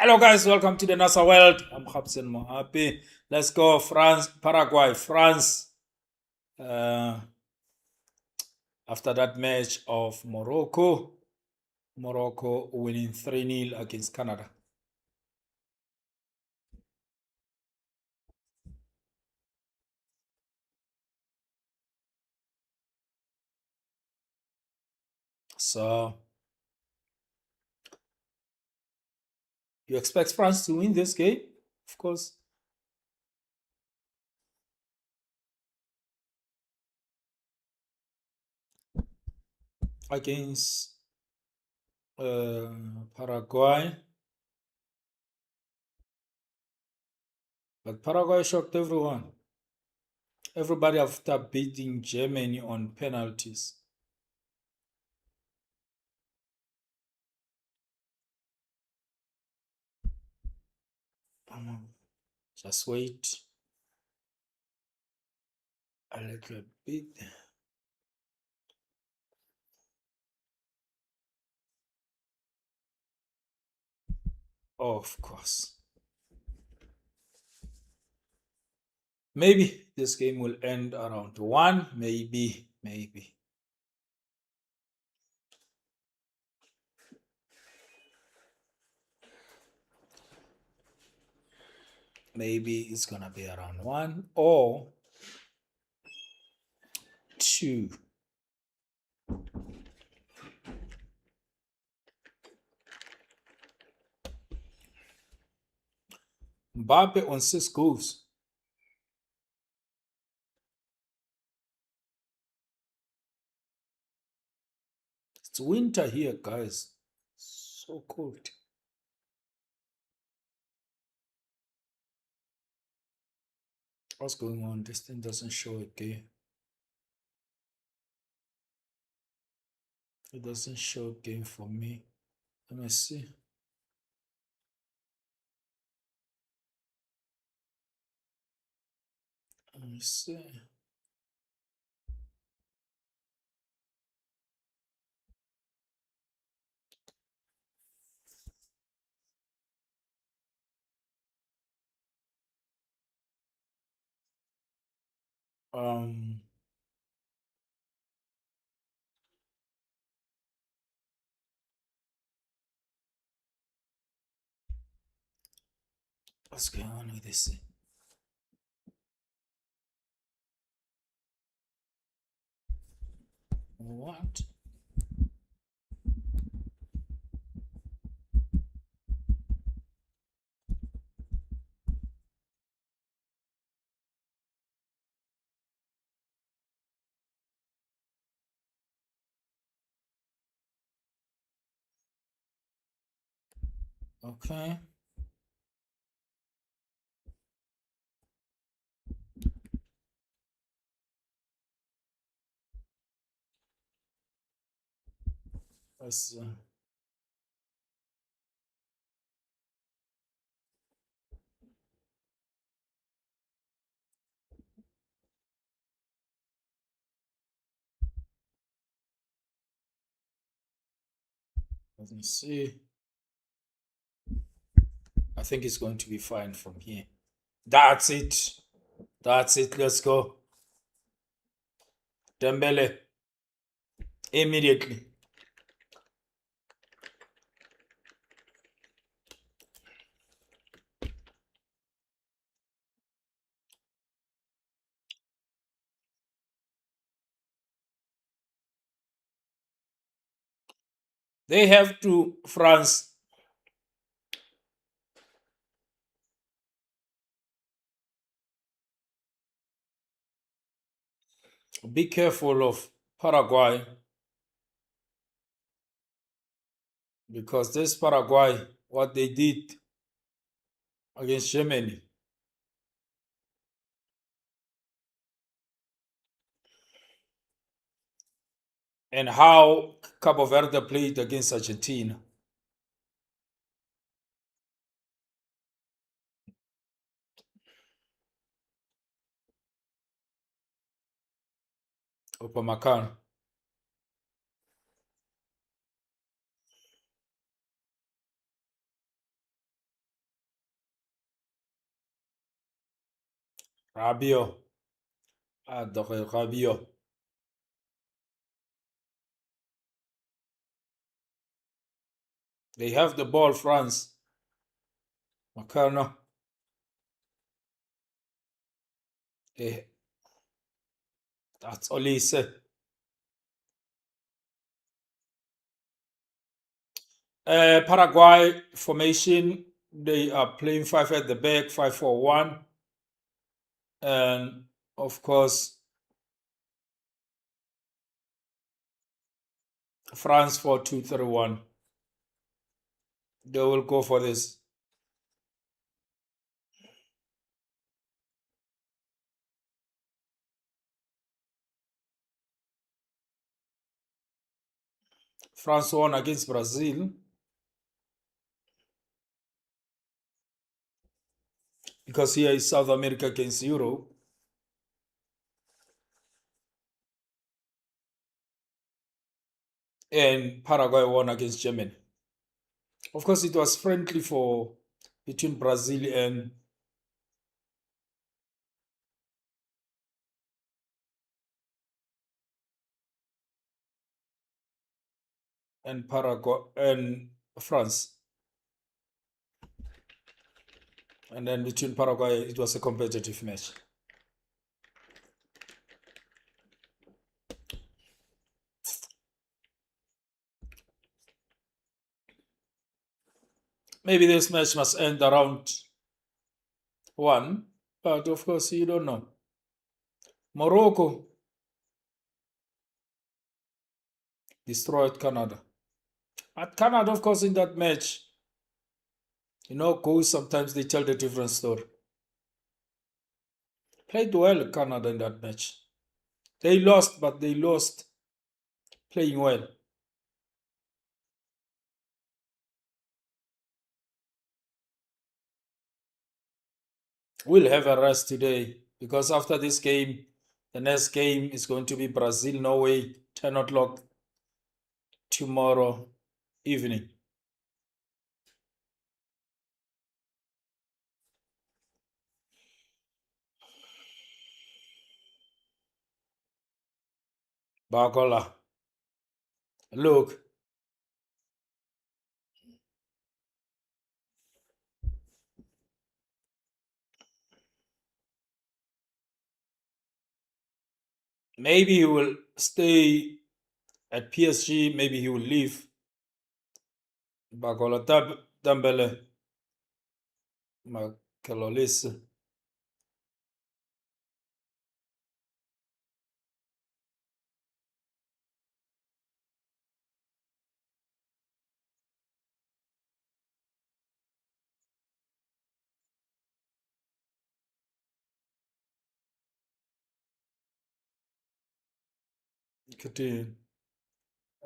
Hello, guys. Welcome to the NASA World. I'm Hapsen Mohapi. Let's go, France, Paraguay, France. Uh, After that match of Morocco winning 3-0 against Canada. So, you expect France to win this game? Of course. Against Paraguay. But Paraguay shocked everyone. Everybody after beating Germany on penalties. Just wait a little bit. Of course. Maybe this game will end around 1. Maybe. Maybe it's going to be around 1 or 2. Mbappe on 6 goals. It's winter here, guys. So cold. What's going on? This thing doesn't show again. It doesn't show again for me. Let me see. Let me see. Um, what's going on with this thing? What? Okay. Let's let me see. I think it's going to be fine from here. That's it. That's it. Let's go. Dembele. Immediately. They have to, France. Be careful of Paraguay because this Paraguay, what they did against Germany, and how Cabo Verde played against Argentina. Upamecano. Rabio. Adore Rabio. They have the ball, France. Makano. Eh, that's all he said. Paraguay formation. They are playing five at the back, 5-4-1, and of course France 4-2-3-1. They will go for this. France won against Brazil because here is South America against Europe, and Paraguay won against Germany. Of course, it was friendly for between Brazil and Paraguay and France, and then between Paraguay, it was a competitive match. Maybe this match must end around one, but of course, you don't know. Morocco destroyed Canada. But Canada, of course, in that match, goals sometimes they tell the different story. Played well, Canada, in that match. They lost, but they lost playing well. We'll have a rest today because after this game, the next game is going to be Brazil, Norway, 10 o'clock tomorrow evening. Bagola. Look, maybe he will stay at PSG, maybe he will leave. Bagola Dambele Makalolis.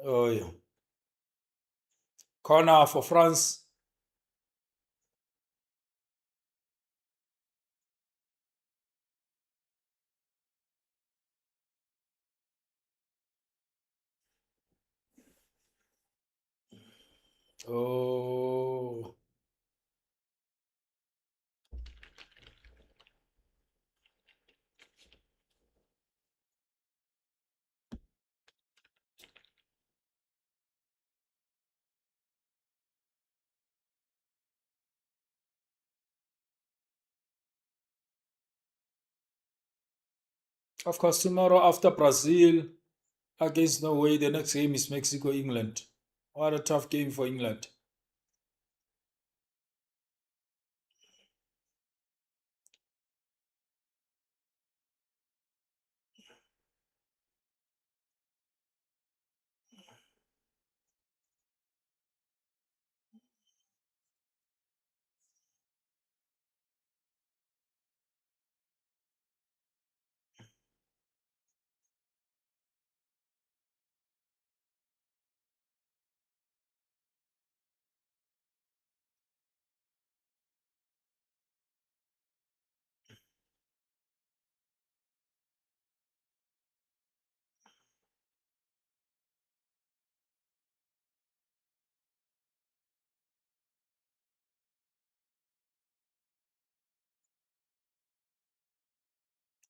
Oh, yeah. Corner for France. Oh, of course, tomorrow after Brazil against Norway, the next game is Mexico, England. What a tough game for England.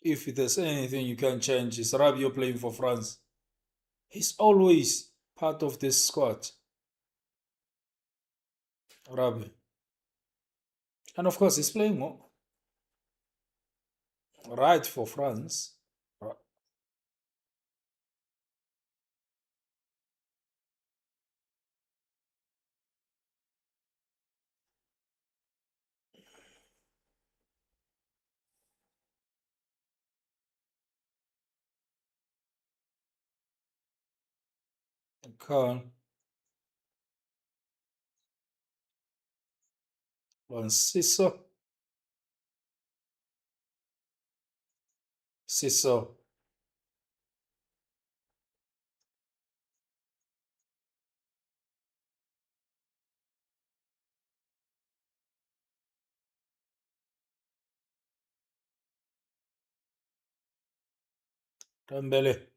If there's anything you can change, is Rabiot playing for France. He's always part of this squad, Rabiot. And of course, he's playing right for France. Okay. Siso. Siso. Dembele.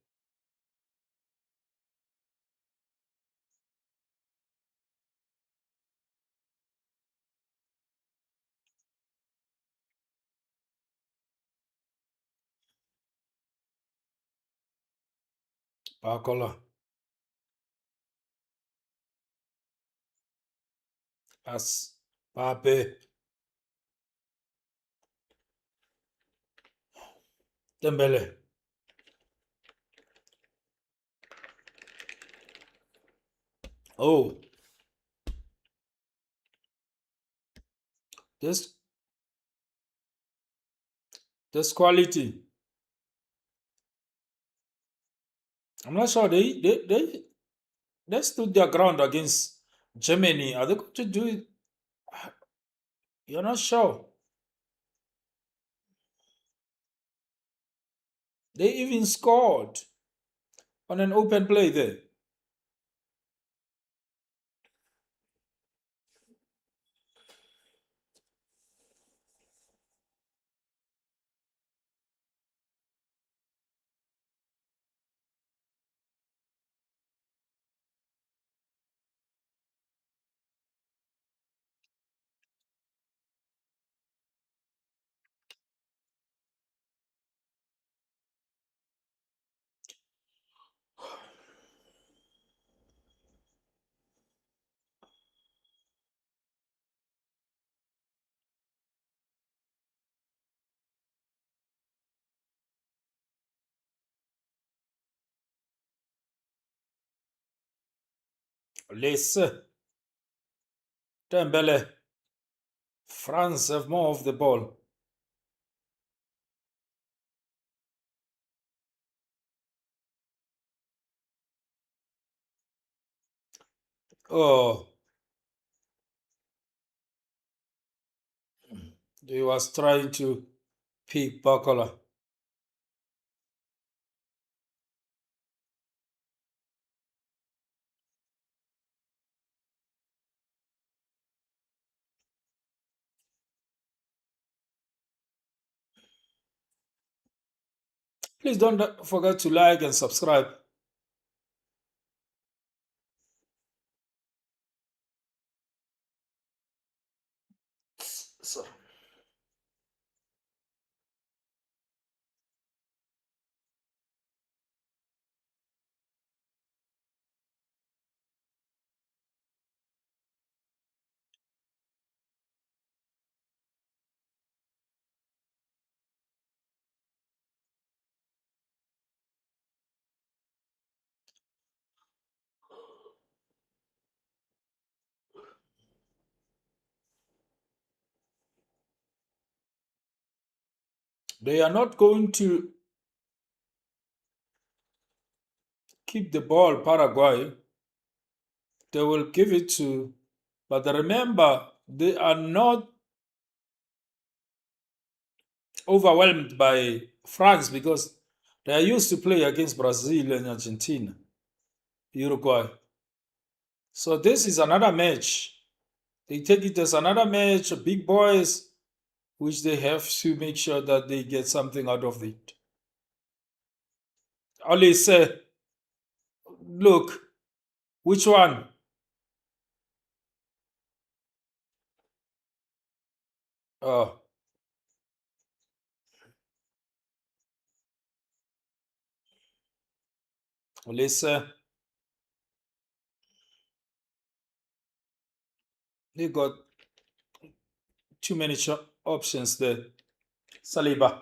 Pakola. As. Pape. Dembele. Oh, this this quality. I'm not sure they stood their ground against Germany. Are they going to do it? You're not sure. They even scored on an open play there. Laisse. Dembele. France have more of the ball. Oh, he was trying to pick Bakola. Please don't forget to like and subscribe. So, they are not going to keep the ball, Paraguay. They will give it to, but remember, they are not overwhelmed by France because they are used to play against Brazil and Argentina, Uruguay. So this is another match. They take it as another match, big boys, which they have to make sure that they get something out of it. Only say, look, which one? Oh, Listen, they got too many options there. Saliba.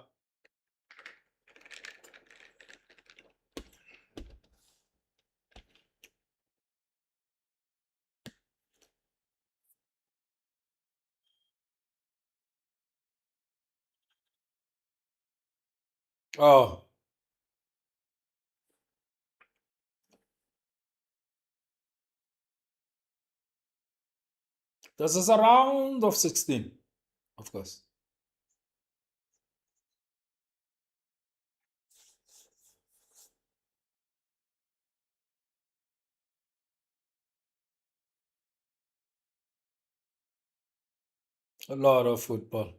Oh, this is a round of 16, of course. A lot of football.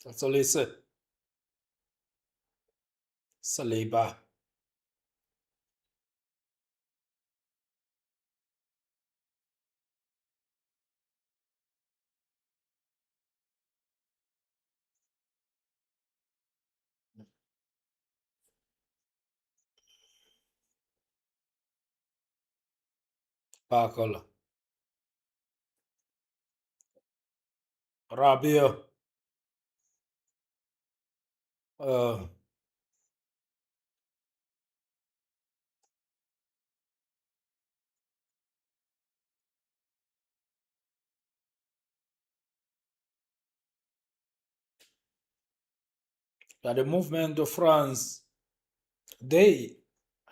That's all he said. Saliba. Pakola. Rabio. Uh, but the movement of France, they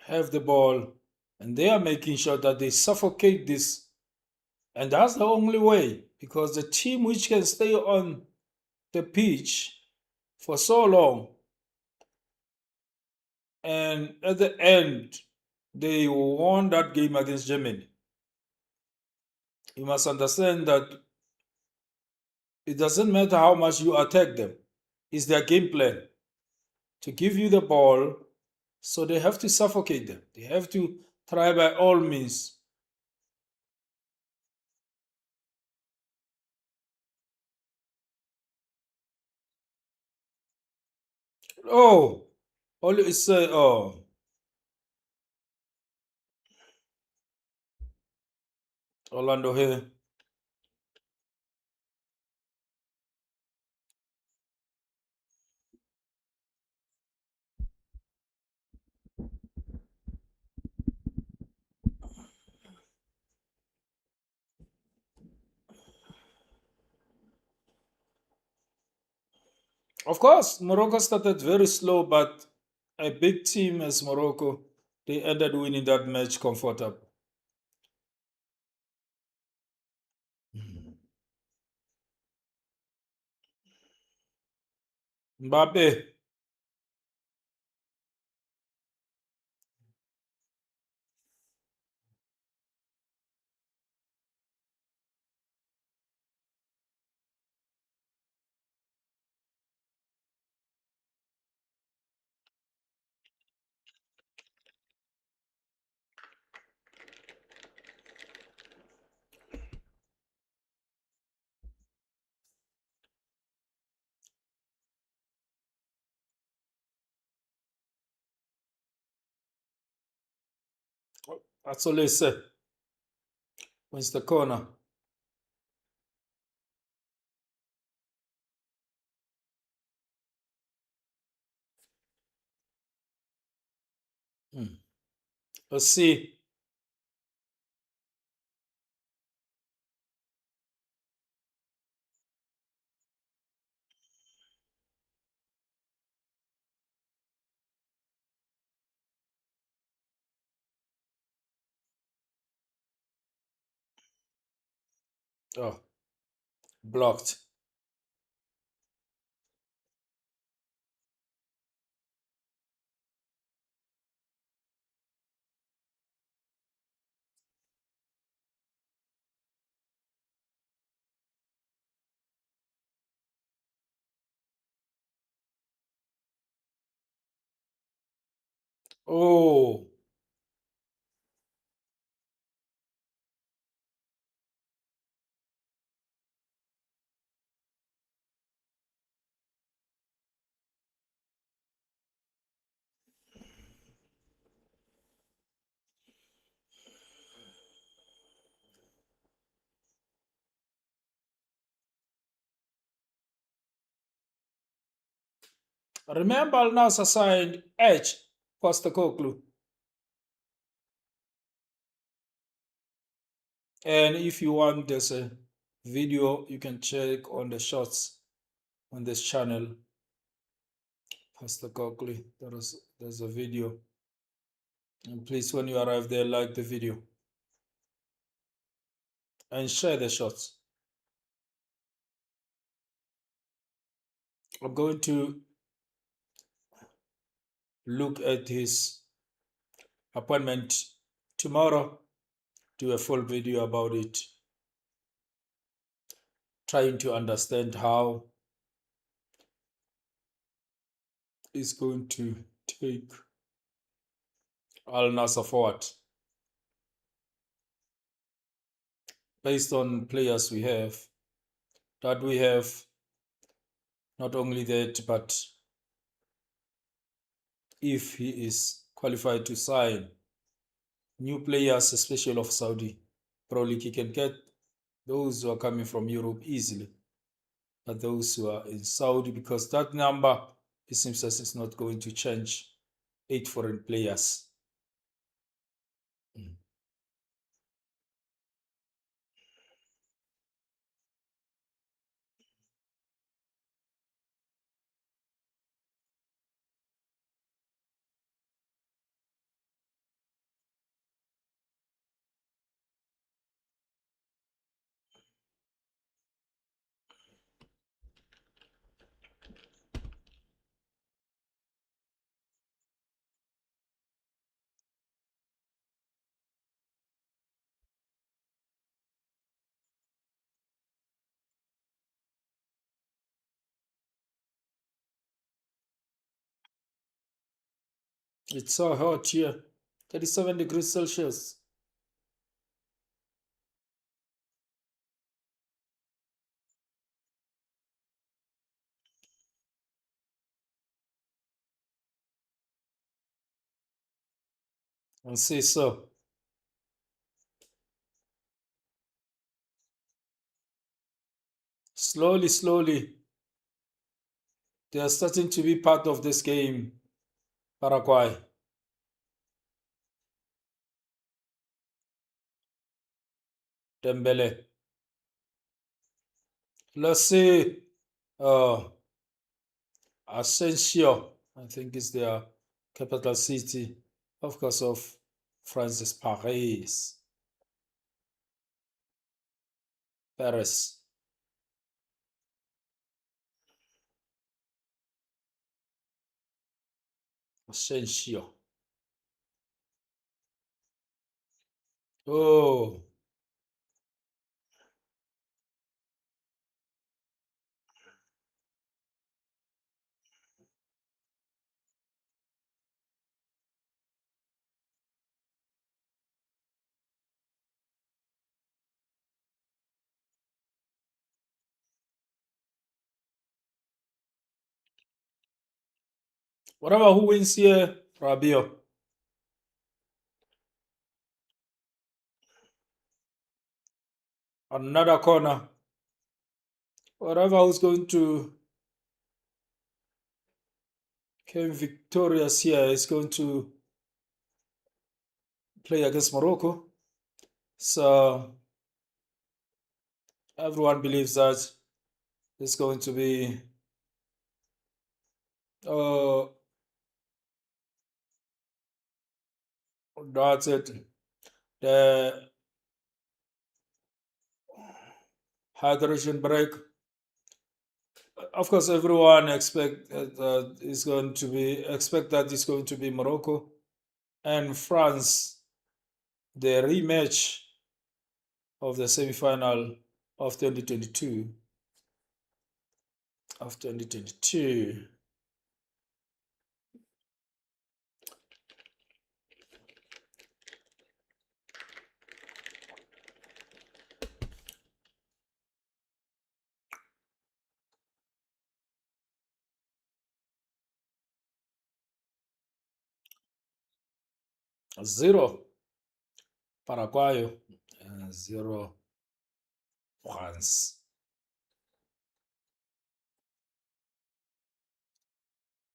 have the ball and they are making sure that they suffocate this. And that's the only way because the team which can stay on the pitch for so long and at the end they won that game against Germany. You must understand that it doesn't matter how much you attack them, it's their game plan to give you the ball, so they have to suffocate them. They have to try by all means. Oh, all you say, oh, Orlando here. Of course, Morocco started very slow, but a big team as Morocco, they ended winning that match comfortably. Mbappe, that's all they say. Wins the corner. Hmm. Let's see. Oh, blocked. Oh, remember Al Nassr signed Edge Postecoglou. And if you want, there's a video you can check on the shots on this channel. Postecoglou, there's a video. And please, when you arrive there, like the video and share the shots. I'm going to look at his appointment tomorrow, do a full video about it, trying to understand how he's going to take Al Nassr forward based on players that we have. Not only that, but if he is qualified to sign new players, especially of Saudi Pro League, he can get those who are coming from Europe easily. But those who are in Saudi, because that number, it seems as it's not going to change, 8 foreign players. Mm. It's so hot here, 37 degrees Celsius. And say so. Slowly, slowly, they are starting to be part of this game, Paraguay. Dembele. Let's see. Uh, Asensio, I think is their capital city, of course, of France is Paris. Paris. Asensio. Oh, whatever who wins here, Rabio. Another corner. Whatever who's going to came victorious here is going to play against Morocco. So everyone believes that it's going to be uh that's it. The hydration break. Of course, everyone expect is going to be expect that it's going to be Morocco and France, the rematch of the semi-final of 2022 of 2022. 0 Paraguay, 0 France,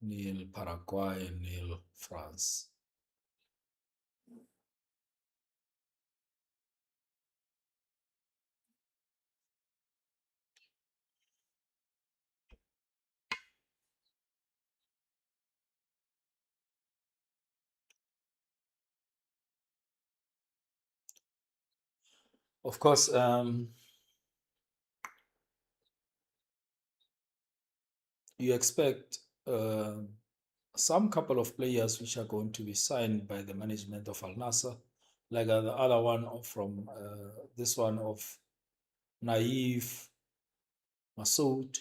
nil Paraguay, nil France. Of course, you expect some couple of players which are going to be signed by the management of Al Nassr, like the other one from this one of Naif Masoud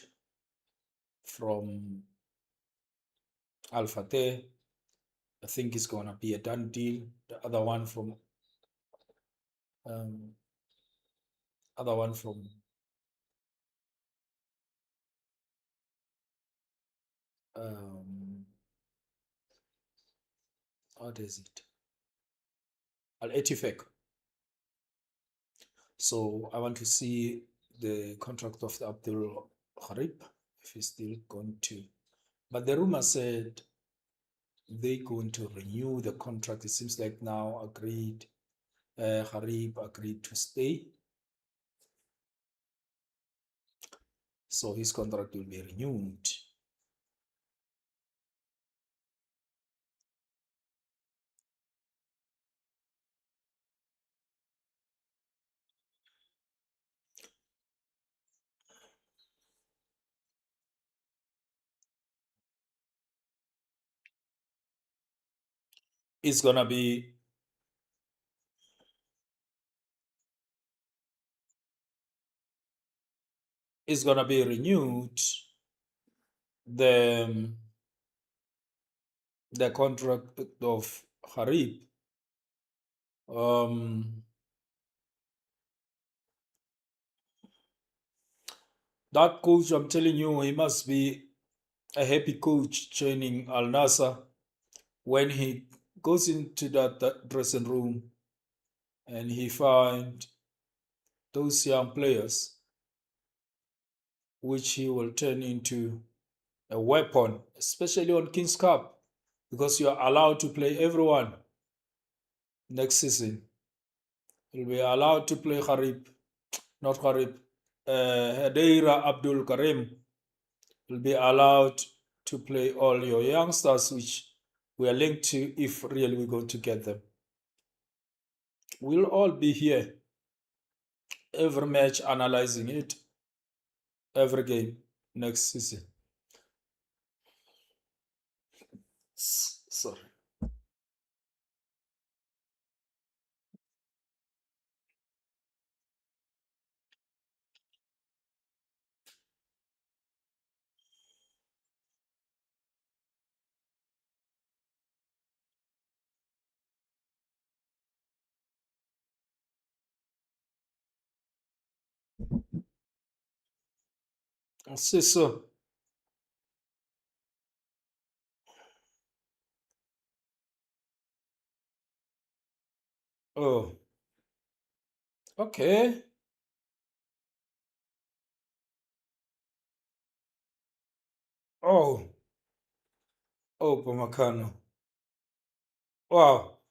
from Al Fateh. I think it's going to be a done deal. The um, other one from um, what is it? Al Etifek. So I want to see the contract of the Abdul Kharib if he's still going to. But the rumor said they're going to renew the contract. It seems like now agreed. Harib agreed to stay, so his contract will be renewed. It's gonna be it's gonna be renewed. The contract of Harib. Um, that coach, I'm telling you, he must be a happy coach training Al Nassr when he goes into that dressing room and he find those young players, which he will turn into a weapon, especially on Kings Cup, because you are allowed to play everyone next season. You'll be allowed to play Harib, not Harib, Hadeira Abdul Karim will be allowed to play all your youngsters, which we are linked to if really we're going to get them. We'll all be here every match analyzing it, every game next season. Sorry. C'est ça. Oh, okay. Oh, oh, Pamakano. Wow.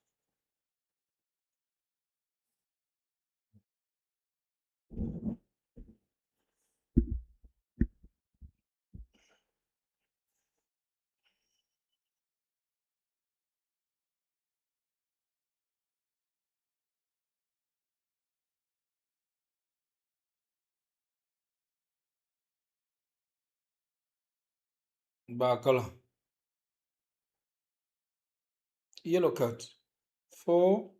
Bakala. Yellow card. For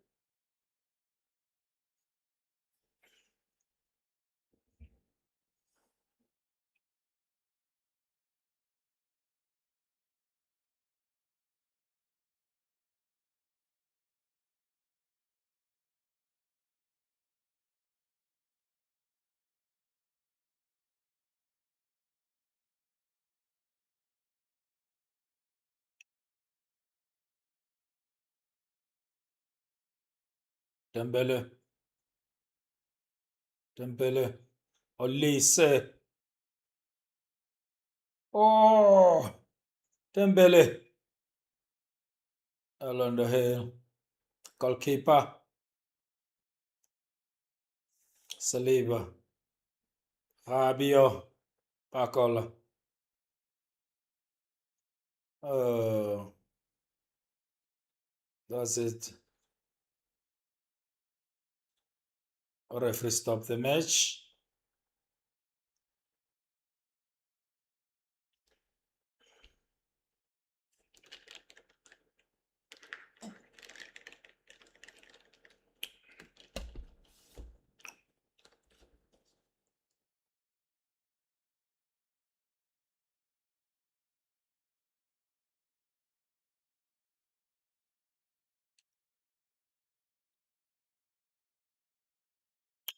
Dembele. Dembele. Olise. Oh, Dembele. Along the hill. Goalkeeper. Saliba. Fabio. Bacola. Oh, that's it. Referee stop the match.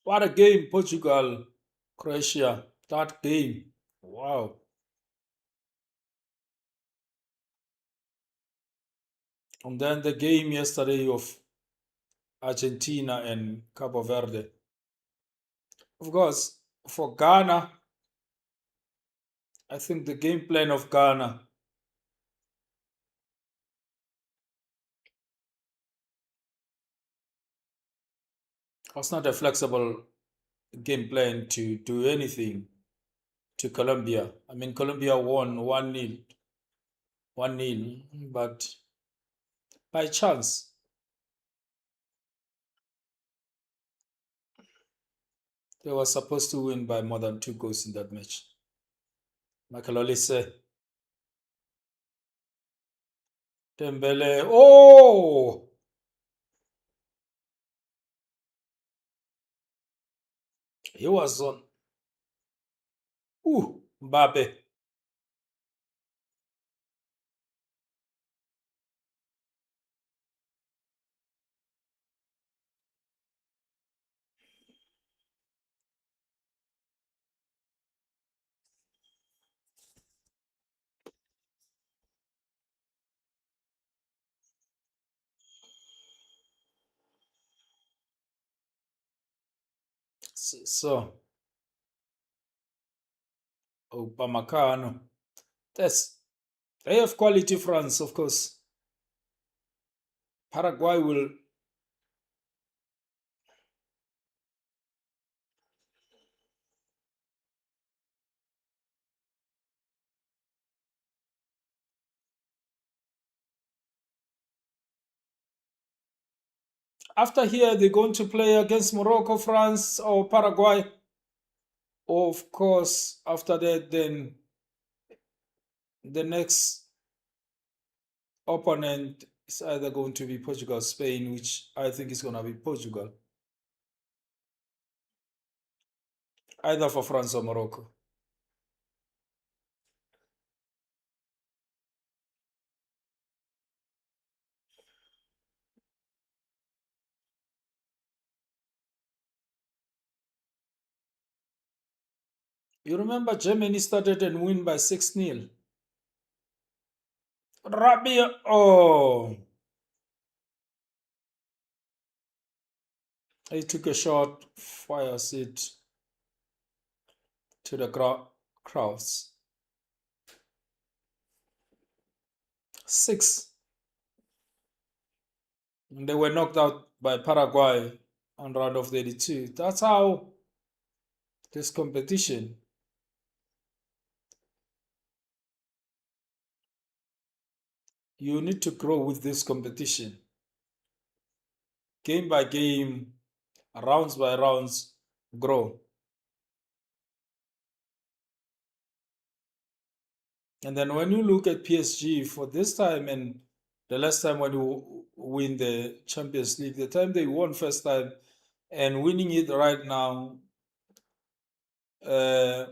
What a game, Portugal, Croatia. That game. Wow. And then the game yesterday of Argentina and Cabo Verde. Of course, for Ghana, I think the game plan of Ghana was not a flexible game plan to do anything to Colombia. I mean, Colombia won 1-0, 1-0, but by chance, they were supposed to win by more than 2 goals in that match. Michael Olise, Dembele, oh, he was on. Mbappe. So, Upamecano. That's they have quality France, of course. Paraguay will after here they're going to play against Morocco, France, or Paraguay. Of course, after that, then the next opponent is either going to be Portugal, Spain, which I think is going to be Portugal, either for France or Morocco. You remember Germany started and win by 6-0. Rabia, oh, he took a shot, fires it to the crowds. 6. And they were knocked out by Paraguay on round of 32. That's how this competition. You need to grow with this competition. Game by game, rounds by rounds, grow. And then when you look at PSG for this time and the last time when you win the Champions League, the time they won first time and winning it right now, uh,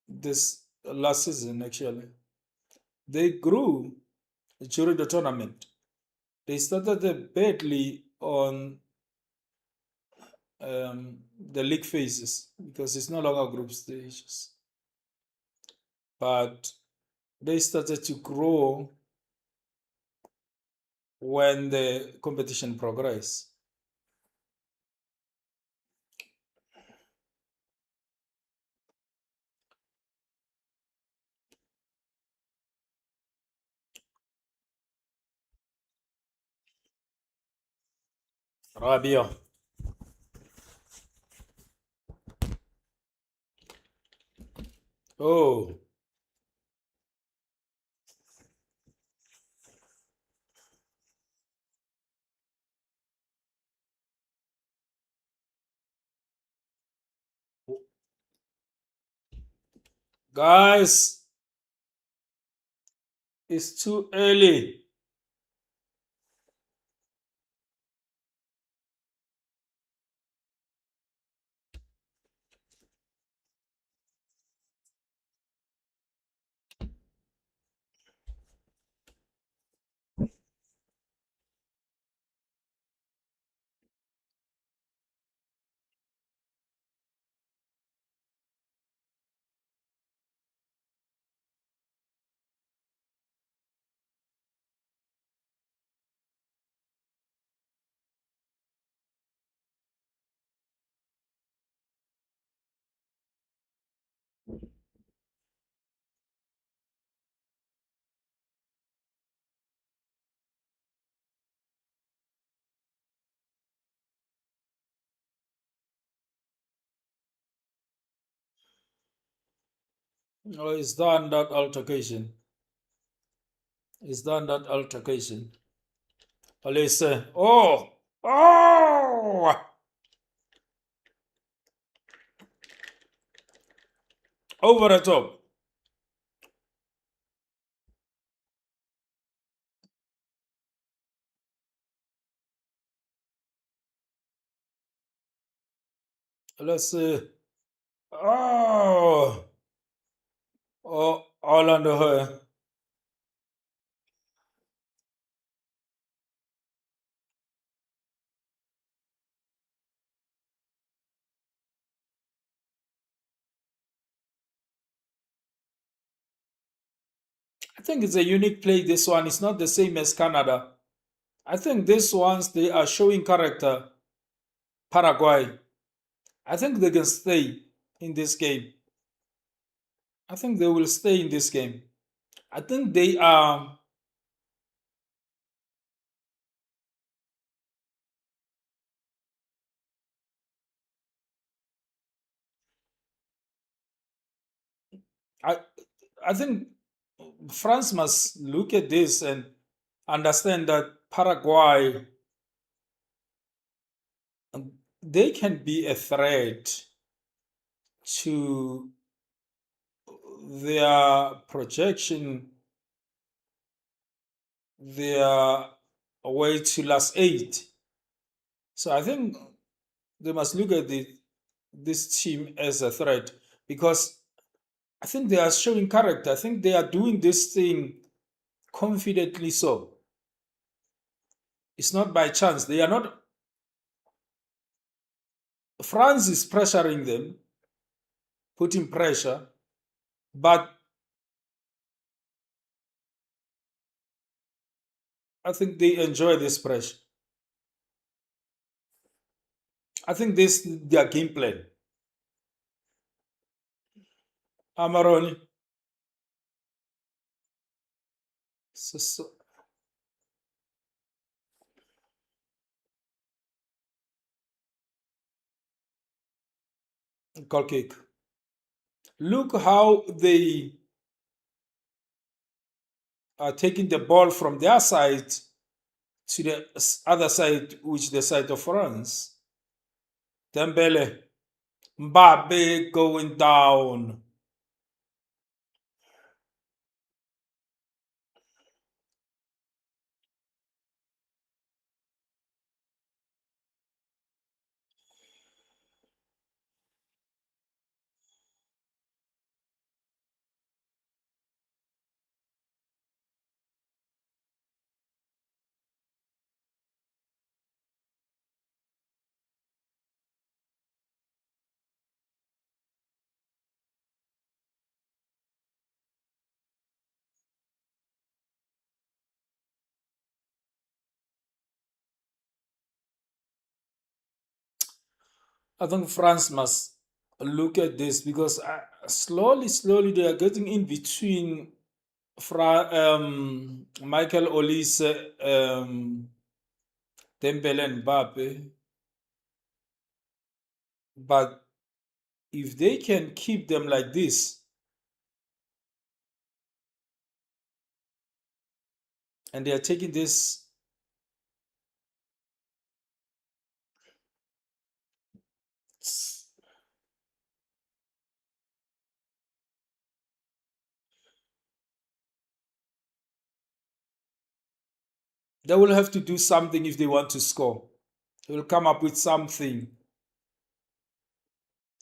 this last season actually, they grew during the tournament. They started badly on the league phases because it's no longer group stages, but they started to grow when the competition progressed. Rabia. Oh, guys, it's too early. Oh, it's done that altercation. It's done that altercation. Police. Oh, oh, over the top. Let's see. Oh, oh, all under her. I think it's a unique play. This one is not the same as Canada. I think this ones they are showing character. Paraguay. I think they can stay in this game. I think they will stay in this game. I think they are. I I think France must look at this and understand that Paraguay they can be a threat to their projection, their way to last eight. So I think they must look at this team as a threat because I think they are showing character. I think they are doing this thing confidently. So it's not by chance. They are not. France is pressuring them, putting pressure, but I think they enjoy this pressure. I think this their game plan. Amaroni, goal kick. Look how they are taking the ball from their side to the other side, which is the side of France. Dembele, Mbappe going down. I think France must look at this because slowly, slowly they are getting in between Michael Olise, Dembele, and Mbappe. But if they can keep them like this, and they are taking this, they will have to do something if they want to score. They will come up with something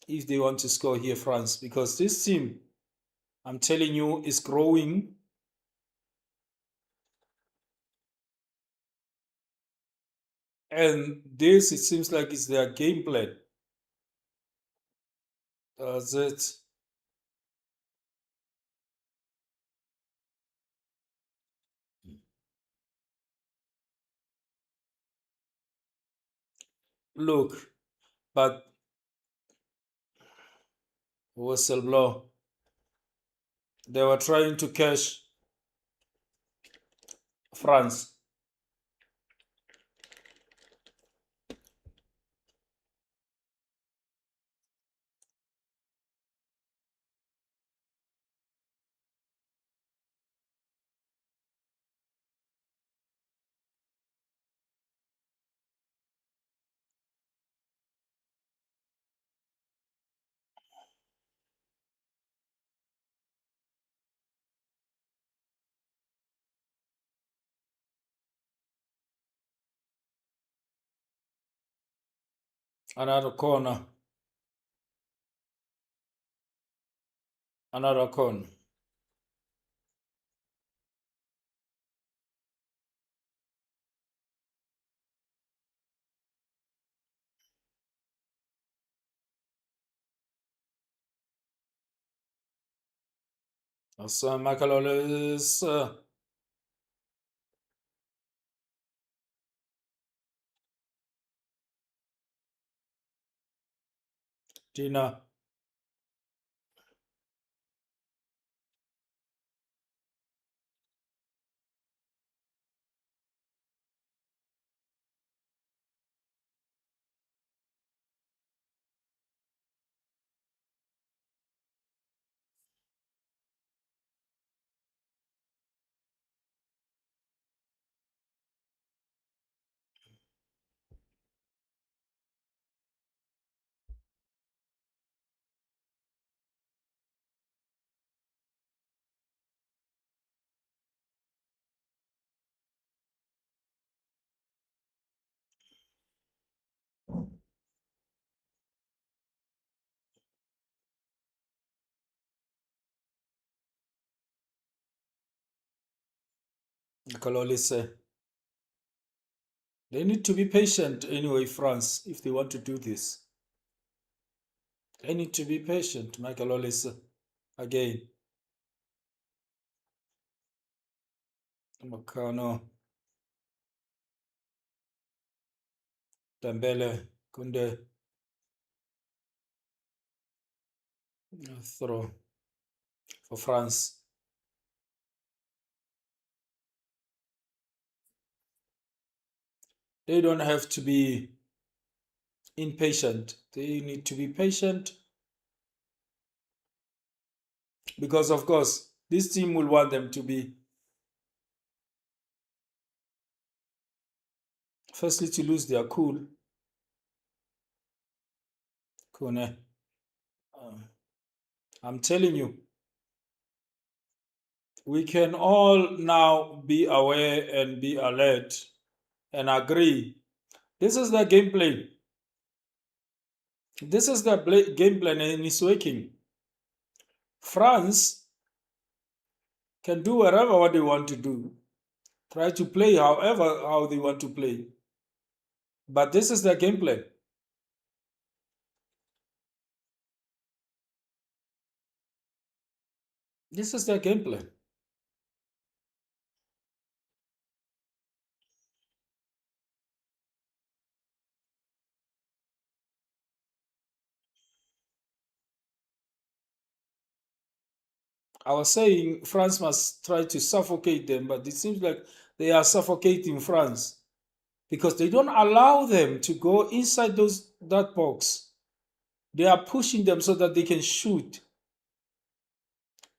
if they want to score here, France, because this team, I'm telling you, is growing. And this, it seems like it's their game plan. That's it. Look, but whistleblower, they were trying to catch France. Another corner, another corner. So Michael is Tina. Michael say they need to be patient anyway, France, if they want to do this. They need to be patient, Michael Olise. Again, Makano, Dembele, Kunde, throw for France. They don't have to be impatient. They need to be patient because, of course, this team will want them to be, firstly, to lose their cool. Kone. Uh, I'm telling you, we can all now be aware and be alert and agree. This is the game plan. This is the game plan and it's working. France can do whatever what they want to do. Try to play however how they want to play. But this is their game plan. This is their game plan. I was saying France must try to suffocate them, but it seems like they are suffocating France because they don't allow them to go inside those that box. They are pushing them so that they can shoot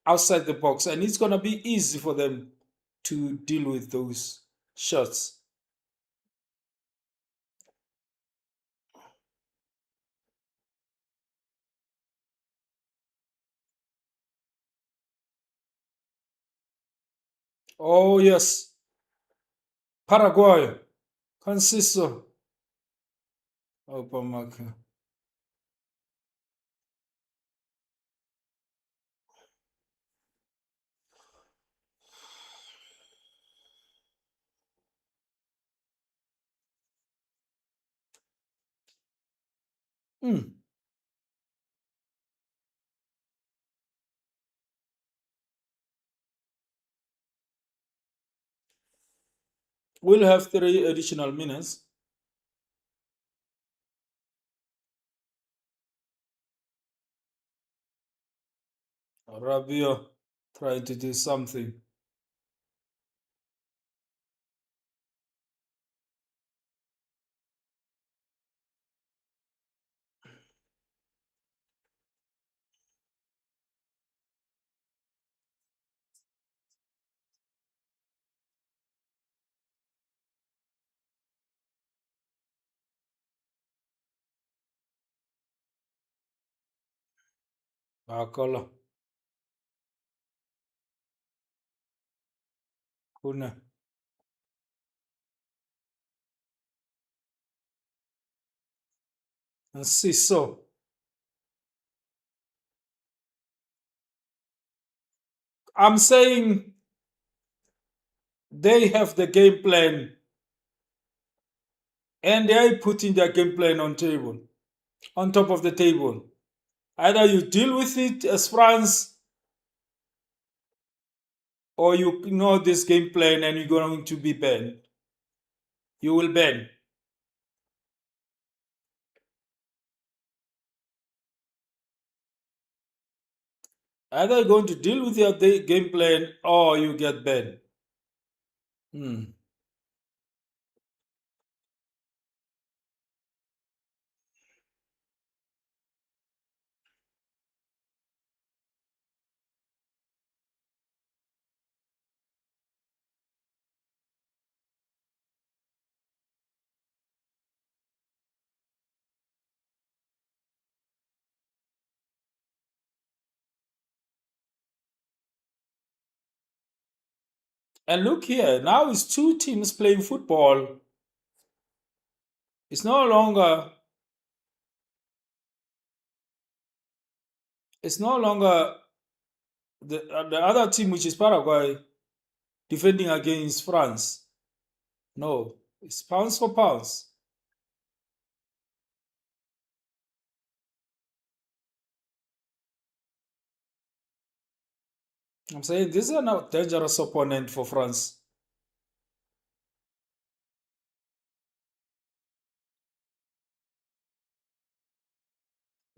outside the box, and it's gonna be easy for them to deal with those shots. Oh yes, Paraguay, Consisto, Obamaka. Hmm. We'll have 3 additional minutes. Rabia trying to do something. Akala, Kuna, and Siso. I'm saying they have the game plan and they are putting their game plan on table, on top of the table. Either you deal with it as France or you know this game plan and you're going to be banned. You will ban. Either you're going to deal with your game plan or you get banned. Hmm. And look here, now it's two teams playing football. It's no longer it's no longer the other team, which is Paraguay, defending against France. No, it's pounds for pounds. I'm saying this is a dangerous opponent for France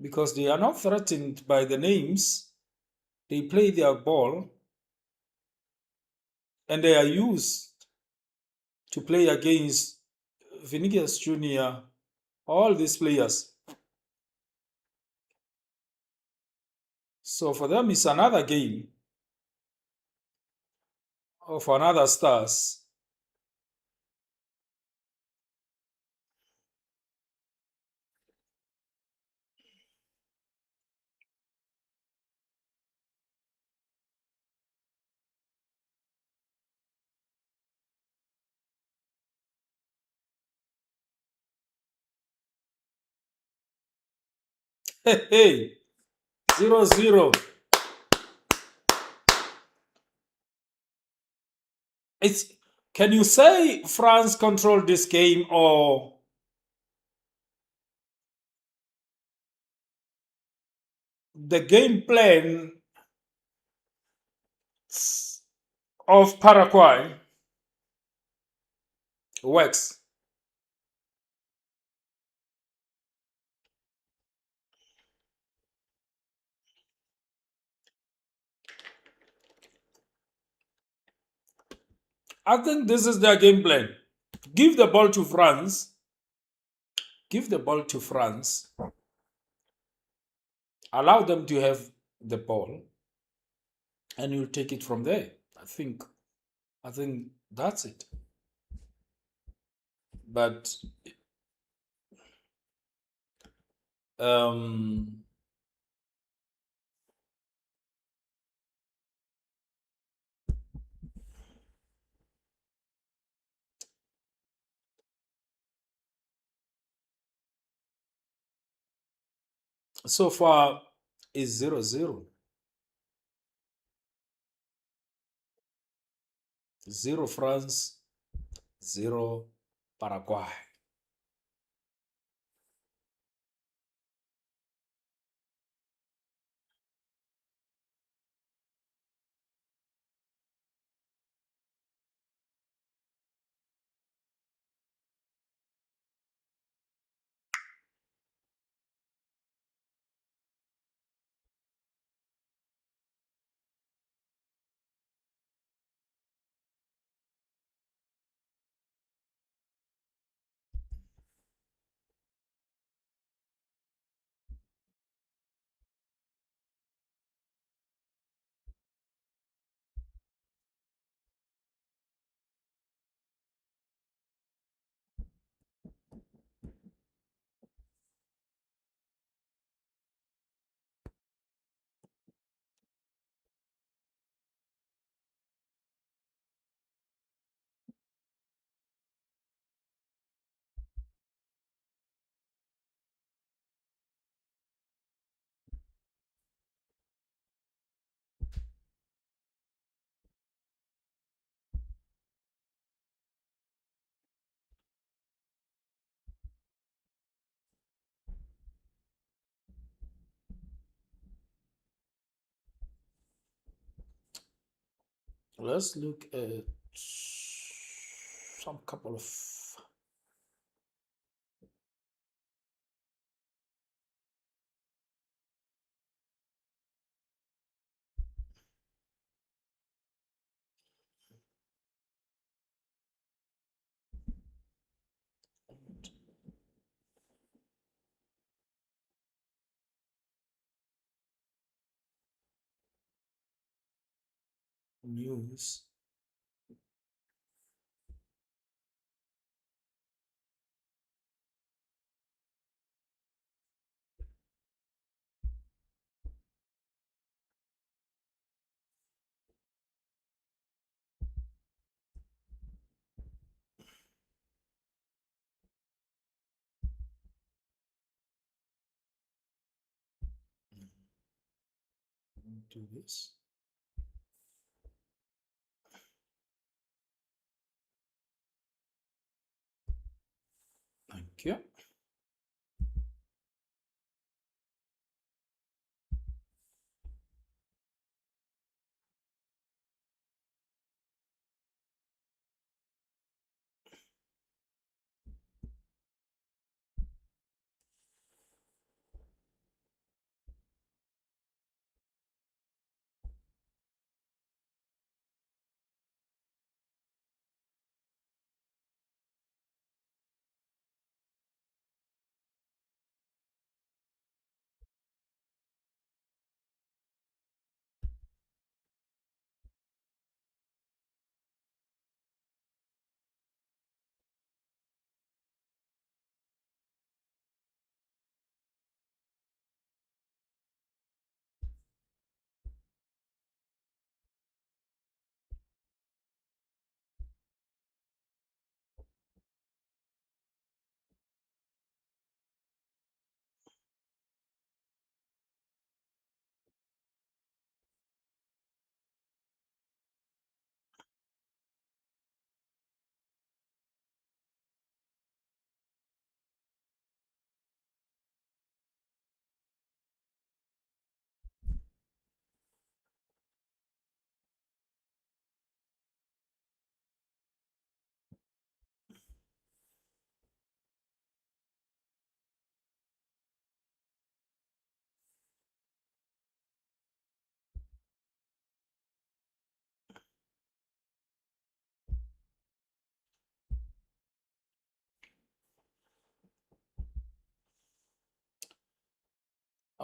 because they are not threatened by the names. They play their ball and they are used to play against Vinicius Jr., all these players. So for them, it's another game of another stars. Hey, hey, 0-0. It's can you say France controlled this game or the game plan of Paraguay works? I think this is their game plan. Give the ball to France. Give the ball to France. Allow them to have the ball, and you'll take it from there. I think. I think that's it. But um, so far is 0-0. 0 France, 0 Paraguay. Let's look at some couple of news. Do this. Thank you.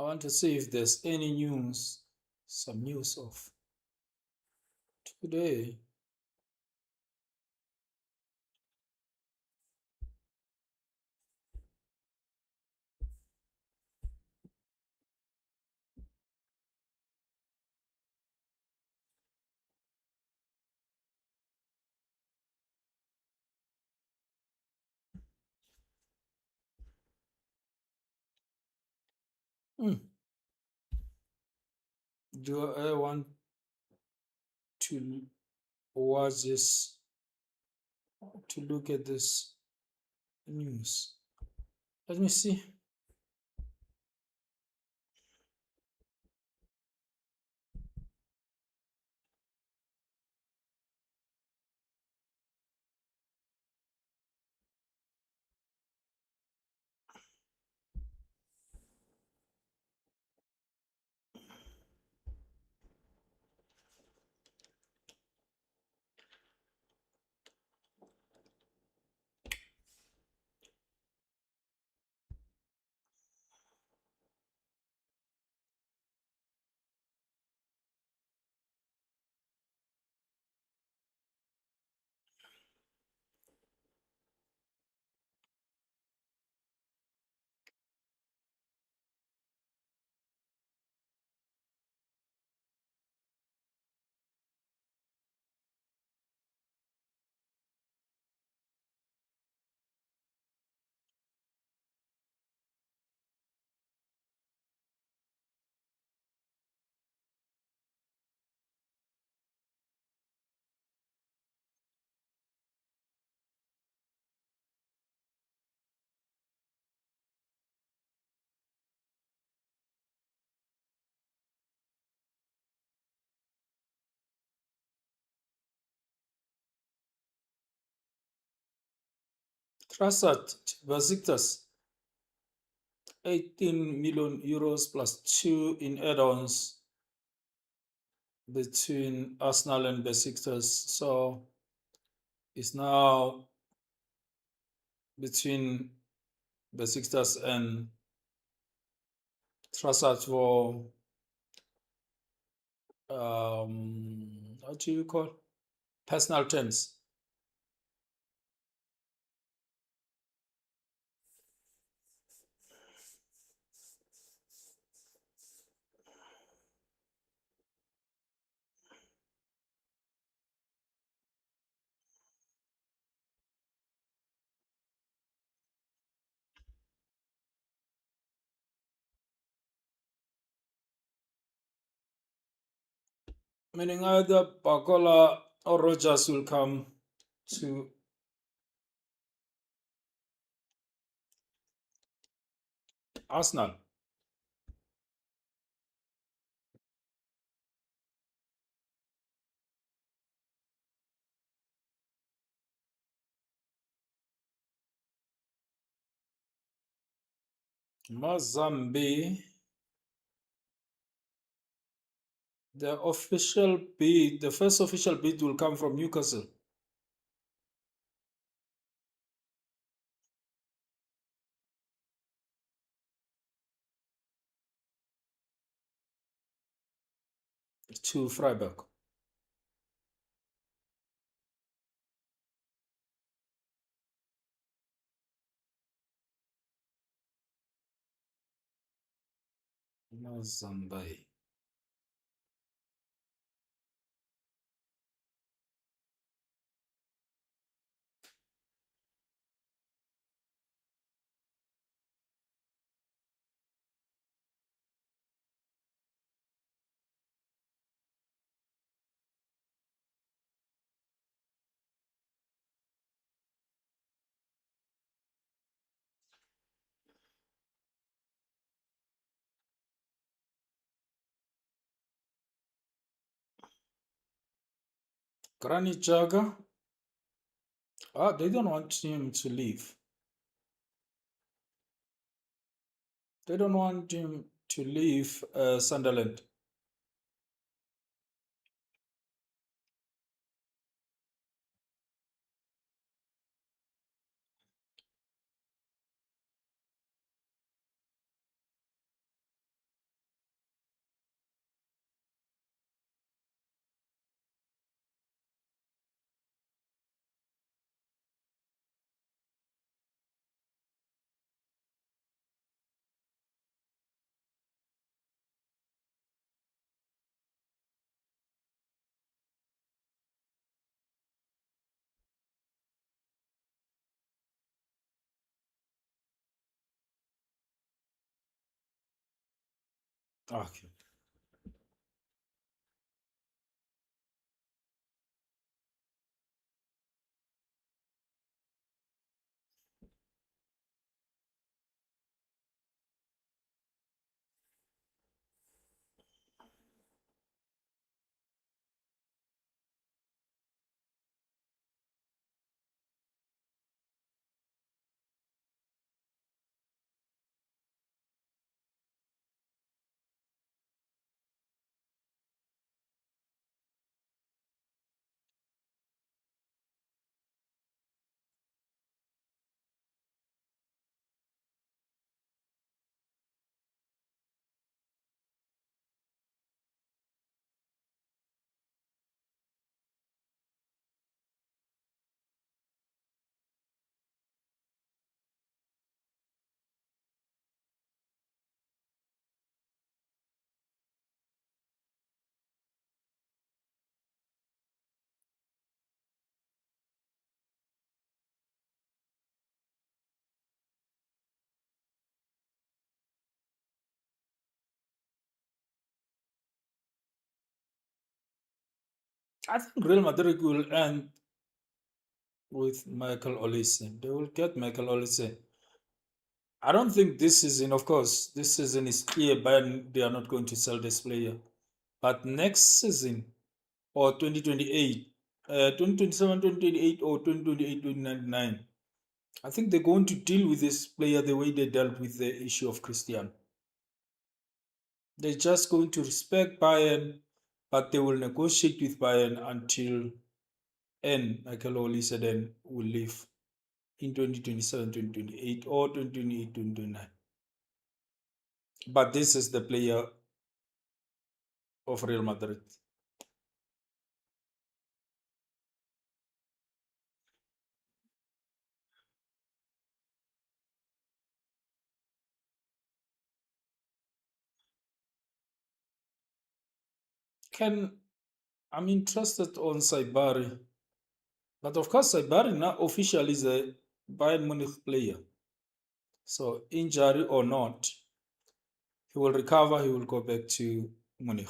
want to see if there's any news, some news of today. Hmm. Do I want to watch this, to look at this news? Let me see. Trasat Besiktas 18 million euros plus 2 in add-ons between Arsenal and Besiktas. So it's now between Besiktas and Trasat for what do you call personal terms. Meaning either Bacola or Rogers will come to Arsenal. Mozambique, the first official bid will come from Newcastle. To Freiburg. Mozambique. Granit Xhaka. They don't want him to leave. They don't want him to leave Sunderland. Okay. I think Real Madrid will end with Michael Olise. They will get Michael Olise. I don't think this season, of course, this season is clear, but they are not going to sell this player. But next season, or 2028, 2027, 2028, or 2028, 2029, I think they're going to deal with this player the way they dealt with the issue of Christian. They're just going to respect Bayern, but they will negotiate with Bayern until N, Michael Olise then will leave in 2027, 2028, or 2028, 2029. But this is the player of Real Madrid. Can I'm interested on Saibari, but of course Saibari now officially is a Bayern Munich player. So injury or not, he will recover. He will go back to Munich.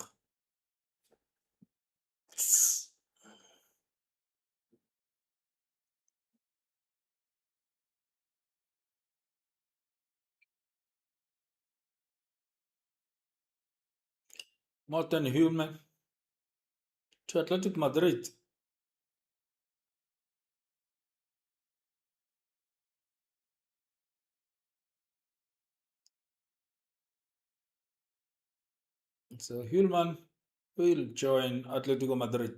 Morten Human to Athletic Madrid. So Hillman will join Atletico Madrid.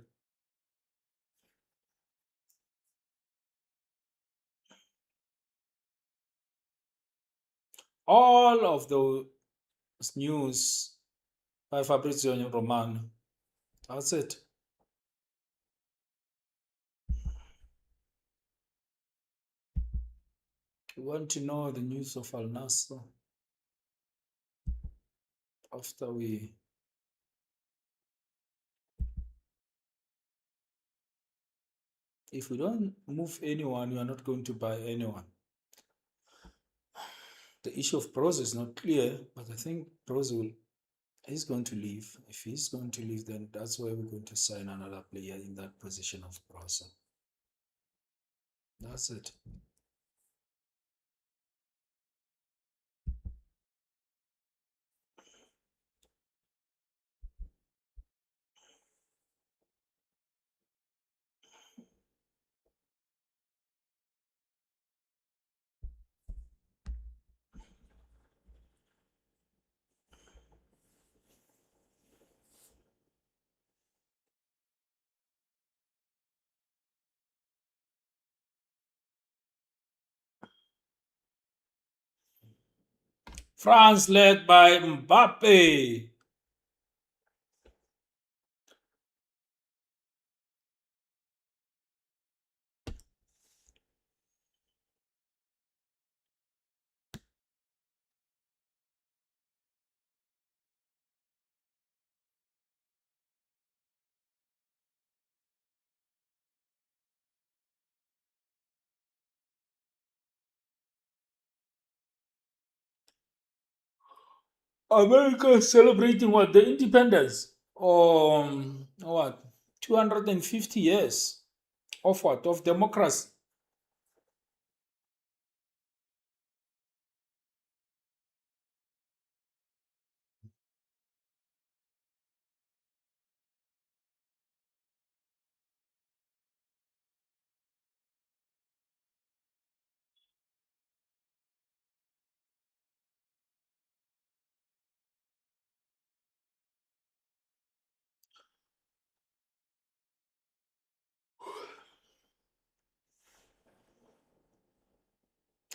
All of the news by Fabrizio Romano. That's it. You want to know the news of Al Nassr after we. If we don't move anyone, we are not going to buy anyone. The issue of Bros is not clear, but I think Bros will he's going to leave. If he's going to leave, then that's why we're going to sign another player in that position of Bros. That's it. France led by Mbappe. America is celebrating what? The independence. What? 250 years of what? Of democracy.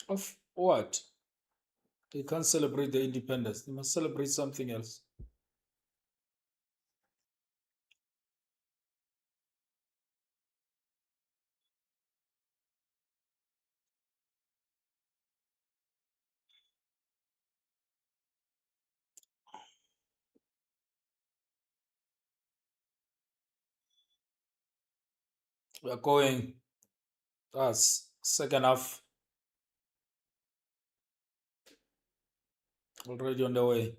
Of what? They can't celebrate the independence. They must celebrate something else. We are going. That's second half already on the way.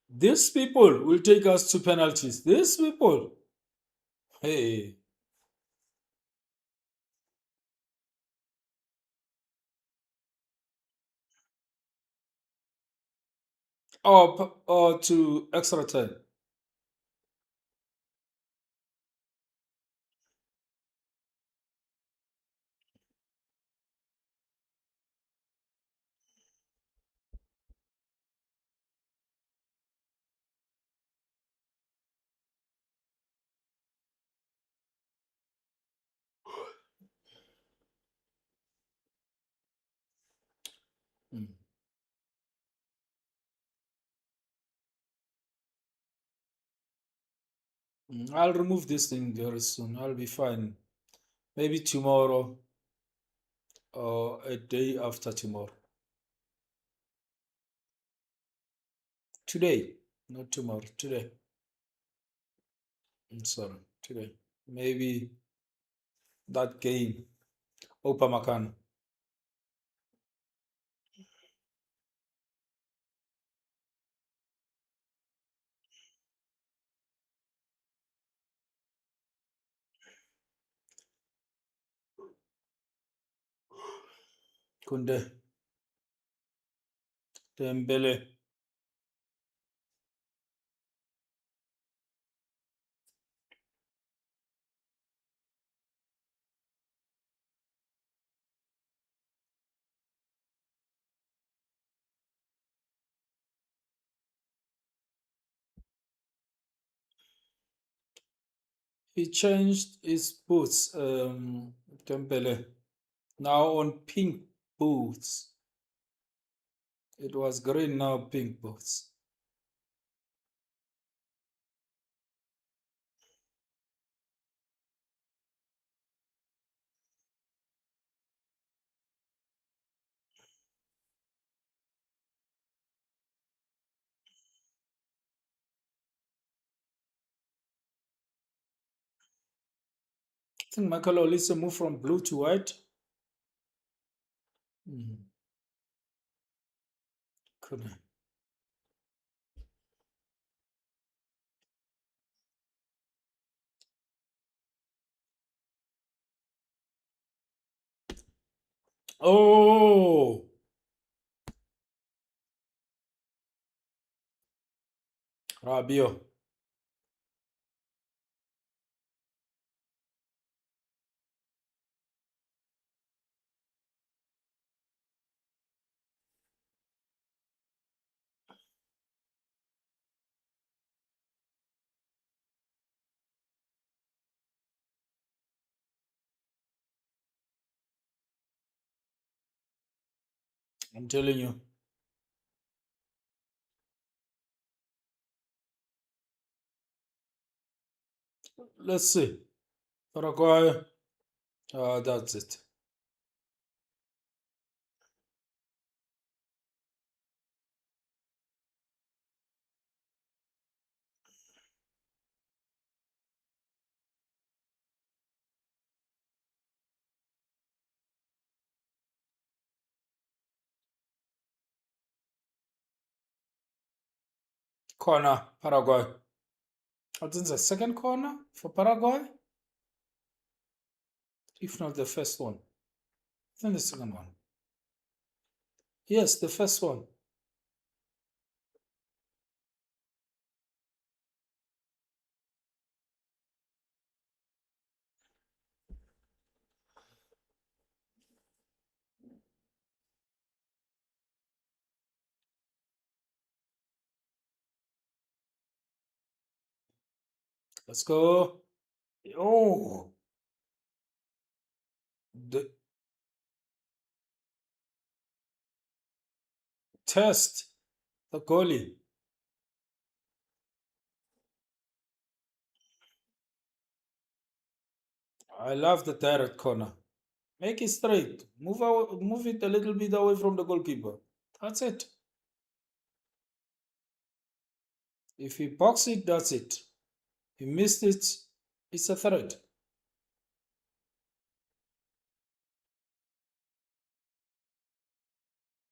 These people will take us to penalties. These people. Hey. Or to extra time. Mm. I'll remove this thing very soon. I'll be fine. Maybe tomorrow or a day after tomorrow. Today, not tomorrow. Today. I'm sorry. Today. Maybe that game. Opamakan. Kunde. Dembele. He changed his boots. Dembele. Now on pink boots. It was green, now pink boots. I think Michael Olise moved from blue to white. Mhm. Couldn't. Oh, Rabio. I'm telling you. Let's see. Paraguay. That's it. Corner, Paraguay. I think the second corner for Paraguay, if not the first one. I think the second one. Yes, the first one. Let's go. Oh, the test. The goalie. I love the direct corner. Make it straight. Move it a little bit away from the goalkeeper. That's it. If he box it, that's it. He missed it. It's a threat.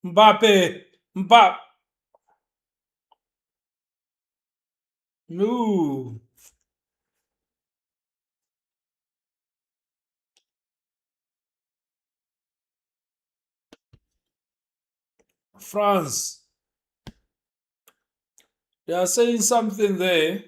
Mbappe. Mbappe. No. France. They are saying something there.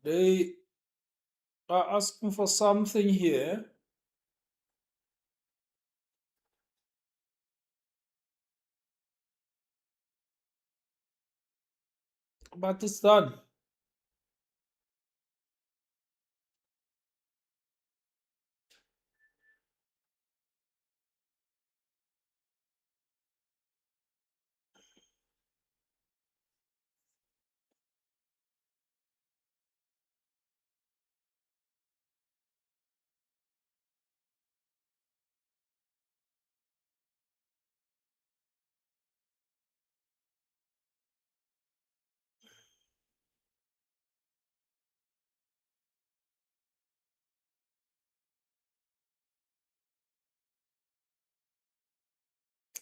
They are asking for something here, but it's done.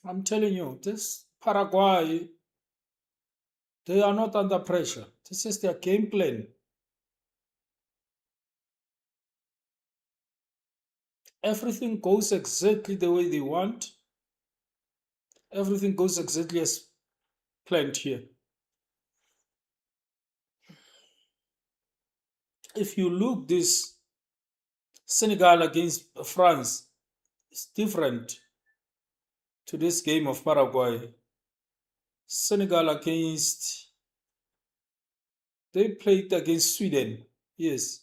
I'm telling you, this Paraguay, they are not under pressure. This is their game plan. Everything goes exactly the way they want. Everything goes exactly as planned here. If you look this Senegal against France, it's different to this game of Paraguay. Senegal against they played against Sweden. Yes,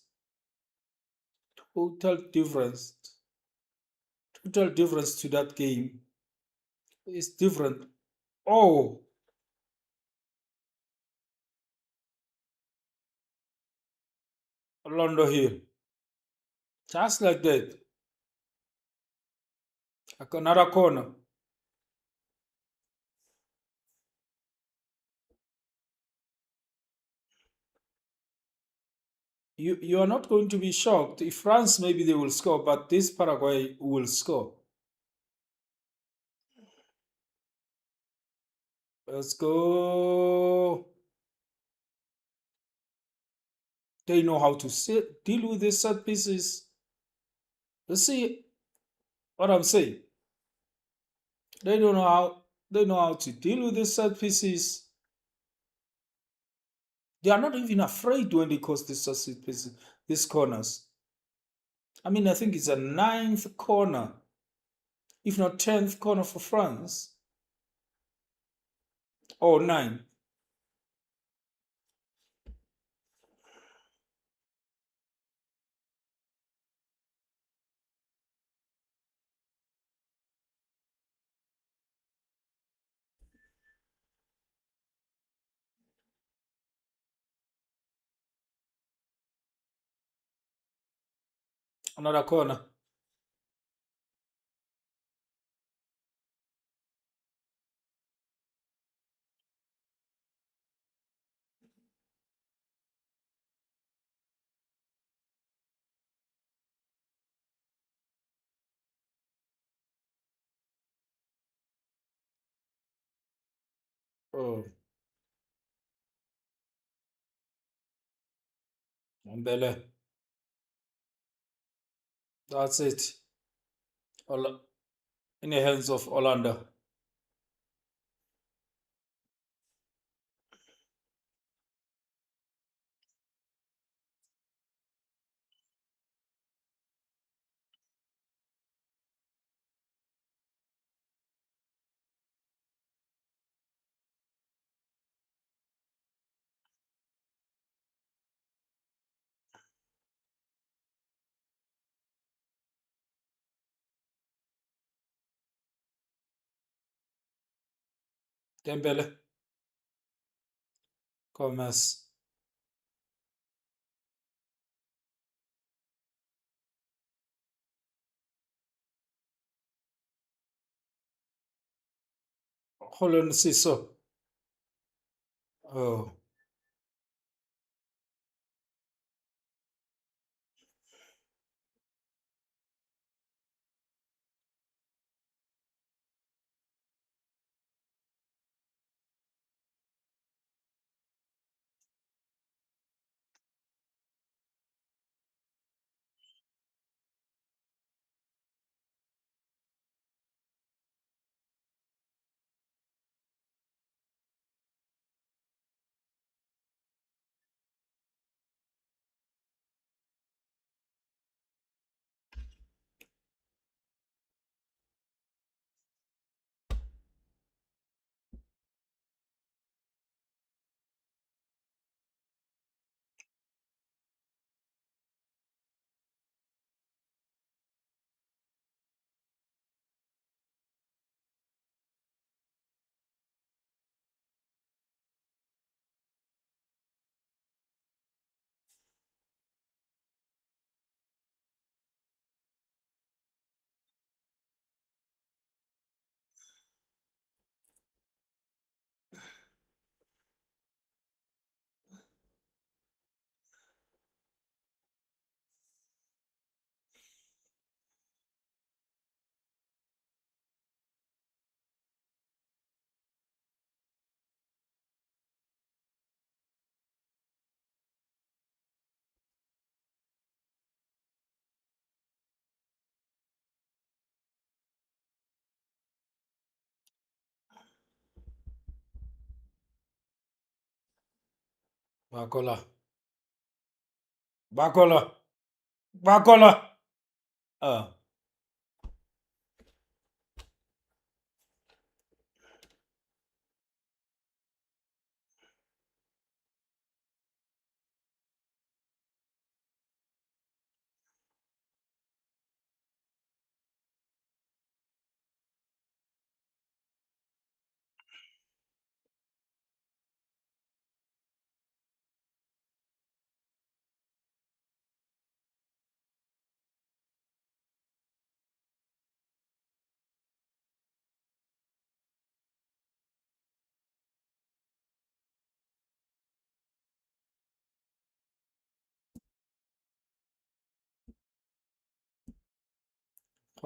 total difference. Total difference to that game. It's different. Oh, Londo here. Just like that. Another corner. You are not going to be shocked. If France, maybe they will score, but this Paraguay will score. Let's go. They know how to deal with these set pieces. You see what I'm saying? They don't know how they know how to deal with these set pieces. They are not even afraid when they cross these set pieces, these corners. I mean, I think it's a ninth corner, if not 10th corner for France. Or nine. Another corner. Oh, Mbele. That's it. In the hands of Orlando. Dembele. Gomez. Holland Siso. Oh, Bacola. Bacola. Bacola. Ah,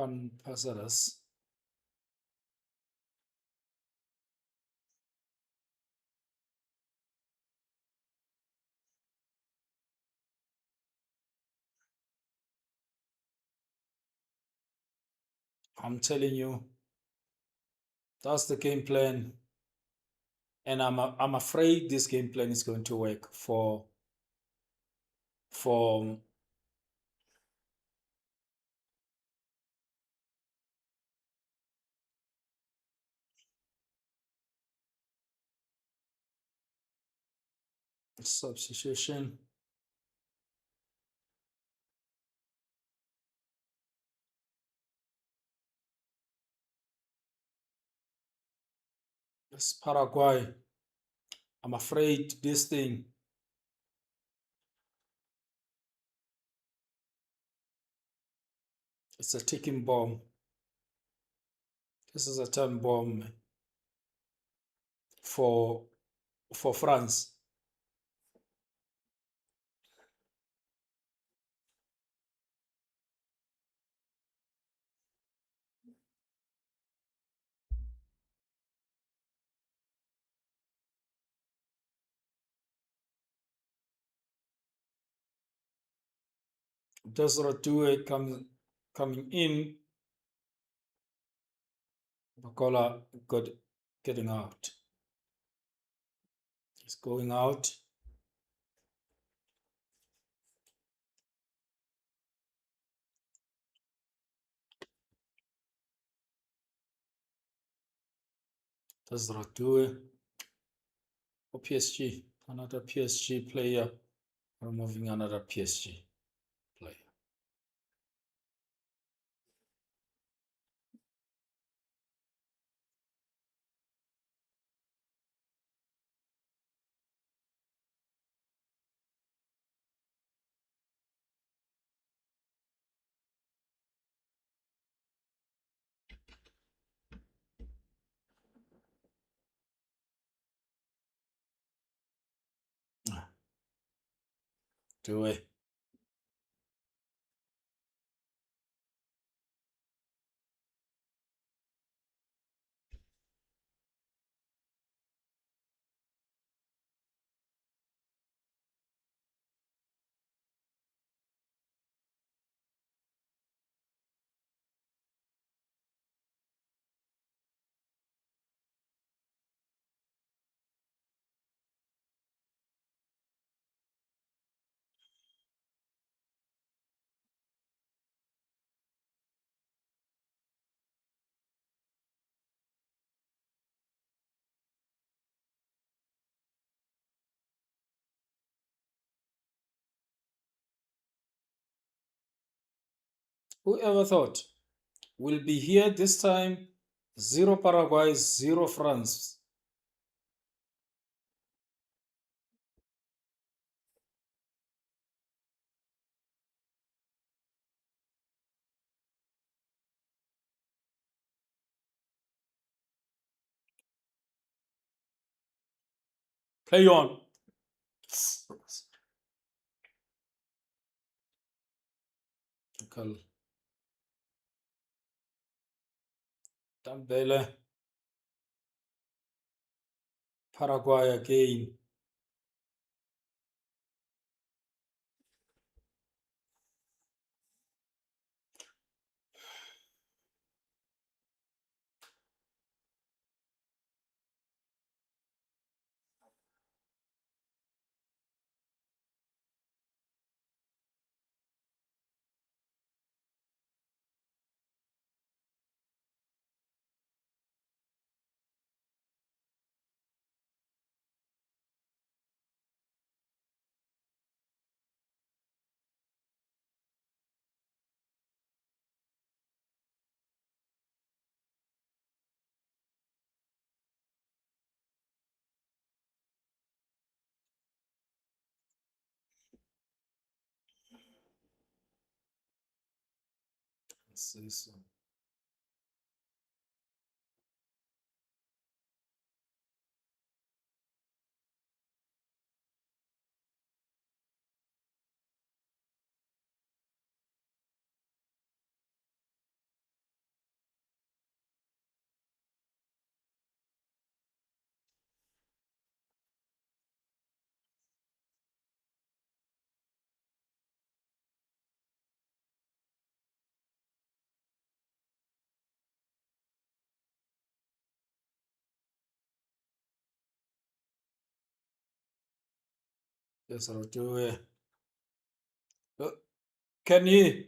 Juan Pasadas. I'm telling you, that's the game plan, and I'm afraid this game plan is going to work for substitution. It's Paraguay. I'm afraid this thing, it's a ticking bomb. This is a time bomb for for France. Desert Due coming in. Bacola getting out. He's going out. Desert Due for PSG. Another PSG player. Removing another PSG player. Due. Whoever thought we'll be here this time? Zero Paraguay, zero France. Play on. Dambele. Paraguay again. Let's see some. Yes, I'll do it. Can you?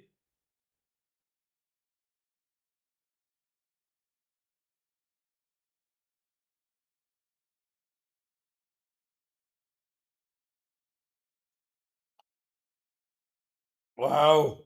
Wow.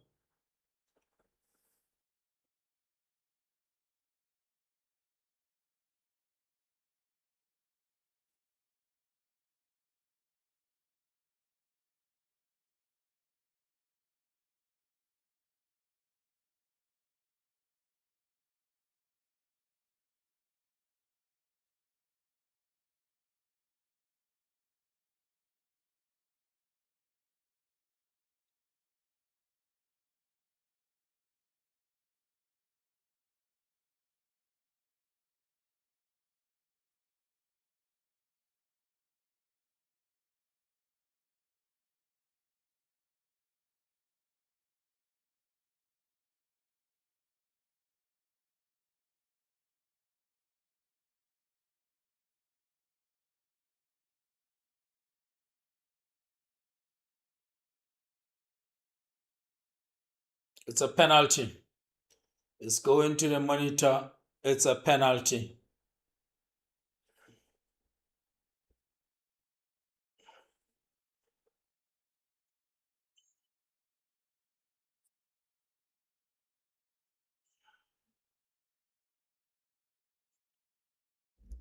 It's a penalty. It's going to the monitor. It's a penalty.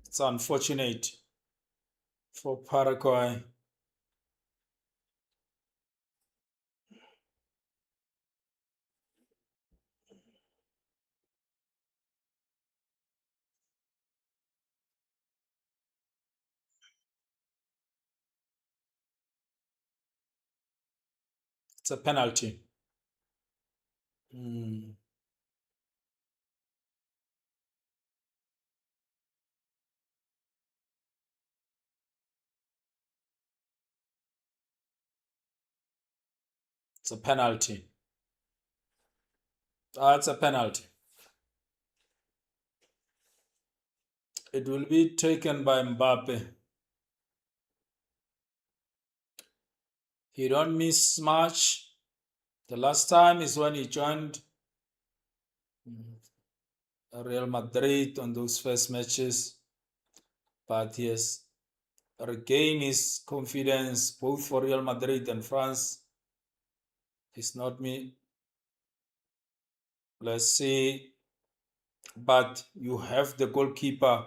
It's unfortunate for Paraguay. It's a penalty. Mm, it's a penalty. It's a penalty. It will be taken by Mbappe. He don't miss much. The last time is when he joined Real Madrid on those first matches. But he has regained his confidence both for Real Madrid and France. It's not me. Let's see. But you have the goalkeeper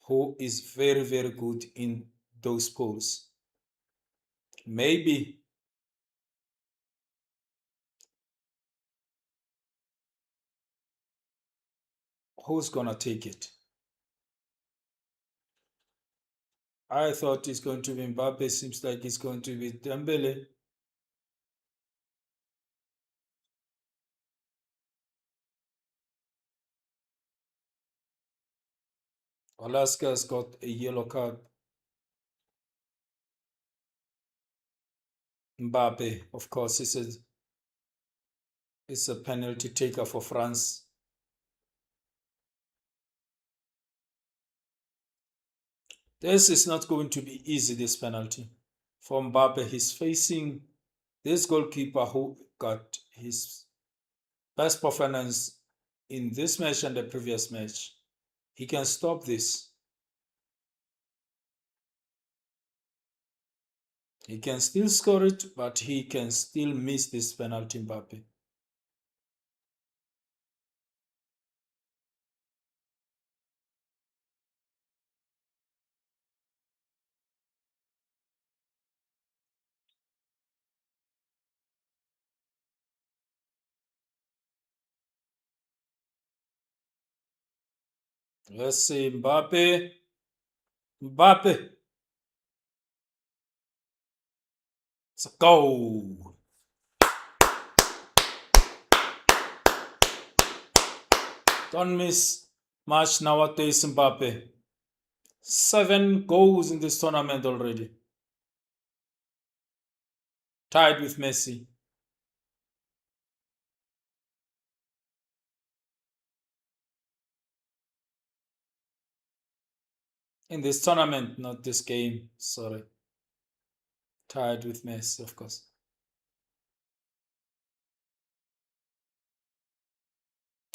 who is very, very good in those poles. Maybe who's gonna take it? I thought it's going to be Mbappe. Seems like it's going to be Dembele. Alaska's got a yellow card. Mbappe, of course, is a penalty taker for France. This is not going to be easy, this penalty. For Mbappe, he's facing this goalkeeper who got his best performance in this match and the previous match. He can stop this. He can still score it, but he can still miss this penalty, Mbappe. Let's see, Mbappe. Mbappe. It's a goal. Don't miss much nowadays, Mbappe. 7 goals in this tournament already. Tied with Messi. In this tournament, not this game. Sorry. Tied with Messi, of course.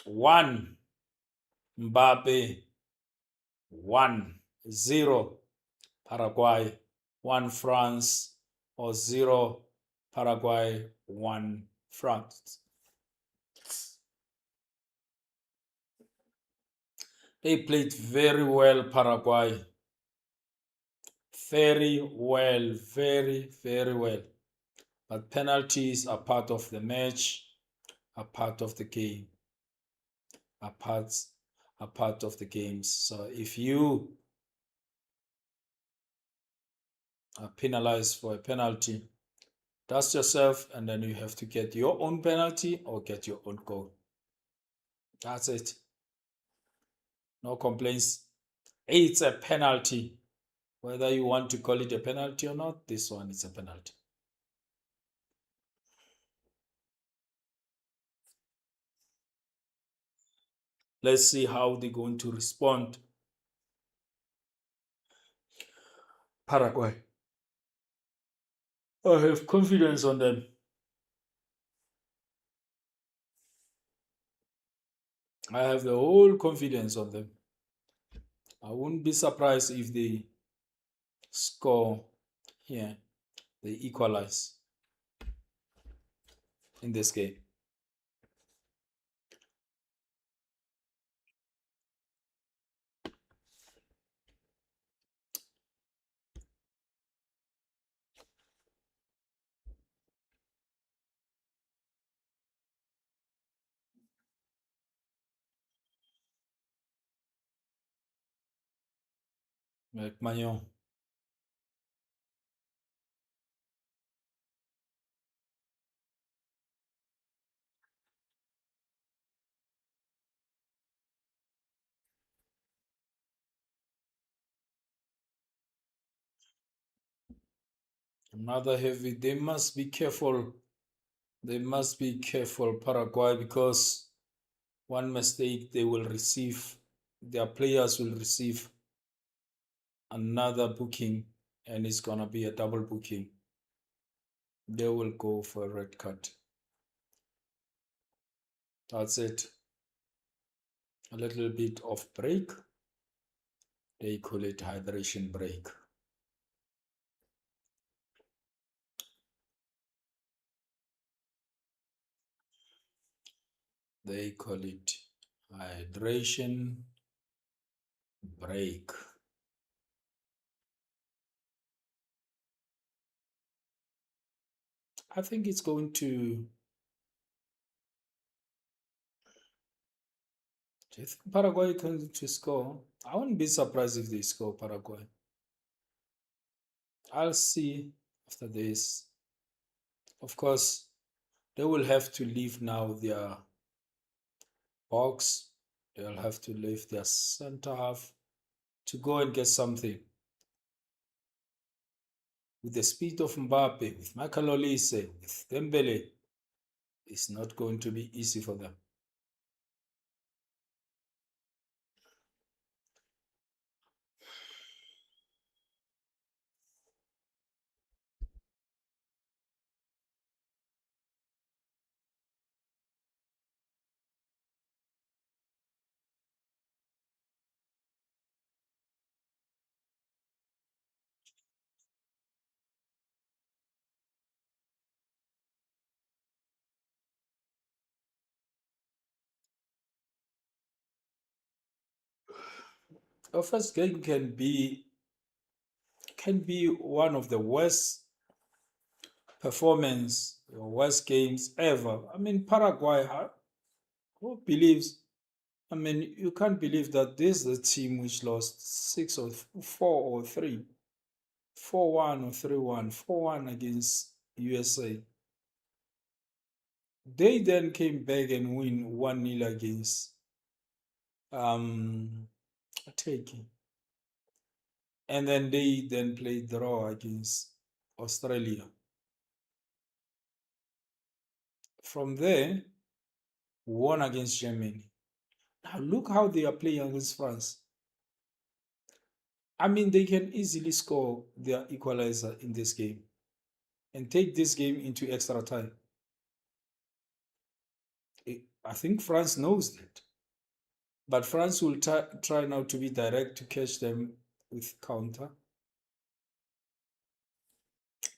One Mbappe, 1-0 Paraguay, 1 France, or 0 Paraguay, 1 France. They played very well, Paraguay. Very well, very well. But penalties are part of the match, are part of the game, are parts are part of the games. So if you are penalized for a penalty, dust yourself and then you have to get your own penalty or get your own goal. That's it. No complaints. It's a penalty. Whether you want to call it a penalty or not, this one is a penalty. Let's see how they're going to respond. Paraguay. I have confidence on them. I have the whole confidence on them. I wouldn't be surprised if they score here, they equalize in this game. McMahon. Another heavy. They must be careful. They must be careful, Paraguay, because one mistake they will receive, their players will receive another booking, and it's gonna be a double booking. They will go for a red card. That's it. A little bit of break. They call it hydration break. They call it hydration break. I think it's going to. Do you think Paraguay can to score? I wouldn't be surprised if they score Paraguay. I'll see after this. Of course, they will have to leave now their box. They'll have to leave their center half to go and get something. With the speed of Mbappe, with Michael Olise, with Dembele, it's not going to be easy for them. Our first game can be one of the worst performance, worst games ever. I mean, Paraguay, who believes? I mean, you can't believe that this is a team which lost 6 or 4 or 3, 4-1 or 3-1, 4-1 against USA. They then came back and win 1-0 against Turkey. And then they then played draw against Australia. From there, won against Germany. Now look how they are playing against France. I mean, they can easily score their equalizer in this game. and take this game into extra time. I think France knows that. But France will try now to be direct to catch them with counter.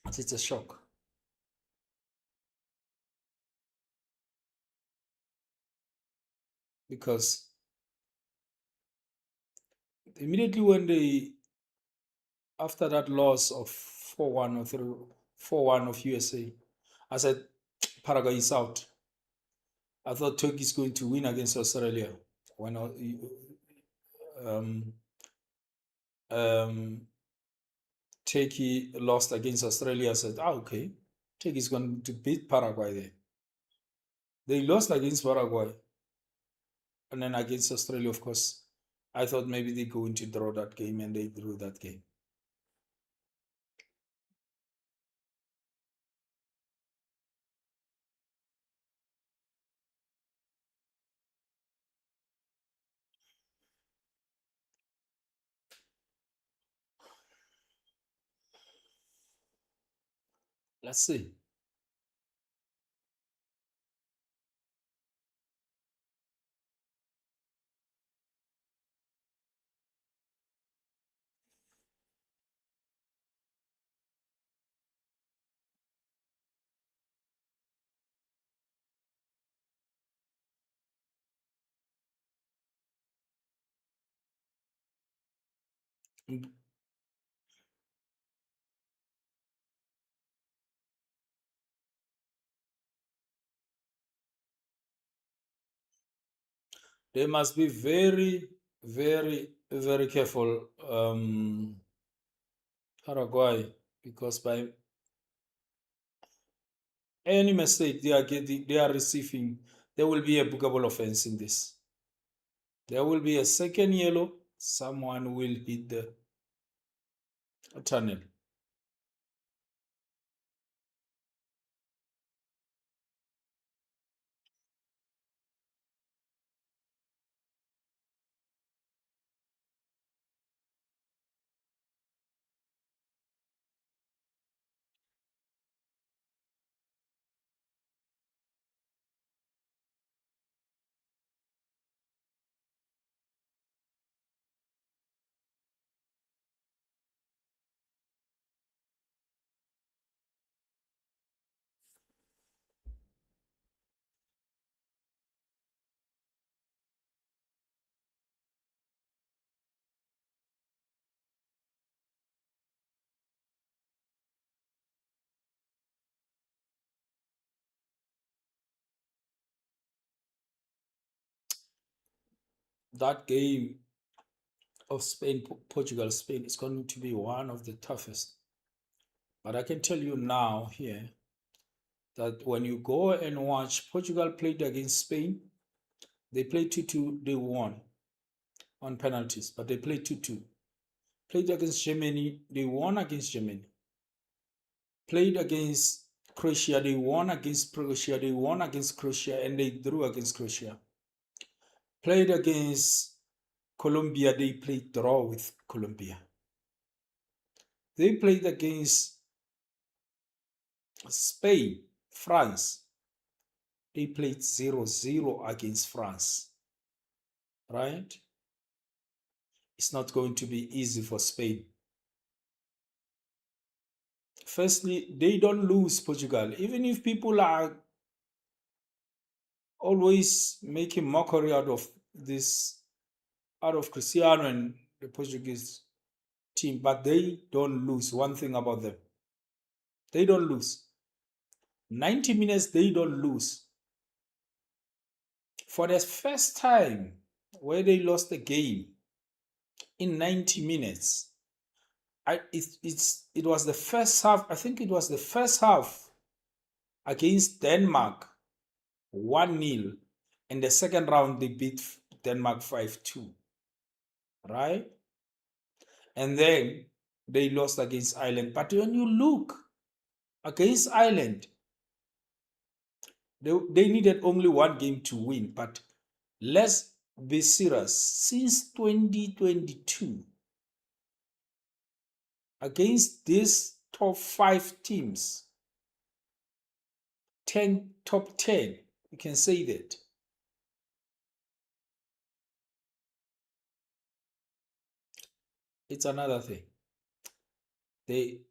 But it's a shock. Because immediately when they, after that loss of 4-1 or 4-1 of USA, I said Paraguay is out. I thought Turkey is going to win against Australia. When um, um, Turkey lost against Australia, I said, okay, Turkey is going to beat Paraguay there. They lost against Paraguay. And then against Australia, of course, I thought maybe they're going to draw that game, and they drew that game. Let's see. They must be very, very, very careful, Paraguay, because by any mistake they are receiving, there will be a bookable offense in this. There will be a second yellow. Someone will hit the tunnel. That game of Spain, Portugal, Spain is going to be one of the toughest. But I can tell you now here that when you go and watch Portugal played against Spain, they played 2-2, they won on penalties, but they played 2-2. Played against Germany, they won against Germany. Played against Croatia, they won against Croatia, they won against Croatia, and they drew against Croatia. Played against Colombia, they played draw with Colombia. They played against Spain, France. They played 0-0 against France. Right? It's not going to be easy for Spain. Firstly, they don't lose Portugal. Even if people are always making mockery out of this, out of Cristiano and the Portuguese team, but they don't lose. One thing about them, they don't lose. 90 minutes, they don't lose. For the first time where they lost the game in 90 minutes, it was the first half. I think it was the first half against Denmark, 1-0. In the second round, they beat Denmark 5-2. Right? And then they lost against Ireland. But when you look against Ireland, they needed only one game to win. But let's be serious. Since 2022, against these top 5 teams, top 10. You can say that. It's another thing. They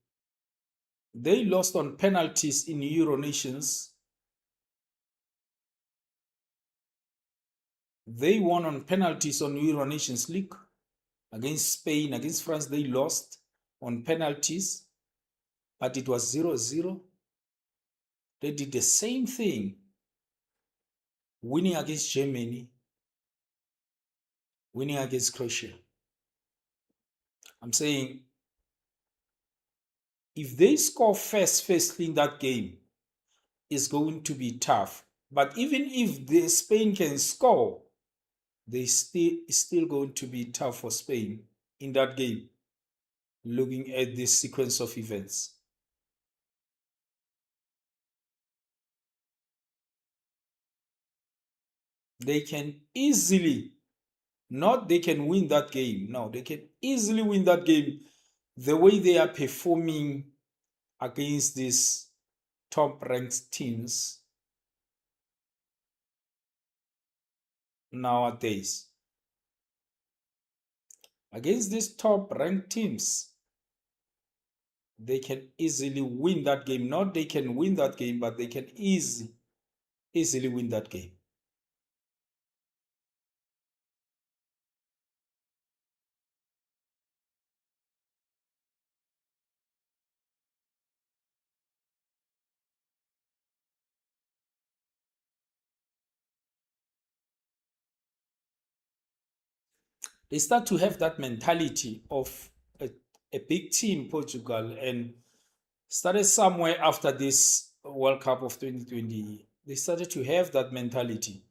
they lost on penalties in Euro Nations. They won on penalties on Euro Nations League against Spain, against France. They lost on penalties, but it was 0-0. They did the same thing, winning against Germany, winning against Croatia. I'm saying if they score firstly in that game, it's going to be tough. But even if Spain can score, it's still going to be tough for Spain in that game, looking at this sequence of events. They can easily, not they can win that game. No, they can easily win that game the way they are performing against these top ranked teams nowadays. Against these top ranked teams, they can easily win that game. Not they can win that game, but they can easily win that game. They start to have that mentality of a big team, Portugal, and started somewhere after this World Cup of 2020. They started to have that mentality.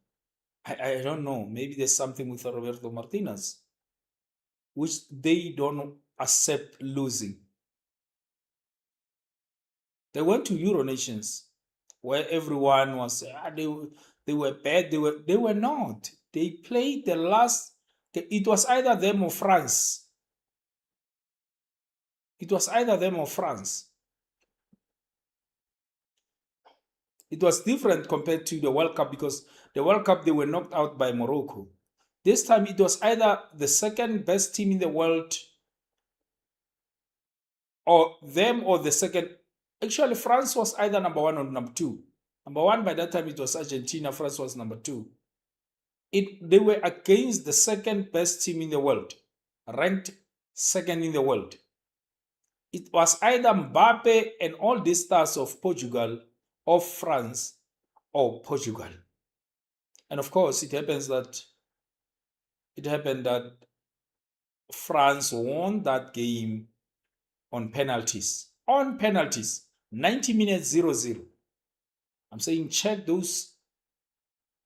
I don't know. Maybe there's something with Roberto Martinez, which they don't accept losing. They went to Euro Nations where everyone was they were bad. They were not. They played the last. It was either them or France. It was either them or France. It was different compared to the World Cup because the World Cup they were knocked out by Morocco. This time it was either the second best team in the world or them or the second. Actually, France was either number one or number two. Number one by that time it was Argentina. France was number two. They were against the second best team in the world, ranked second in the world. It was either Mbappe and all these stars of Portugal, of France, or Portugal. And of course, it happened that France won that game on penalties. On penalties, 90 minutes 0-0. I'm saying check those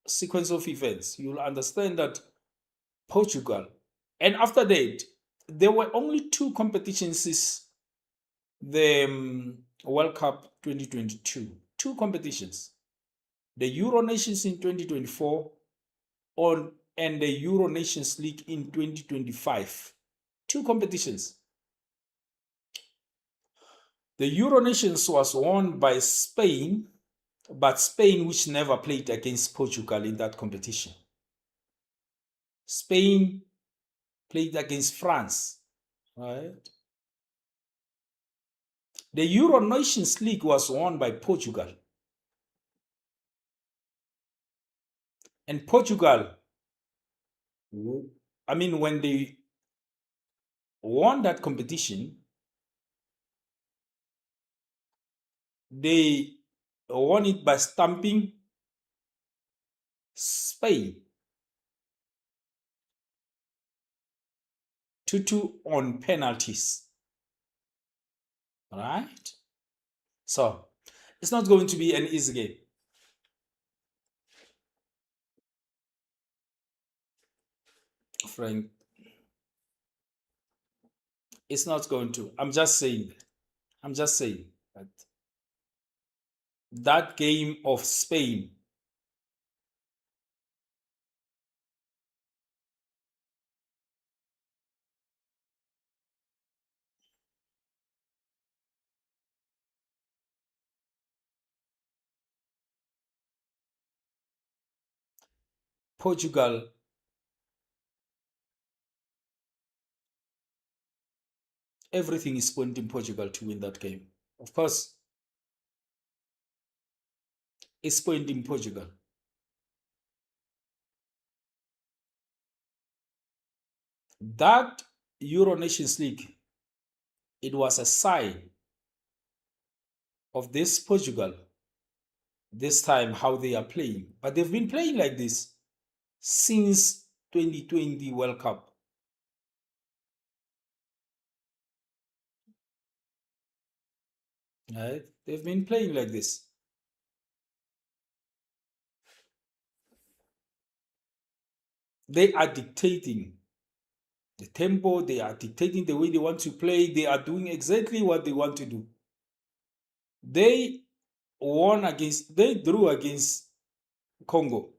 sequence of events. You'll understand that Portugal, and after that, there were only two competitions the World Cup 2022. Two competitions. The Euro Nations in 2024 and the Euro Nations League in 2025. Two competitions. The Euro Nations was won by Spain, but Spain which never played against Portugal in that competition. Spain played against France, right? The Euro Nations League was won by Portugal. And Portugal, I mean, when they won that competition, they won it by stamping Spain 2-2 on penalties. Right? So it's not going to be an easy game. Frank, it's not going to. I'm just saying that that game of Spain Portugal, everything is pointing Portugal to win that game. Of course, it's pointing Portugal. That Euro Nations League, it was a sign of this Portugal, this time how they are playing. But they've been playing like this since 2020 World Cup. Right? They've been playing like this. They are dictating the tempo, they are dictating the way they want to play, they are doing exactly what they want to do. They they drew against Congo.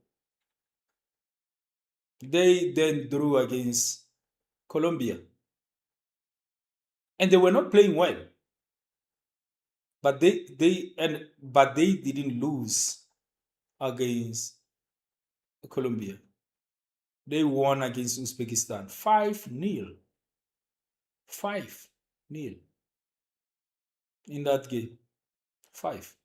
They then drew against Colombia. And they were not playing well. But they didn't lose against Colombia. They won against Uzbekistan 5-0. 5-0 in that game. 5.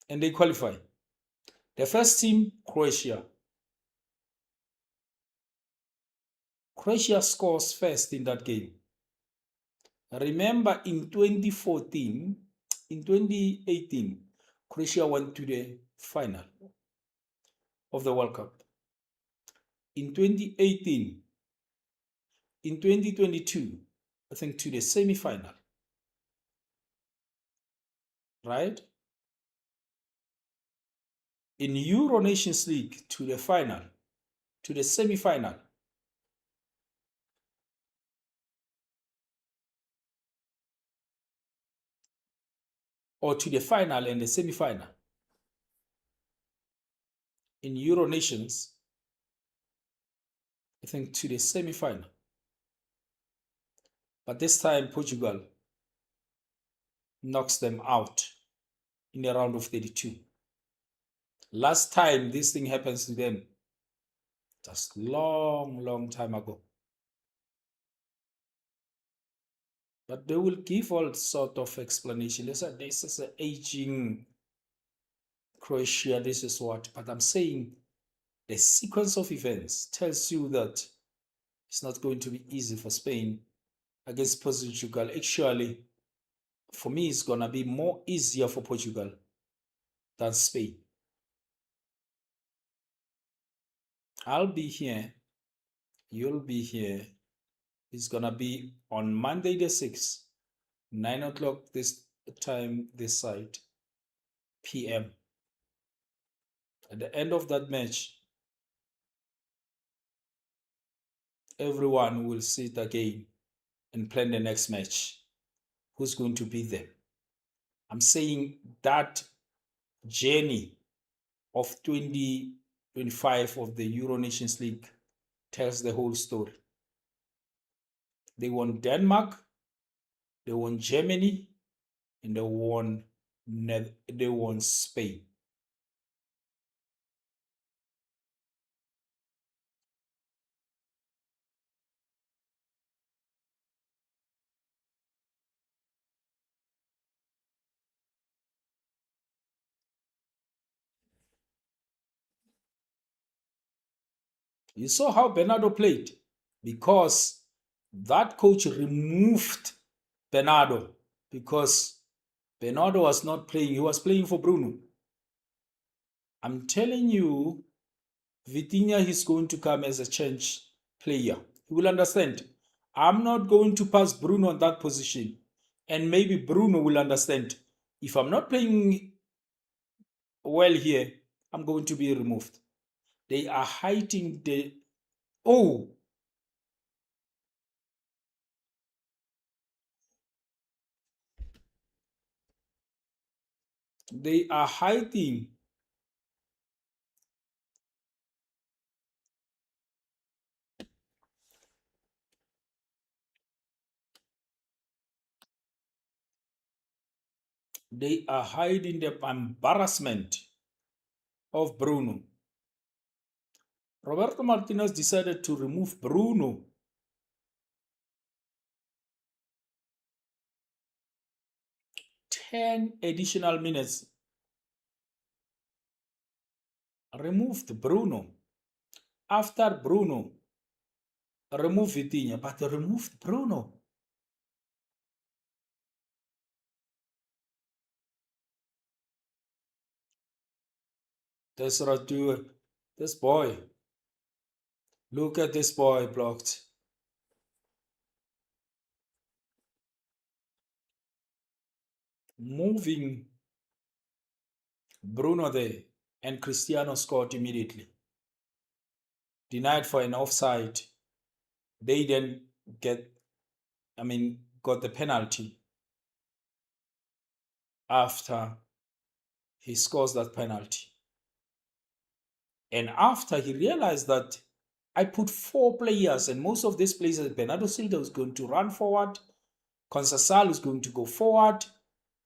And they qualify. The first team, Croatia. Croatia scores first in that game. Remember in 2014, in 2018, Croatia went to the final of the World Cup. In 2018, in 2022, I think to the semi-final. Right? In Euro Nations League to the final, to the semi-final. Or to the final and the semi-final. In Euro Nations, I think to the semi-final. But this time Portugal knocks them out in the round of 32. Last time this thing happens to them, just long time ago. But they will give all sort of explanation. They say this is an aging Croatia, this is what. But I'm saying the sequence of events tells you that it's not going to be easy for Spain against Portugal. Actually, for me, it's going to be more easier for Portugal than Spain. I'll be here. You'll be here. It's going to be on Monday the 6th, 9 o'clock this time, this side, p.m. At the end of that match, everyone will sit again and plan the next match. Who's going to be there? I'm saying that journey of 2025 of the Euro Nations League tells the whole story. They won Denmark, they won Germany, and they won Spain. You saw how Bernardo played because that coach removed Bernardo because Bernardo was not playing. He was playing for Bruno. I'm telling you, Vitinha is going to come as a change player. He will understand. I'm not going to pass Bruno on that position. And maybe Bruno will understand. If I'm not playing well here, I'm going to be removed. They are hiding the... Oh, they are hiding. They are hiding the embarrassment of Bruno. Roberto Martinez decided to remove Bruno. Ten additional minutes. Removed Bruno. After Bruno, remove Vitinha, but they removed Bruno. That's Radu. This boy. Look at this boy blocked. Moving Bruno there, and Cristiano scored immediately. Denied for an offside. They then got the penalty after he scores that penalty. And after he realized that I put four players, and most of these players, Bernardo Silva is going to run forward, Conceição is going to go forward.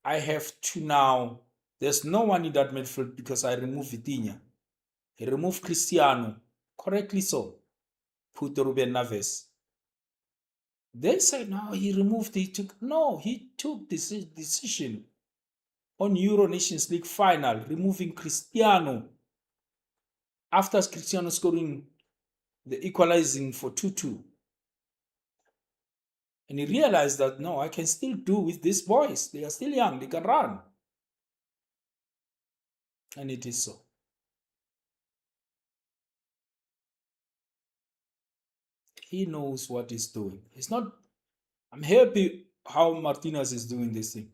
I have to now. There's no one in that midfield because I removed Vitinha. He removed Cristiano, correctly so. Put Ruben Neves. They said no, he took this decision on Euro Nations League final, removing Cristiano after Cristiano scoring the equalizing for 2-2. And he realized that no, I can still do with these boys. They are still young, they can run. And it is so. He knows what he's doing. He's not. I'm happy how Martinez is doing this thing.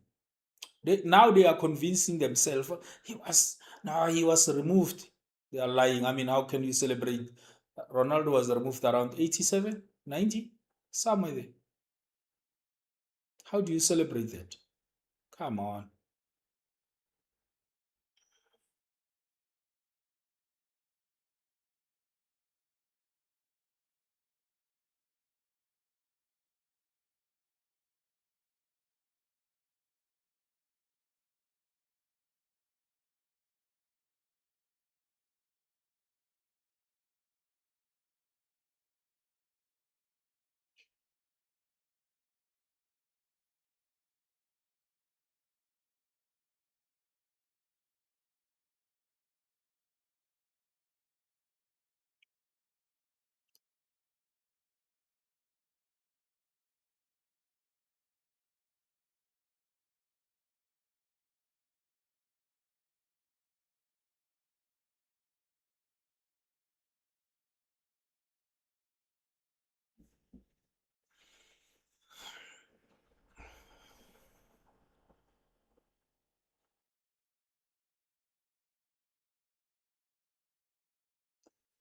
Now they are convincing themselves he was removed. They are lying. I mean, how can you celebrate? Ronaldo was removed around 87, 90, somewhere there. How do you celebrate that? Come on.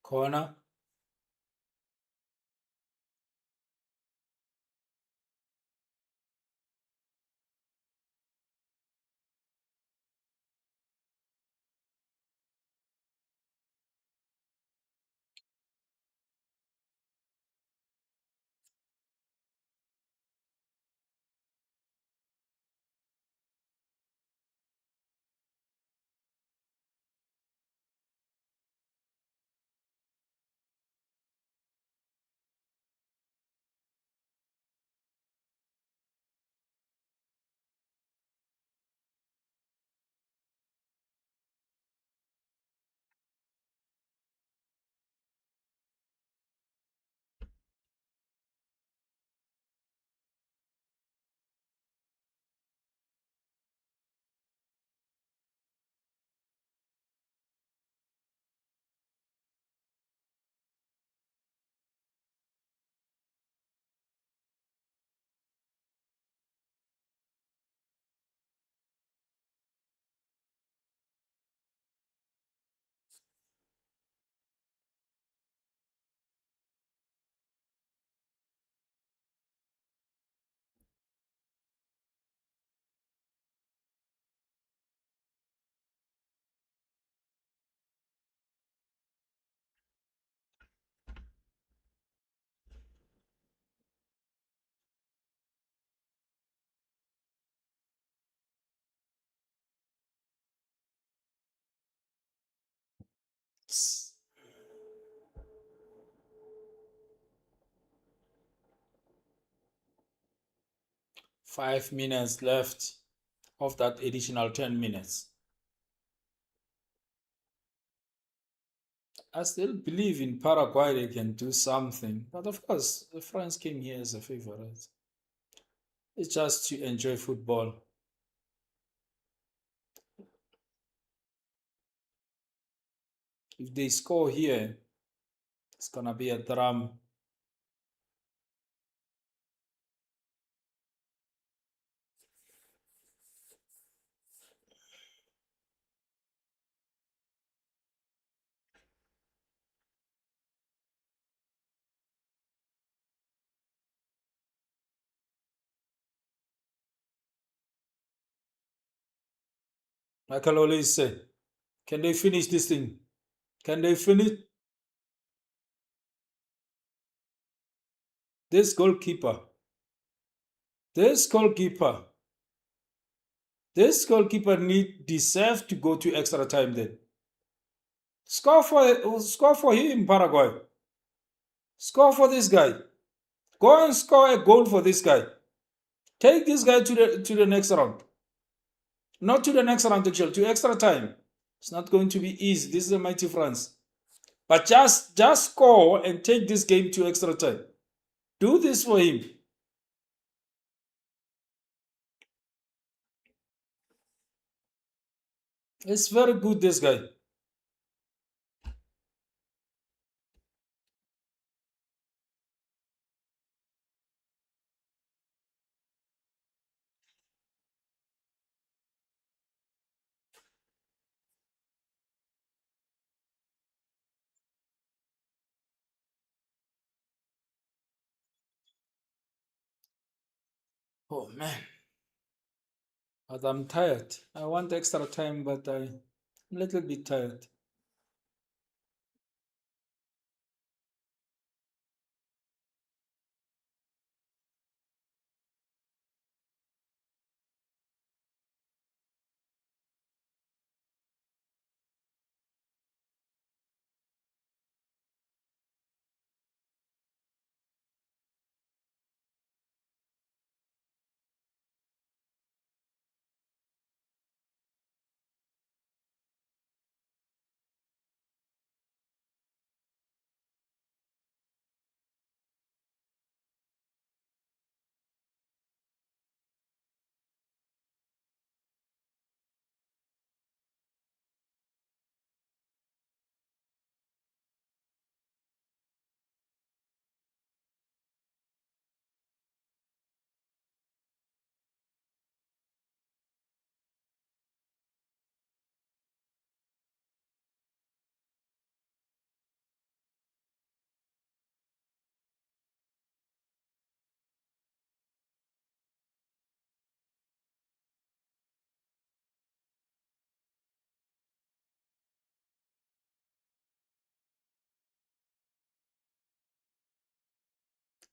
Corner. 5 minutes left of that additional 10 minutes. I still believe in Paraguay they can do something. But of course, the France came here as a favorite. It's just to enjoy football. If they score here, it's gonna be a drum. Like I always say, can they finish this thing? Can they finish this goalkeeper? This goalkeeper, this goalkeeper need deserve to go to extra time then. Score for him, Paraguay. Score for this guy. Go and score a goal for this guy. Take this guy to the next round. Not to the next round, actually, to extra time. It's not going to be easy. This is a mighty France. But just score and take this game to extra time. Do this for him. It's very good, this guy. Oh man. But I'm tired. I want extra time, but I'm a little bit tired.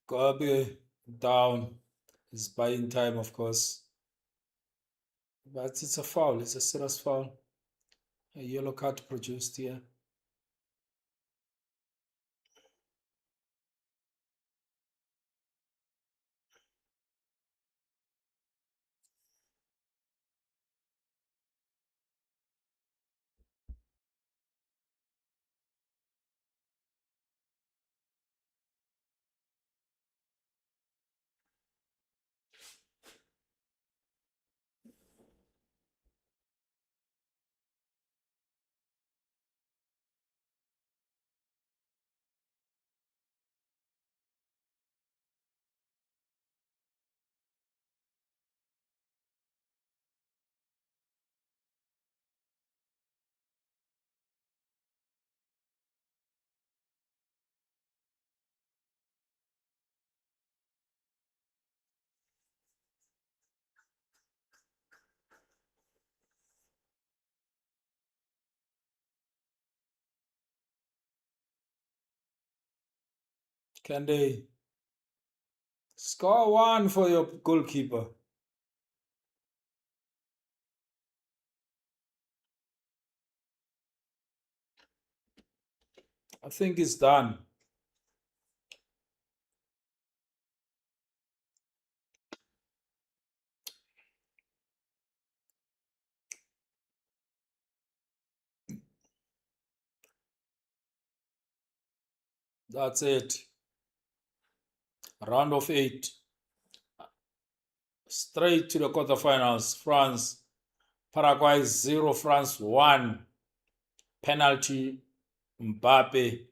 Kobe down. Is buying time, of course. But it's a foul. It's a serious foul. A yellow card produced here. Can they score one for your goalkeeper? I think it's done. That's it. Round of 8. Straight to the quarterfinals. France, Paraguay 0, France 1. Penalty, Mbappe.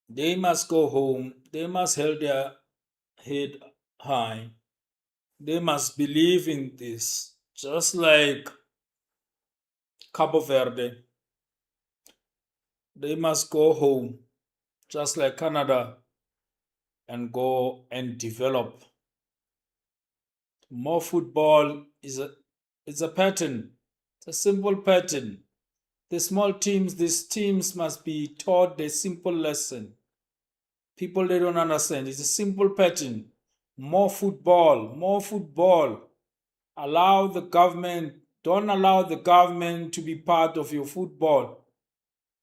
They must go home. They must hold their head high. They must believe in this. Just like Cabo Verde. They must go home. Just like Canada. And go and develop. More football is a pattern. It's a simple pattern. The small teams, these teams must be taught the simple lesson. People, they don't understand. It's a simple pattern. More football, more football. Don't allow the government to be part of your football.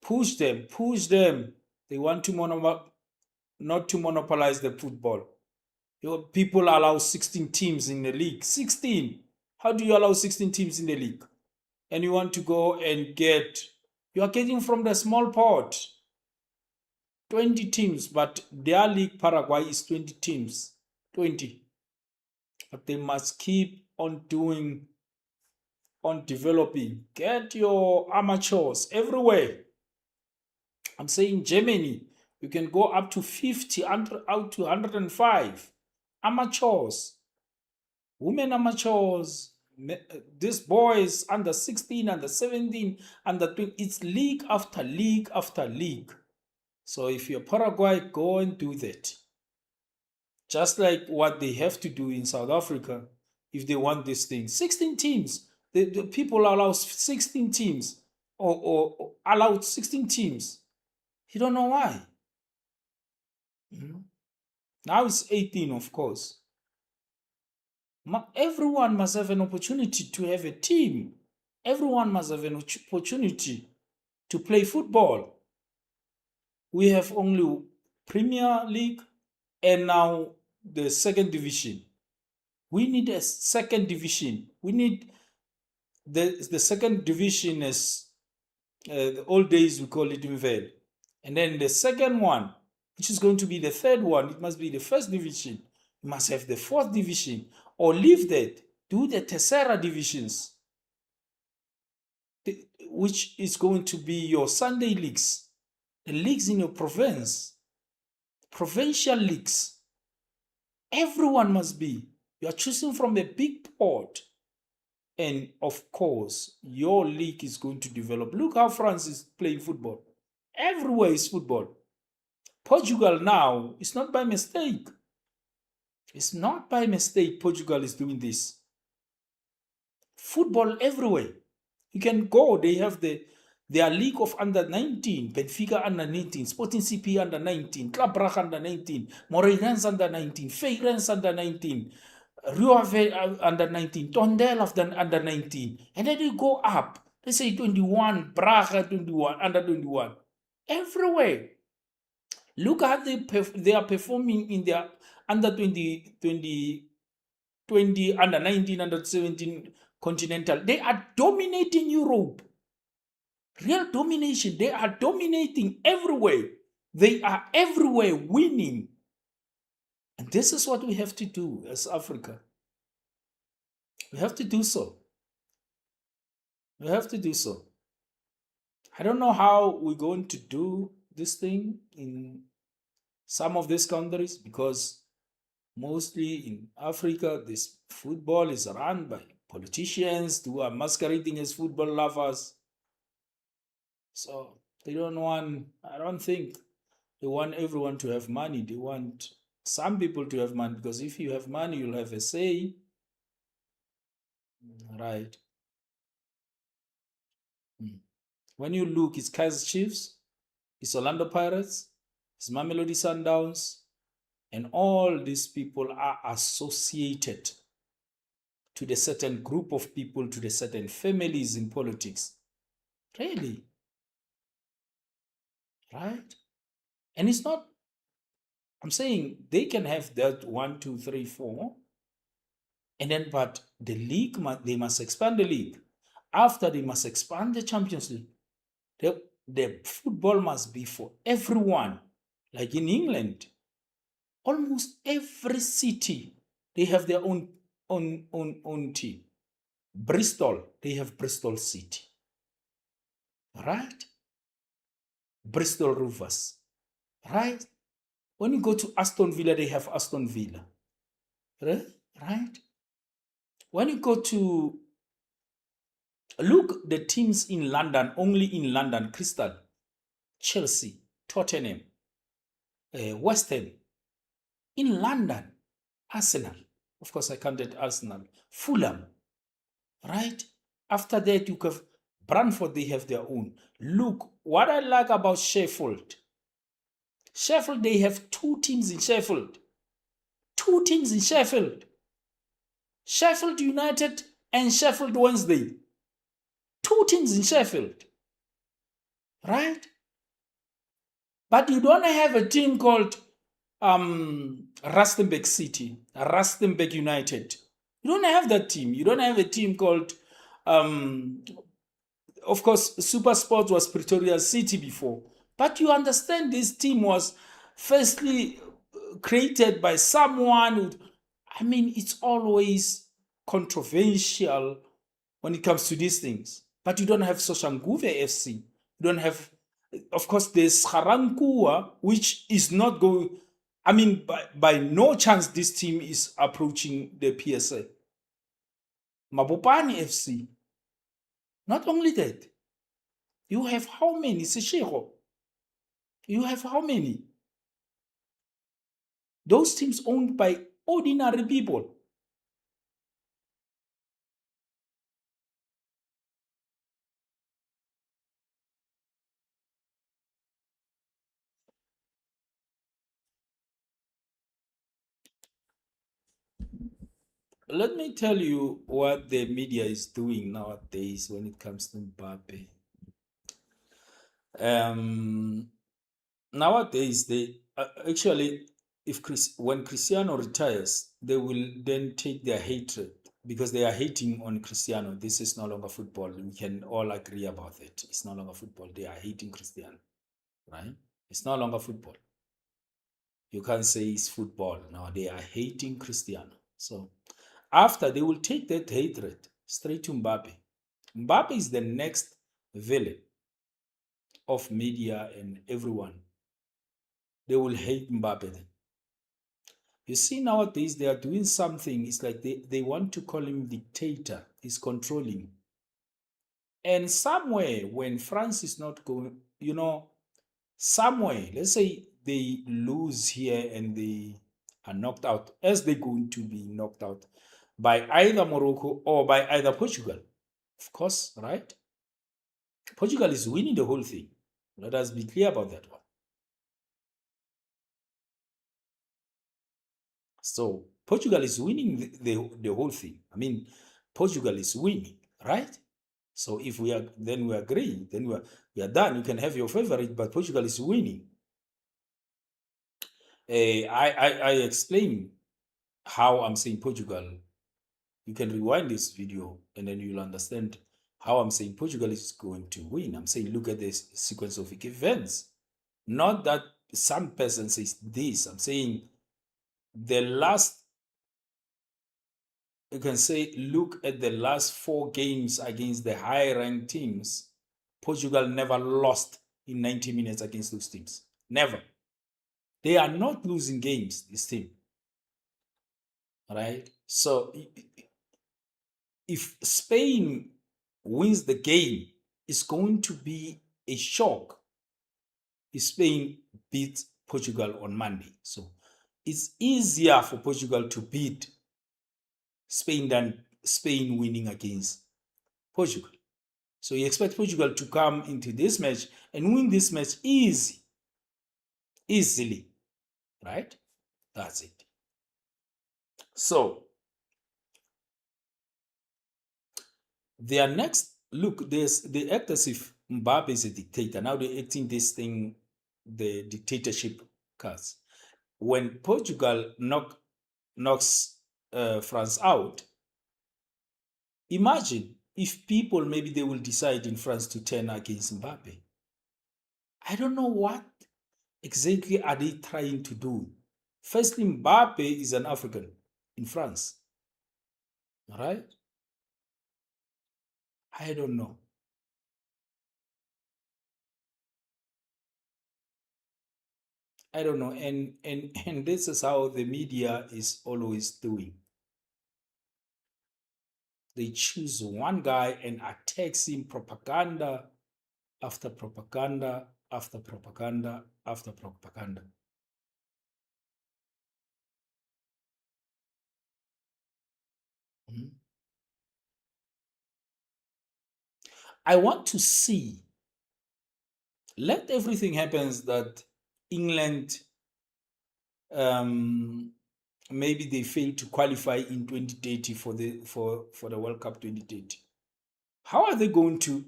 Push them, push them. They want to not to monopolize the football. Your people allow 16 teams in the league. 16. How do you allow 16 teams in the league? And you want to go and you are getting from the small pot 20 teams, but their league, Paraguay, is 20 teams. 20. But they must keep on developing. Get your amateurs everywhere. I'm saying Germany, you can go up to 50, out to 105. Amateurs, women amateurs, these boys under 16, under 17, under 20. It's league after league after league. So if you're Paraguay, go and do that. Just like what they have to do in South Africa if they want this thing. 16 teams. The people allow 16 teams or allowed 16 teams. You don't know why. Now it's 18, of course. Everyone must have an opportunity to have a team. Everyone must have an opportunity to play football. We have only Premier League and now the second division. We need a second division. We need the second division is the old days we call it Mvel. And then the second one, which is going to be the third one, it must be the first division. You must have the fourth division. Or leave that, do the Tercera divisions, which is going to be your Sunday leagues, the leagues in your province, provincial leagues. Everyone must be. You are choosing from a big pot. And of course, your league is going to develop. Look how France is playing football. Everywhere is football. Portugal now, it's not by mistake. It's not by mistake Portugal is doing this. Football everywhere. You can go, they have their league of under 19, Benfica under 19, Sporting CP under 19, Club Brugge under 19, Moreirense under 19, Feyenoord under 19, Rio Ave under 19, Tondela under 19. And then they go up. They say 21, Braga 21, under 21. Everywhere. Look how they are performing in their under 20, under 19, under 17 continental. They are dominating Europe. Real domination. They are dominating everywhere. They are everywhere winning. And this is what we have to do as Africa. We have to do so. We have to do so. I don't know how we're going to do this thing in some of these countries, because mostly in Africa, this football is run by politicians who are masquerading as football lovers. So they don't want, I don't think they want everyone to have money. They want some people to have money, because if you have money, you'll have a say. Right. When you look, it's Kaizer Chiefs, it's Orlando Pirates, it's Mamelodi Sundowns, and all these people are associated to the certain group of people, to the certain families in politics. Really. Right? And it's not, I'm saying they can have that 1, 2, 3, 4, and then, but the league, they must expand the league. After, they must expand the Champions League. The football must be for everyone. Like in England, almost every city, they have their own team. Bristol, they have Bristol City. Right? Bristol Rovers. Right? When you go to Aston Villa, they have Aston Villa. Right? When you go to, look, the teams in London, only in London, Crystal, Chelsea, Tottenham, West Ham. In London, Arsenal. Of course, I counted Arsenal. Fulham. Right? After that, you have Brentford, they have their own. Look, what I like about Sheffield, they have 2 teams in Sheffield. 2 teams in Sheffield. Sheffield United and Sheffield Wednesday. 2 teams in Sheffield. Right? But you don't have a team called Rustenburg City, Rustenburg United. You don't have that team. You don't have a team called, of course, Super Sport was Pretoria City before. But you understand this team was firstly created by someone who, I mean, it's always controversial when it comes to these things. But you don't have Soshanguve FC. You don't have, of course, there's Harankua, which is not going, I mean, by no chance this team is approaching the PSA. Mabopane FC. Not only that, you have how many? Seshego. You have how many? Those teams owned by ordinary people. Let me tell you what the media is doing nowadays when it comes to Mbappe. Nowadays, they actually, when Cristiano retires, they will then take their hatred because they are hating on Cristiano. This is no longer football. We can all agree about it. It's no longer football. They are hating Cristiano, right? It's no longer football. You can't say it's football. No, they are hating Cristiano. So after, they will take that hatred straight to Mbappe. Mbappe is the next villain of media and everyone. They will hate Mbappe then. You see, nowadays they are doing something. It's like they want to call him dictator. He's controlling. And somewhere, when France is not going, somewhere, let's say they lose here and they are knocked out, as they're going to be knocked out by either Morocco or by either Portugal. Of course, right? Portugal is winning the whole thing. Let us be clear about that one. So Portugal is winning the whole thing. I mean, Portugal is winning, right? So if we agree, then we are done. You can have your favorite, but Portugal is winning. I explain how I'm saying Portugal. You can rewind this video and then you'll understand how I'm saying Portugal is going to win. I'm saying look at this sequence of events. Not that some person says this. I'm saying the last, you can say, look at the last 4 games against the high-ranked teams. Portugal never lost in 90 minutes against those teams. Never. They are not losing games, this team. Right? So if Spain wins the game, it's going to be a shock if Spain beats Portugal on Monday. So it's easier for Portugal to beat Spain than Spain winning against Portugal. So you expect Portugal to come into this match and win this match easily, right? That's it. So Their next look, they act as if Mbappe is a dictator. Now they're acting this thing, the dictatorship cards. When Portugal knocks France out, imagine if people maybe they will decide in France to turn against Mbappe. I don't know what exactly are they trying to do. Firstly, Mbappe is an African in France, right? I don't know. I don't know. And this is how the media is always doing. They choose one guy and attacks him propaganda after propaganda after propaganda after propaganda. Mhm. I want to see, let everything happens that England maybe they fail to qualify in 2030 for the World Cup 2030. How are they going to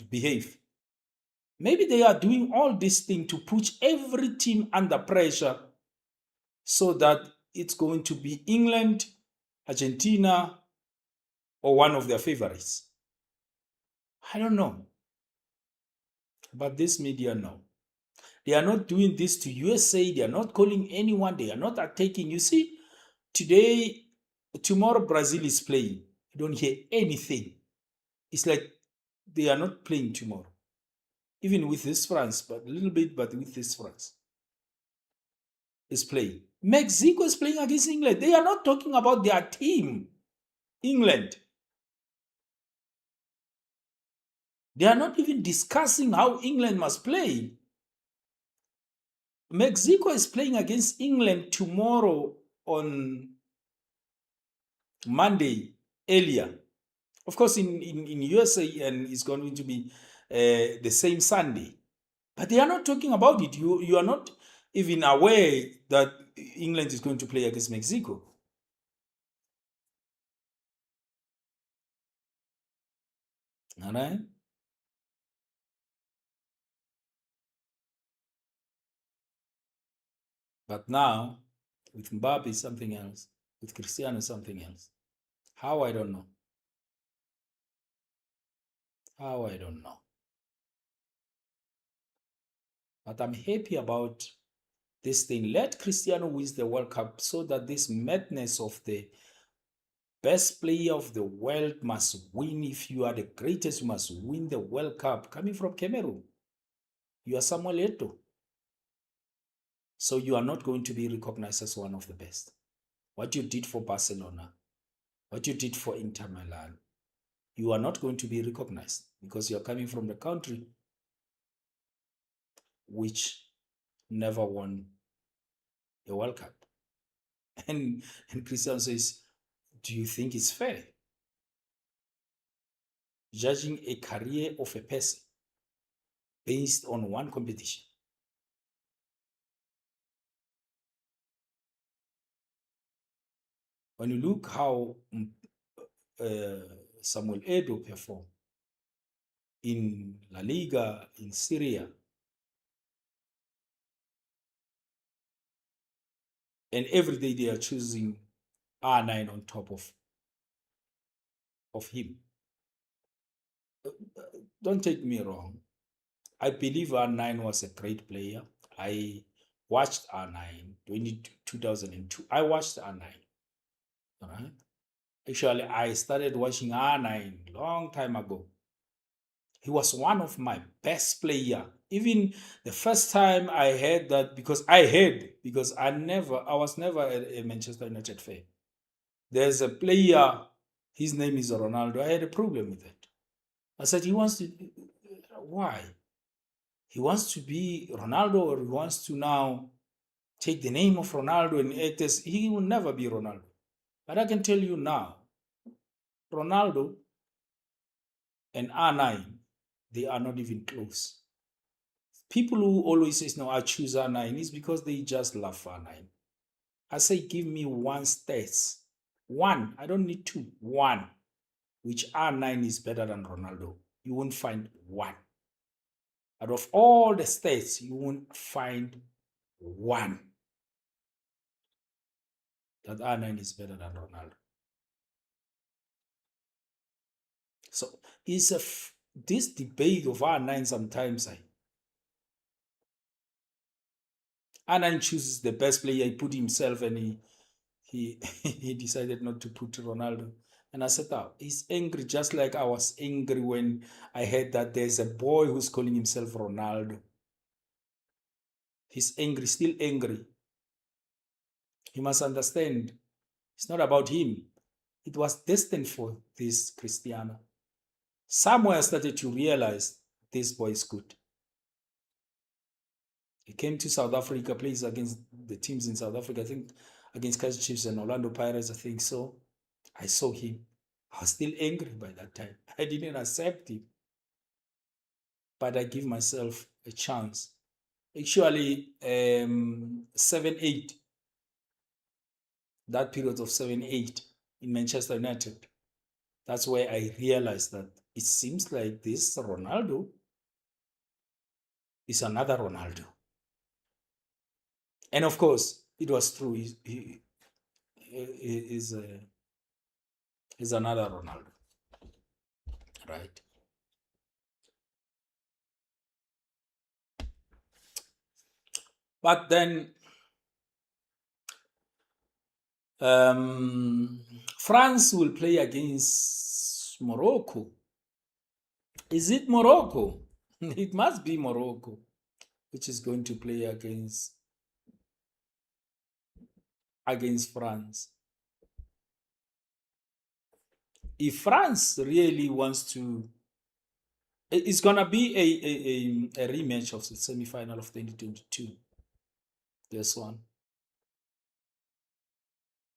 behave? Maybe they are doing all this thing to put every team under pressure so that it's going to be England, Argentina, or one of their favorites. I don't know. But this media know. They are not doing this to USA. They are not calling anyone. They are not attacking. You see, today, tomorrow, Brazil is playing. You don't hear anything. It's like they are not playing tomorrow. Even with this France, but a little bit, but with this France is playing. Mexico is playing against England. They are not talking about their team, England. They are not even discussing how England must play. Mexico is playing against England tomorrow on Monday earlier. Of course, in USA, and it's going to be the same Sunday. But they are not talking about it. You are not even aware that England is going to play against Mexico. All right? But now, with Mbappe, something else. With Cristiano, something else. How, I don't know. How, I don't know. But I'm happy about this thing. Let Cristiano win the World Cup so that this madness of the best player of the world must win. If you are the greatest, you must win the World Cup. Coming from Cameroon, you are Samuel Eto'o. So you are not going to be recognized as one of the best. What you did for Barcelona, what you did for Inter Milan, you are not going to be recognized because you are coming from the country which never won a World Cup. And Christian says, do you think it's fair? Judging a career of a person based on one competition. When you look how Samuel Eto'o performed in La Liga, in Syria, and every day they are choosing R9 on top of him. Don't take me wrong. I believe R9 was a great player. I watched R9 2002. I watched R9. All right. Actually, I started watching R9 long time ago. He was one of my best player. Even the first time I heard that, because I was never a Manchester United fan. There's a player, his name is Ronaldo. I had a problem with that. I said, why? He wants to be Ronaldo, or he wants to now take the name of Ronaldo and act as he will never be Ronaldo. But I can tell you now, Ronaldo and R9, they are not even close. People who always say, no, I choose R9 is because they just love R9. I say, give me one stats. One. I don't need two. One. which R9 is better than Ronaldo. You won't find one. Out of all the states, you won't find one that R9 is better than Ronaldo. So it's this debate of R9 sometimes. R9 chooses the best player. He put himself and he he decided not to put Ronaldo. And I said, oh, he's angry just like I was angry when I heard that there's a boy who's calling himself Ronaldo. He's angry, still angry. He must understand it's not about him. It was destined for this Cristiano. Somewhere I started to realize this boy is good. He came to South Africa, plays against the teams in South Africa, I think against Kaizer Chiefs and Orlando Pirates, I think so. I saw him. I was still angry by that time. I didn't accept him. But I give myself a chance. Actually, 7-8, that period of 7-8 in Manchester United, that's where I realized that it seems like this Ronaldo is another Ronaldo. And of course, it was true. He is another Ronaldo, right? But then France will play against Morocco. Is it Morocco? It must be Morocco, which is going to play against France. If France really wants to, it's gonna be a rematch of the semi-final of 2022. This one,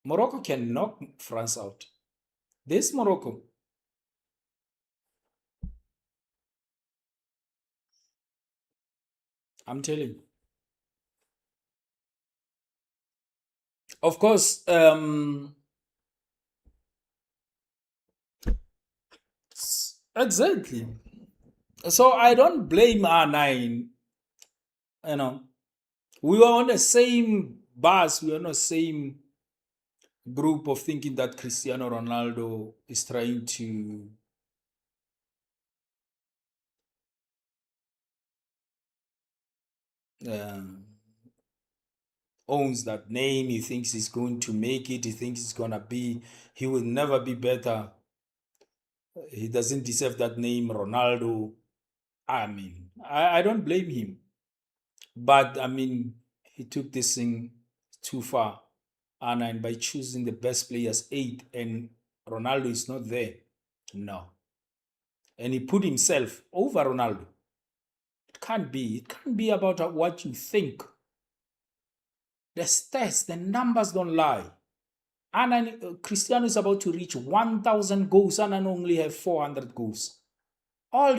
Morocco can knock France out. This Morocco, I'm telling you. Of course, exactly. So I don't blame R9. You know, we were on the same bus. We were on the same group of thinking that Cristiano Ronaldo is trying to owns that name. He thinks he's going to make it. He thinks he's gonna be. He will never be better. He doesn't deserve that name, Ronaldo. I mean, I don't blame him, but I mean, he took this thing too far, and by choosing the best players 8, and Ronaldo is not there. No, and he put himself over Ronaldo. It can't be. It can't be about what you think. The stats, the numbers don't lie. And Cristiano is about to reach 1,000 goals, and I only have 400 goals. All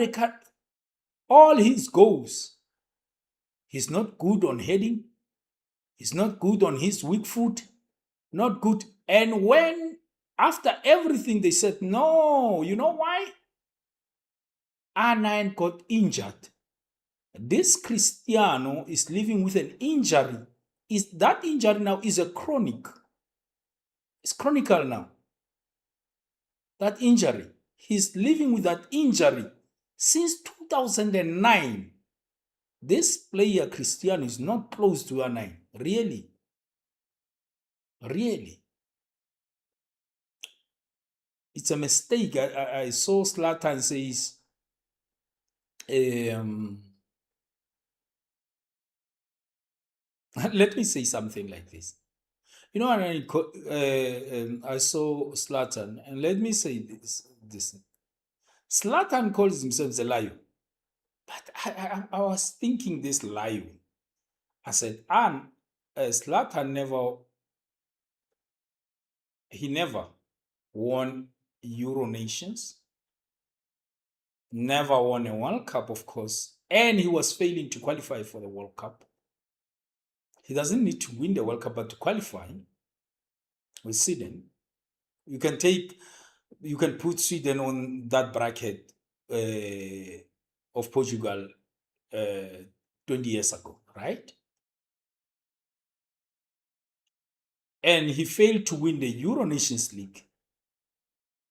his goals. He's not good on heading. He's not good on his weak foot. Not good. And when, after everything, they said, no, you know why? R9 got injured. This Cristiano is living with an injury. That injury now is a chronic. It's chronical now. That injury. He's living with that injury since 2009. This player, Cristiano, is not close to R9. Really. Really. It's a mistake. I saw Zlatan says, let me say something like this. You know, I saw Zlatan, and let me say this. Zlatan calls himself the lion. But I was thinking this lion. I said, Zlatan never won Euro Nations, never won a World Cup, of course, and he was failing to qualify for the World Cup. He doesn't need to win the World Cup, but to qualify with Sweden. You can take you can put Sweden on that bracket of Portugal uh, 20 years ago, right? And he failed to win the Euro Nations League,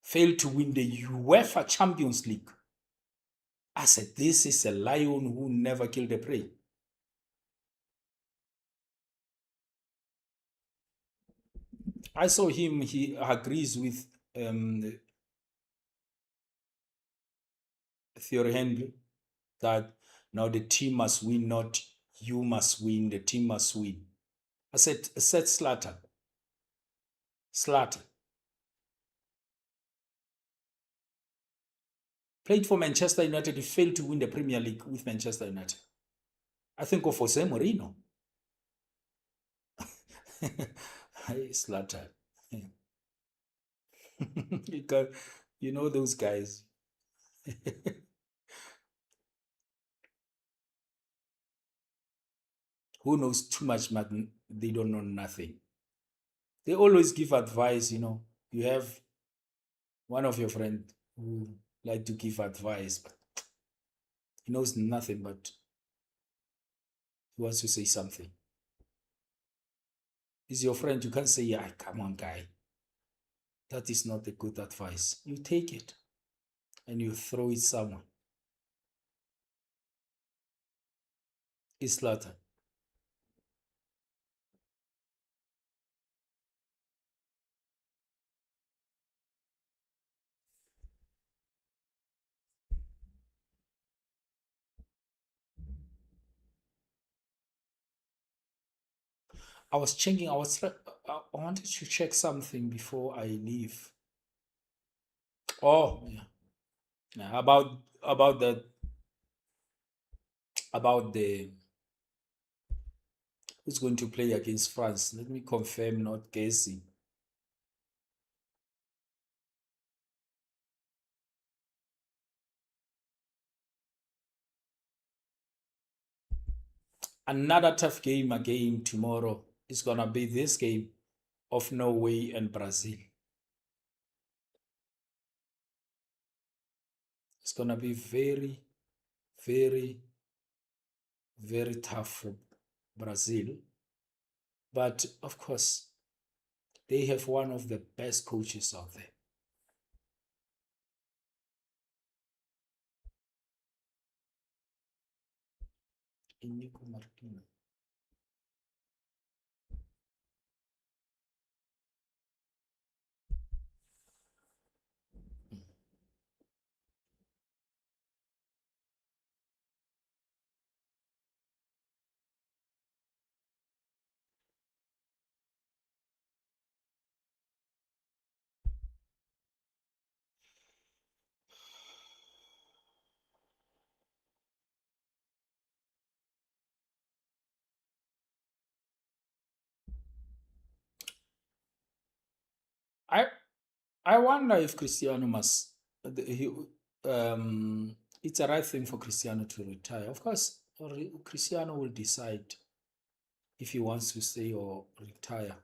failed to win the UEFA Champions League. I said, this is a lion who never killed a prey. I saw him, he agrees with Thierry Henry that now the team must win, not you must win, the team must win. I said Slatter. Slatter. Played for Manchester United, he failed to win the Premier League with Manchester United. I think of Jose Mourinho. Slatter. You know those guys. Who knows too much, but they don't know nothing. They always give advice, you know. You have one of your friends who like to give advice, but he knows nothing, but he wants to say something. He's your friend. You can't say, yeah, come on, guy. That is not a good advice. You take it and you throw it somewhere. It's slaughter. I was checking, I wanted to check something before I leave. Oh, yeah. Yeah, about the about the who's going to play against France. Let me confirm, not guessing. Another tough game again tomorrow is gonna be this game of Norway and Brazil. It's gonna be very, very, very tough for Brazil. But of course, they have one of the best coaches out there. Inigo Martino. I I wonder if Cristiano must. He, it's a right thing for Cristiano to retire. Of course, Cristiano will decide if he wants to stay or retire.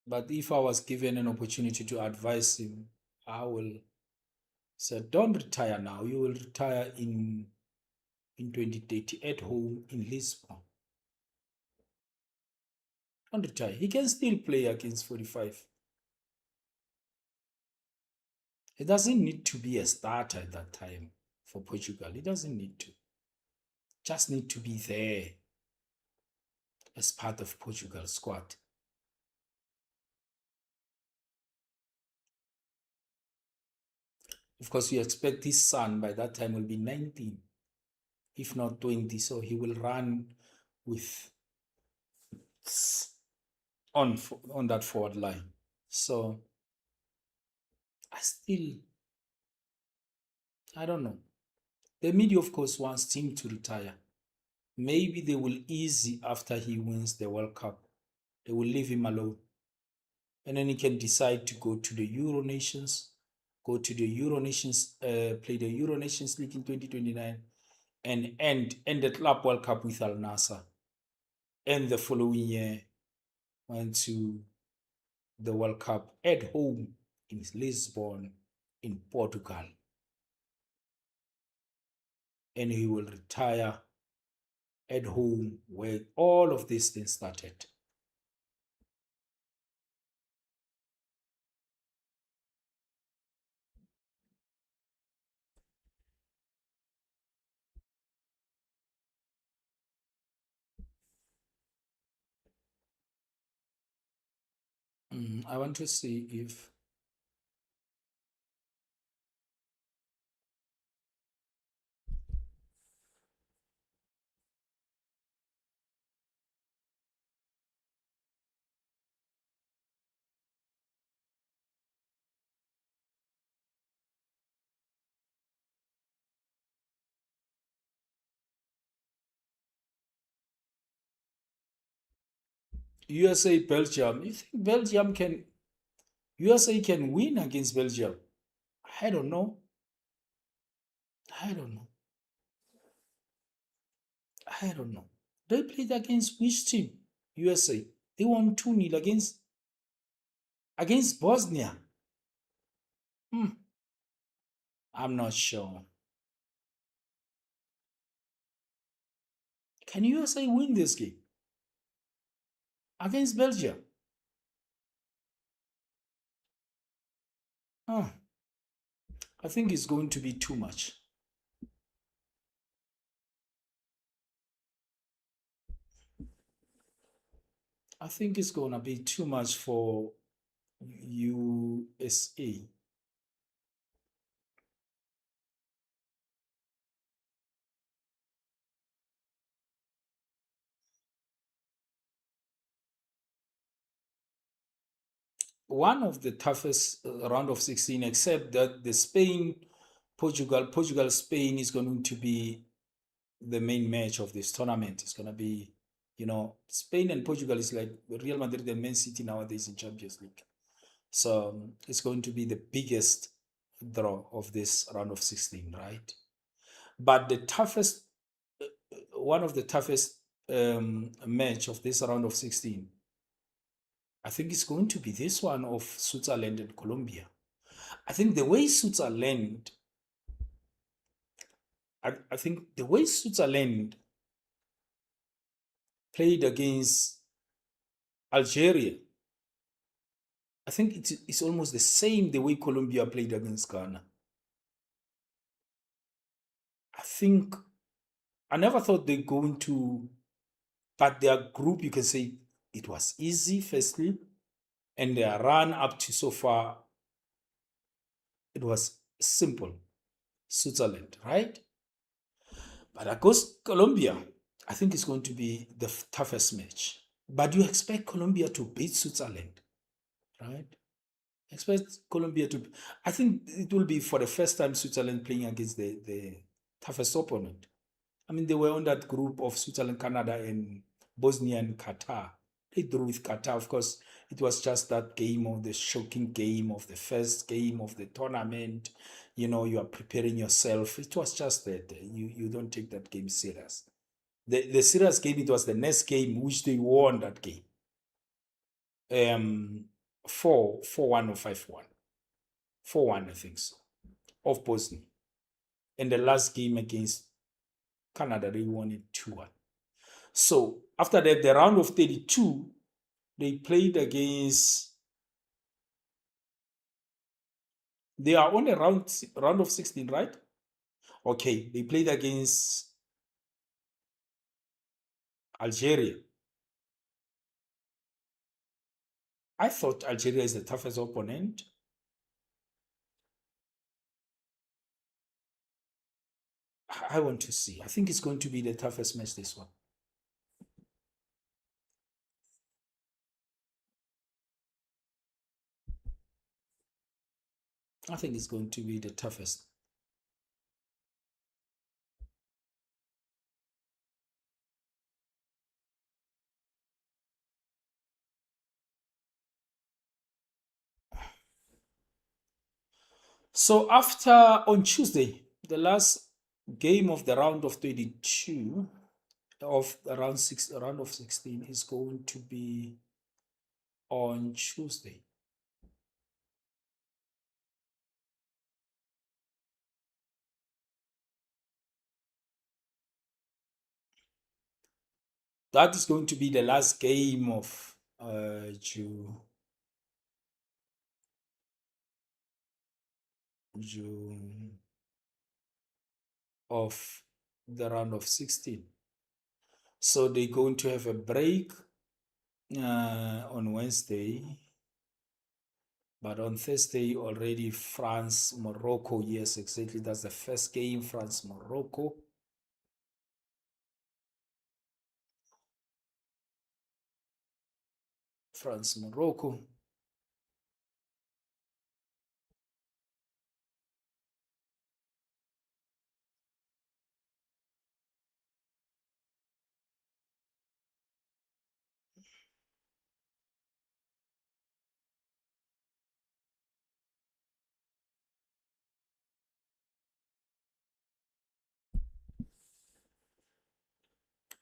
But if I was given an opportunity to advise him, I will say, don't retire now. You will retire in 2030 at home in Lisbon. Don't retire. He can still play against 45. He doesn't need to be a starter at that time for Portugal. He doesn't need to. Just need to be there as part of Portugal's squad. Of course, we expect his son by that time will be 19, if not 20. So he will run with on that forward line. So I don't know. The media, of course, wants him to retire. Maybe they will ease after he wins the World Cup. They will leave him alone. And then he can decide to go to the Euro Nations, go to the Euro Nations, play the Euro Nations League in 2029, and end the Club World Cup with Al Nassr. And the following year, went to the World Cup at home in Lisbon, in Portugal. And he will retire at home where all of these things started. I want to see if USA Belgium. You think USA can win against Belgium? I don't know. I don't know. I don't know. They played against which team? USA. They won 2-0 against Bosnia. Hmm, I'm not sure. Can USA win this game against Belgium? Huh, I think it's going to be too much. I think it's going to be too much for USA. One of the toughest round of 16, except that the Portugal, Spain is going to be the main match of this tournament. It's going to be, Spain and Portugal is like Real Madrid and Man City nowadays in Champions League. So it's going to be the biggest draw of this round of 16, right? But the toughest, one of the toughest match of this round of 16, I think it's going to be this one of Switzerland and Colombia. I think the way Switzerland, I think the way Switzerland played against Algeria, I think it's almost the same the way Colombia played against Ghana. I think I never thought they're going to, but their group, you can say it was easy, firstly, and their run up to so far, it was simple. Switzerland, right? But against Colombia, I think it's going to be the toughest match. But you expect Colombia to beat Switzerland, right? Expect Colombia to. I think it will be for the first time Switzerland playing against the toughest opponent. I mean, they were on that group of Switzerland, Canada, and Bosnia and Qatar. They drew with Qatar. Of course, it was just that game of the shocking game of the first game of the tournament. You are preparing yourself. It was just that you don't take that game serious. The serious game, it was the next game which they won that game. 4-1 or 5-1. 4-1, I think so, of Bosnia. And the last game against Canada, they won it 2-1. So after that, the round of 32, they played against. They are on the round of 16, right? Okay, they played against Algeria. I thought Algeria is the toughest opponent. I want to see. I think it's going to be the toughest match, this one. I think it's going to be the toughest. So after on Tuesday, the last game of the round of 32 of the round of 16 is going to be on Tuesday. That is going to be the last game of June, June of the round of 16. So they're going to have a break on Wednesday, but on Thursday already France, Morocco. Yes, exactly. That's the first game, France, Morocco. France, Morocco.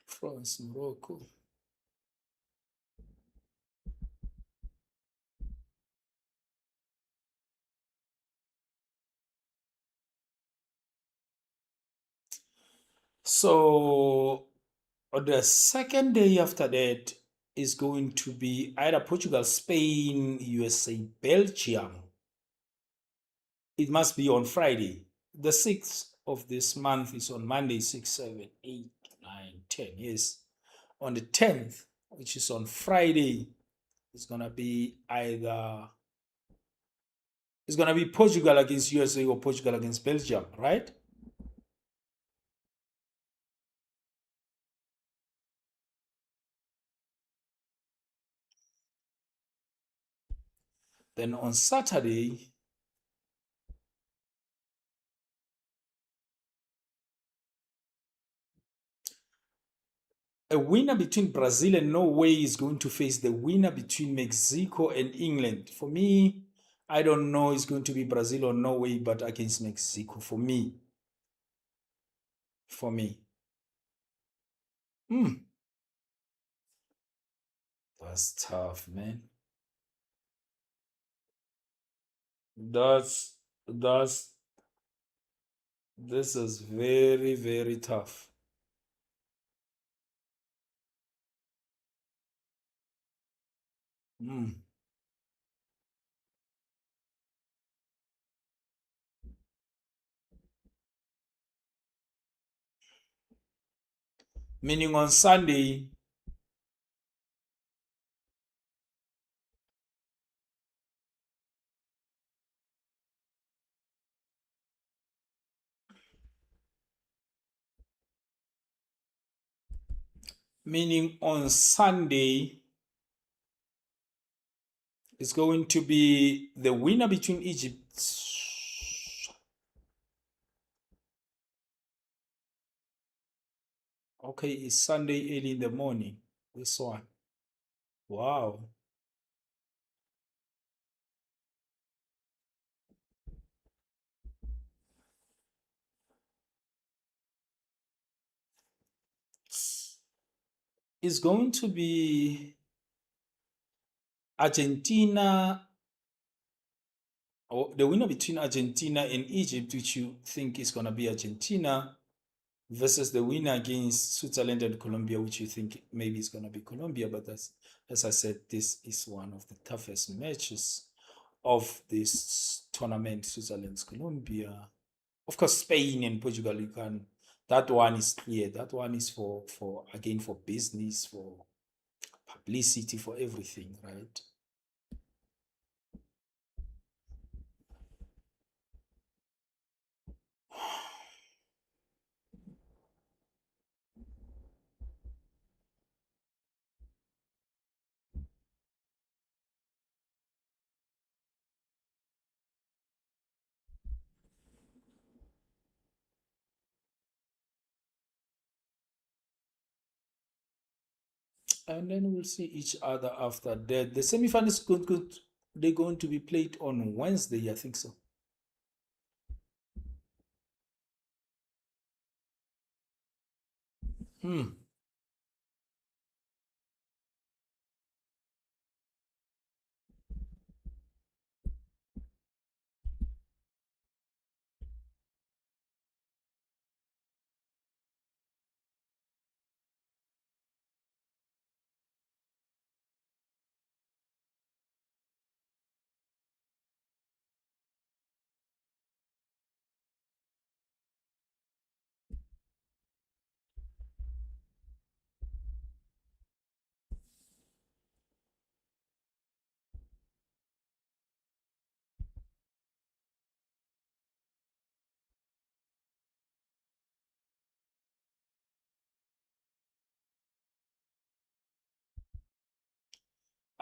France, Morocco. So on the second day after that is going to be either Portugal, Spain, USA, Belgium. It must be on Friday. The 6th of this month is on Monday, 6, 7, 8, 9, 10. Yes. On the 10th, which is on Friday, it's going to be either, it's going to be Portugal against USA or Portugal against Belgium, right? Then on Saturday, a winner between Brazil and Norway is going to face the winner between Mexico and England. For me, I don't know it's going to be Brazil or Norway, but against Mexico. For me, for me. Hmm, that's tough, man. That's that's this is very, very tough. Hmm. Meaning on Sunday, meaning on Sunday is going to be the winner between Egypt. Okay, it's Sunday early in the morning. This one. Wow. It's going to be Argentina, or the winner between Argentina and Egypt, which you think is going to be Argentina, versus the winner against Switzerland and Colombia, which you think maybe is going to be Colombia. But as I said, this is one of the toughest matches of this tournament, Switzerland's Colombia. Of course, Spain and Portugal, you can. That one is clear. That one is for again for business, for publicity, for everything, right? And then we'll see each other after that. The semifinals could they're going to be played on Wednesday, I think so. Hmm.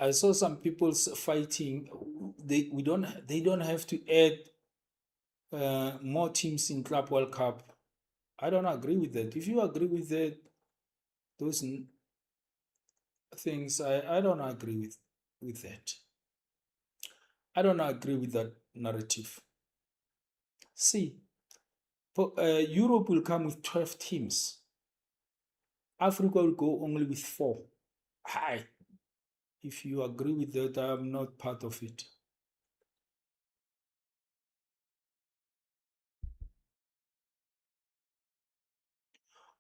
I saw some people fighting. They don't have to add more teams in Club World Cup. I don't agree with that. If you agree with that, those things, I don't agree with that. I don't agree with that narrative. See, Europe will come with 12 teams. Africa will go only with 4. Hi. If you agree with that, I am not part of it.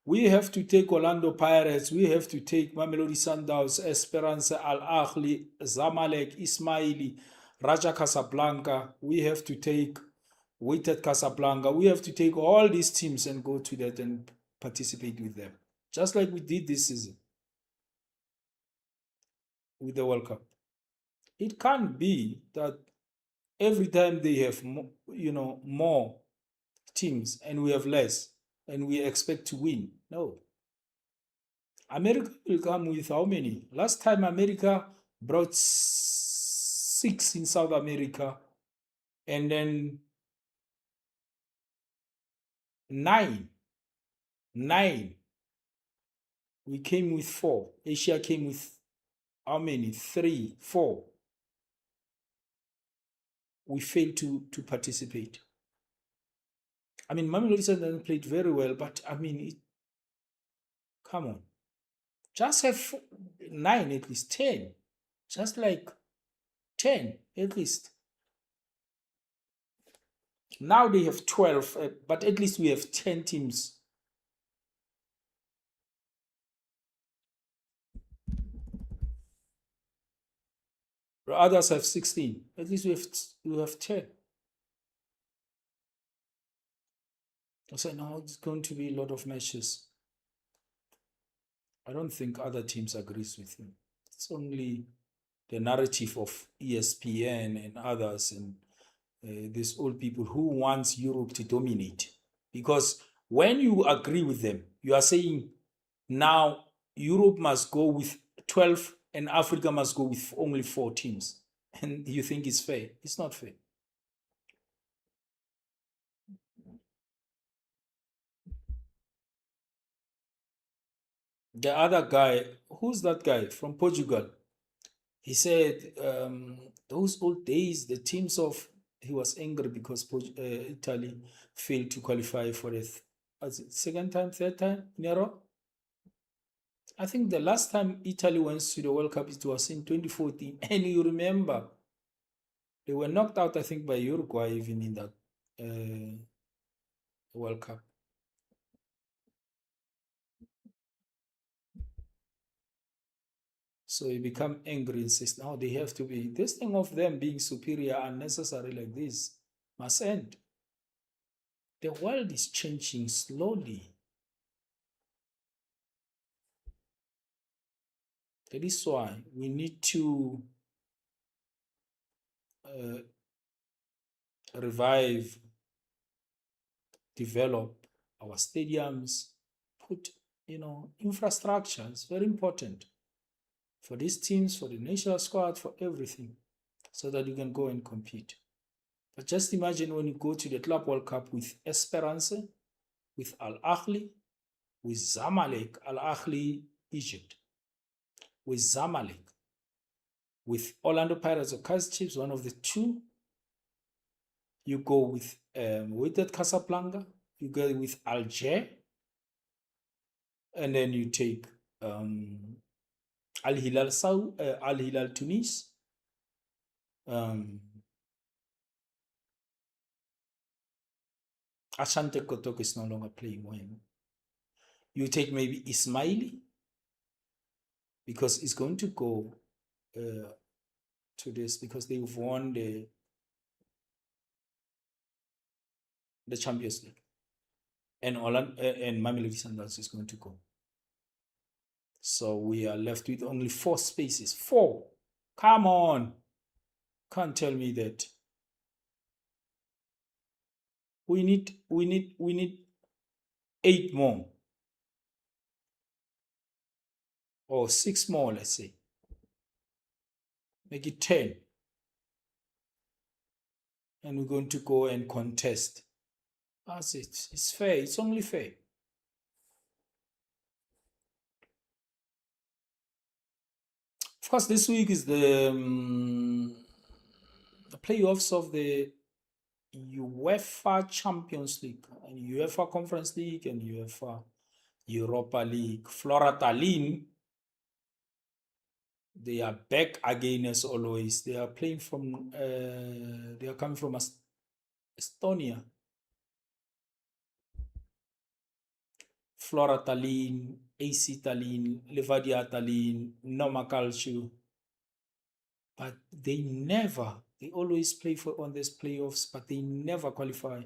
We have to take Orlando Pirates. We have to take Mamelodi Sundowns, Esperance, Al Ahly, Zamalek, Ismaili, Raja Casablanca. We have to take Waited Casablanca. We have to take all these teams and go to that and participate with them, just like we did this season with the World Cup. It can't be that every time they have more teams and we have less and we expect to win. No. America will come with how many? Last time America brought 6 in South America and then 9. 9. We came with 4. Asia came with how many? 3, 4. We failed to participate. I mean, Mamelodi Sundowns played very well, but I mean, come on. Just have 9 at least, 10. Just like 10 at least. Now they have 12, but at least we have 10 teams. Others have 16. At least we have 10. I said, no, it's going to be a lot of matches. I don't think other teams agrees with me. It's only the narrative of ESPN and others and these old people who wants Europe to dominate. Because when you agree with them, you are saying now Europe must go with 12 and Africa must go with only 4 teams. And you think it's fair. It's not fair. The other guy, who's that guy from Portugal? He said those old days, the teams of, he was angry because Italy failed to qualify for the second time, third time in a row. I think the last time Italy went to the World Cup, it was in 2014. And you remember, they were knocked out, I think, by Uruguay even in that World Cup. So he become angry and says, now they have to be, this thing of them being superior unnecessary like this must end. The world is changing slowly. That is why we need to revive, develop our stadiums, put, infrastructure. It's very important for these teams, for the national squad, for everything, so that you can go and compete. But just imagine when you go to the Club World Cup with Esperance, with Al Ahly, with Zamalek, Al Ahly, Egypt, with Zamalek, with Orlando Pirates or Kaizer Chiefs, one of the two. You go with Wydad Casablanca, you go with Alger, and then you take Al Hilal Tunis. Asante Kotoko is no longer playing when. You take maybe Ismaili, because it's going to go to this because they've won the Champions League. And Mamelodi Sundowns is going to go. So we are left with only 4 spaces. 4. Come on. Can't tell me that. We need 8 more. Or 6 more, let's say. make it 10, and we're going to go and contest. That's it. It's fair. It's only fair. Of course, this week is the playoffs of the UEFA Champions League and UEFA Conference League and UEFA Europa League. Flora Tallinn, they are back again as always. They are playing from, they are coming from Estonia. Flora Tallinn, AC Tallinn, Levadia Tallinn, Noma Calcio. But they always play for on these playoffs, but they never qualify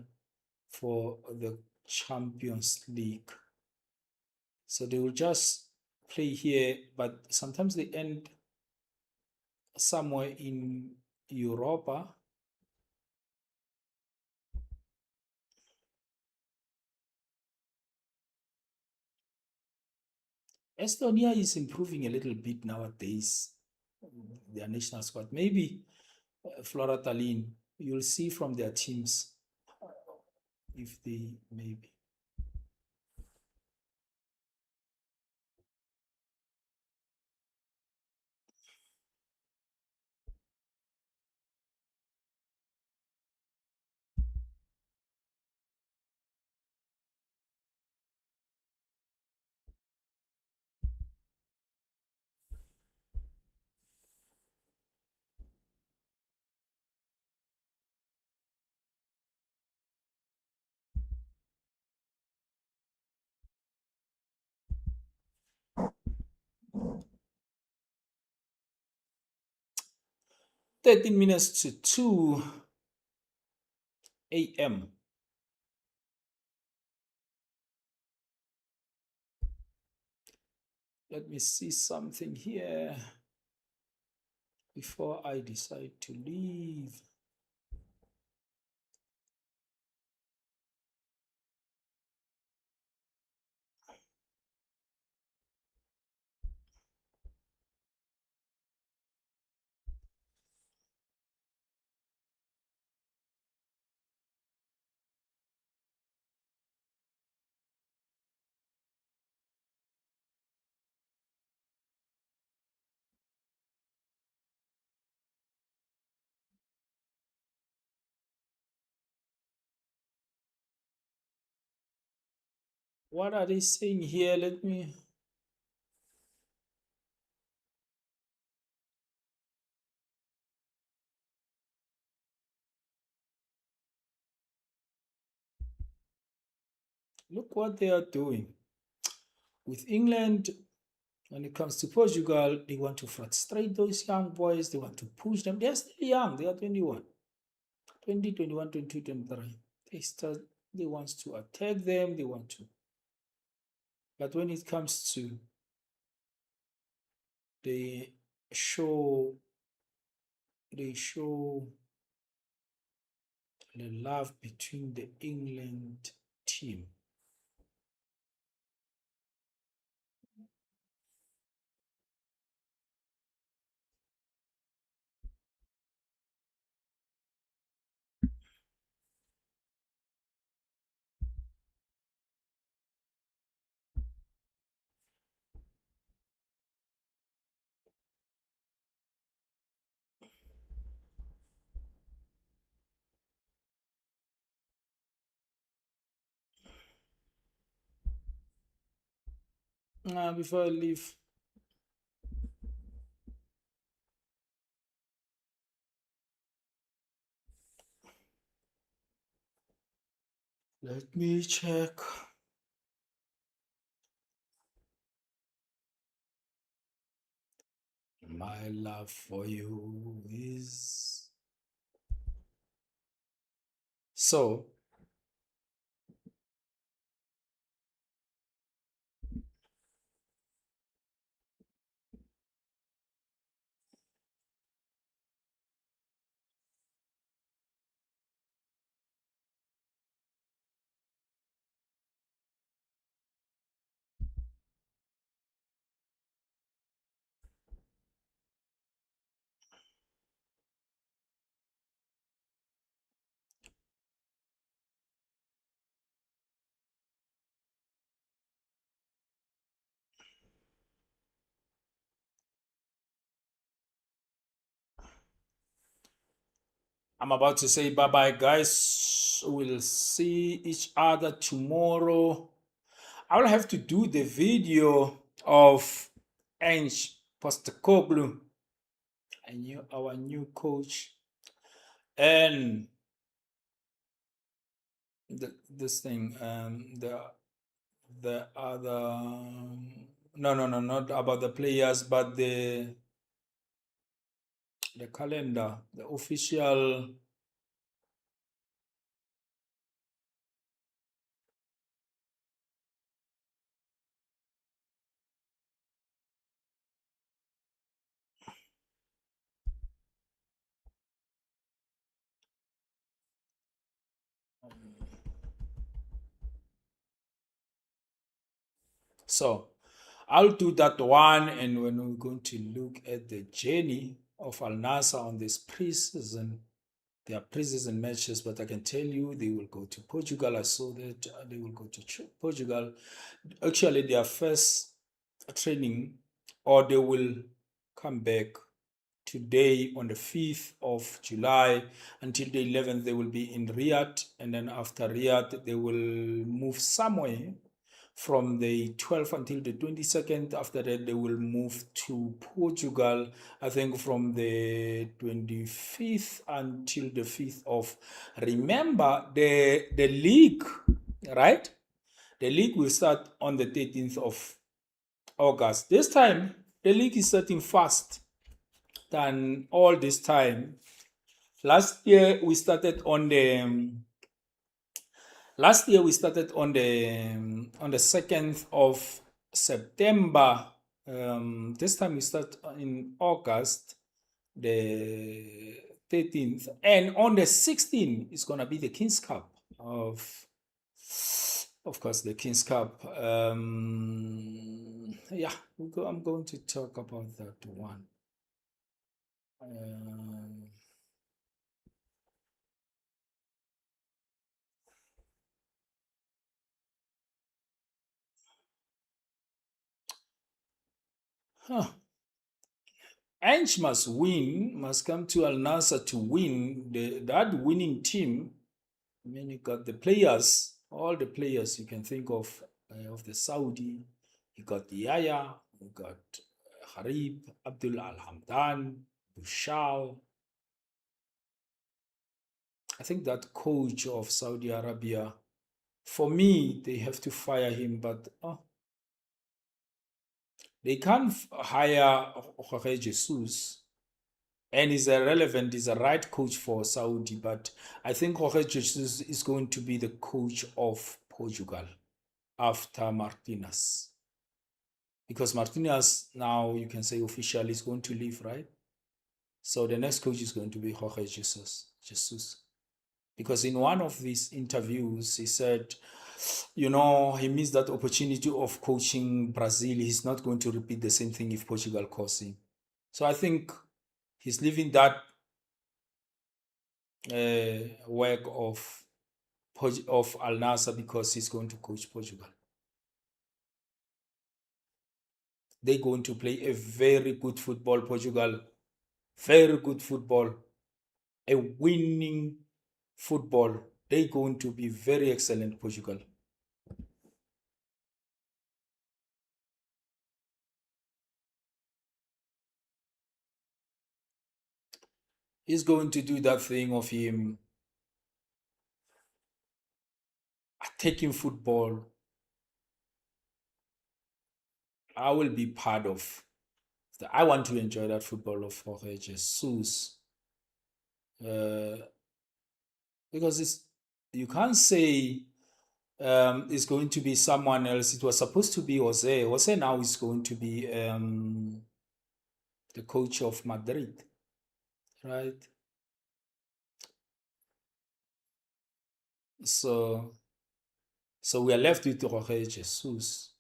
for the Champions League. So they will just play here, but sometimes they end somewhere in Europa. Estonia is improving a little bit nowadays, their national squad. Maybe Flora Tallinn, you'll see from their teams if they maybe. Thirteen minutes to 2 a.m. Let me see something here before I decide to leave. What are they saying here? Let me. Look what they are doing. With England, when it comes to Portugal, they want to frustrate those young boys. They want to push them. They're still young. They are 21, 20, 21, 22, 23. They want to attack them. They want to. But when it comes to they show they show the love between the England team. Before I leave, let me check. My love for you is so. I'm about to say bye bye, guys. We'll see each other tomorrow. I will have to do the video of Ange Postecoglou, our new coach, and this thing, the other. No, not about the players, but the calendar, the official. So I'll do that one, and when we're going to look at the journey of Al Nassr on this preseason, their preseason matches, but I can tell you they will go to Portugal. I saw that they will go to Portugal. Actually, their first training, or they will come back today on the 5th of July until the 11th. They will be in Riyadh, and then after Riyadh, they will move somewhere from the 12th until the 22nd. After that, they will move to Portugal, I think from the 25th until the 5th of. Remember, the league, right? The league will start on the 13th of August. This time, the league is starting fast than all this time. Last year, we started on the Last year we started on the 2nd of September. This time we start in August, the 13th, and on the 16th is gonna be the King's Cup of course, the King's Cup. Yeah, I'm going to talk about that one. Um, huh. Ange must win, must come to Al Nassr to win. That winning team, I mean, you got the players, all the players you can think of the Saudi. You got the Yaya, you got Harib, Abdul Al Hamdan, Bushal. I think that coach of Saudi Arabia, for me, they have to fire him, but they can't hire Jorge Jesus. And he's a relevant, he's a right coach for Saudi, but I think Jorge Jesus is going to be the coach of Portugal after Martinez. Because Martinez now, you can say officially, is going to leave, right? So the next coach is going to be Jorge Jesus. Because in one of these interviews, he said, he missed that opportunity of coaching Brazil. He's not going to repeat the same thing if Portugal calls him. So I think he's leaving that work of Al Nassr because he's going to coach Portugal. They're going to play a very good football, Portugal. Very good football. A winning football. They're going to be very excellent, Portugal. He's going to do that thing of him attacking football. I will be part of that. I want to enjoy that football of Jorge Jesus. Uh, because you can't say is going to be someone else. It was supposed to be Jose. Jose now is going to be the coach of Madrid, right? So, so we are left with Jorge Jesus.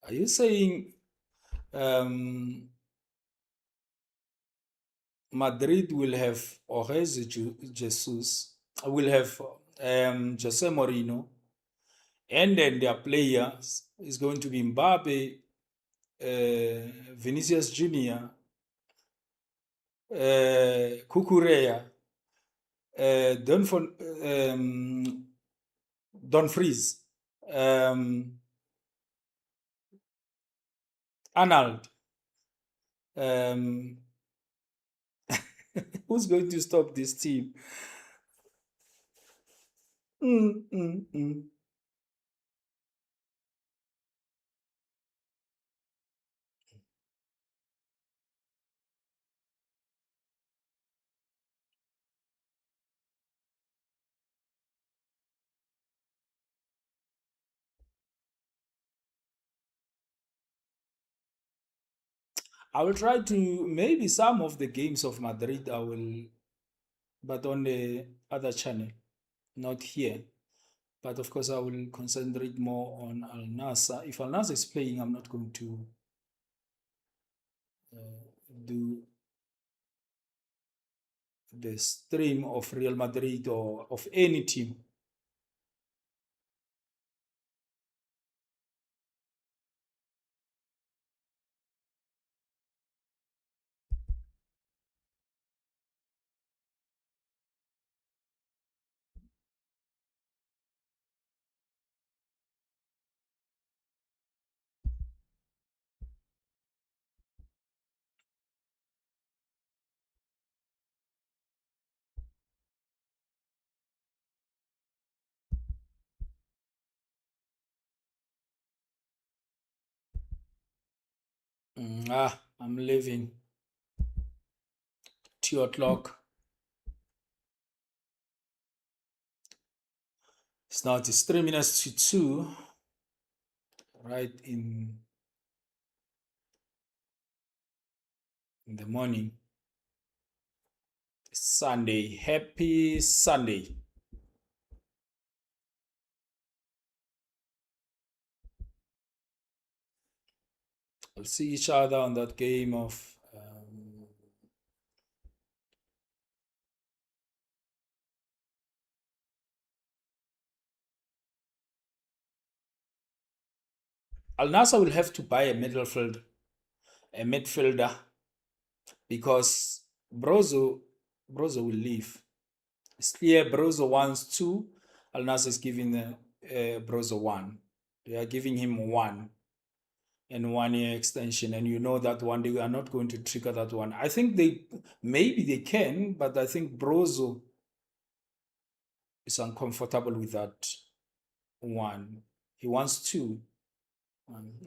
Are you saying um, Madrid will have Jorge Jesus, will have Jose Mourinho, and then their players is going to be Mbappe, Vinicius Junior, Cucurella, Don, Don Fries, um, Arnold. Um, who's going to stop this team? Mm, mm, mm. I will try to maybe some of the games of Madrid I will, but on the other channel, not here. But of course, I will concentrate more on Al Nassr. If Al Nassr is playing, I'm not going to do the stream of Real Madrid or of any team. I'm leaving 2 o'clock. It's 3 minutes to 2, right in the morning. Sunday. Happy Sunday. We'll see each other on that game of Al Nassr will have to buy a midfielder, because Brozo will leave. It's clear Brozo wants two. Al Nassr is giving Brozo one. They are giving him one and 1 year extension, and you know that one they are not going to trigger that one. I think maybe they can, but I think Brozo is uncomfortable with that one. He wants two,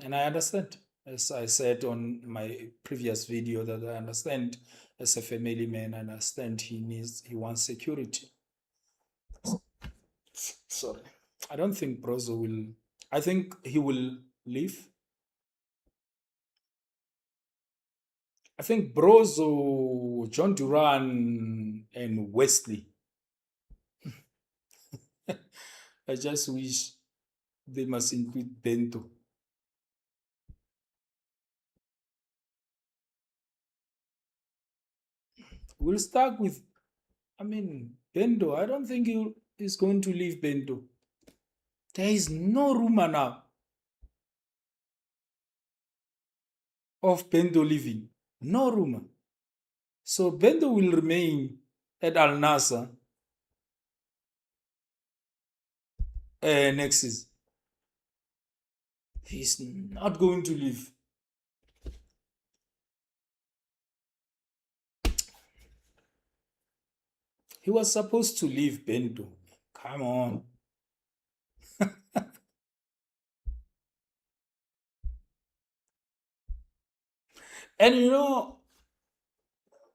and I understand. As I said on my previous video, that I understand as a family man, I understand he wants security. Sorry. I don't think Brozo will. I think he will leave. I think Brozo, John Duran, and Wesley. I just wish they must include Bento. We'll start with, Bento. I don't think he is going to leave Bento. There is no rumor now of Bento leaving. No rumor. So Bento will remain at Al Nassr next season. He's not going to leave. He was supposed to leave Bento. Come on. And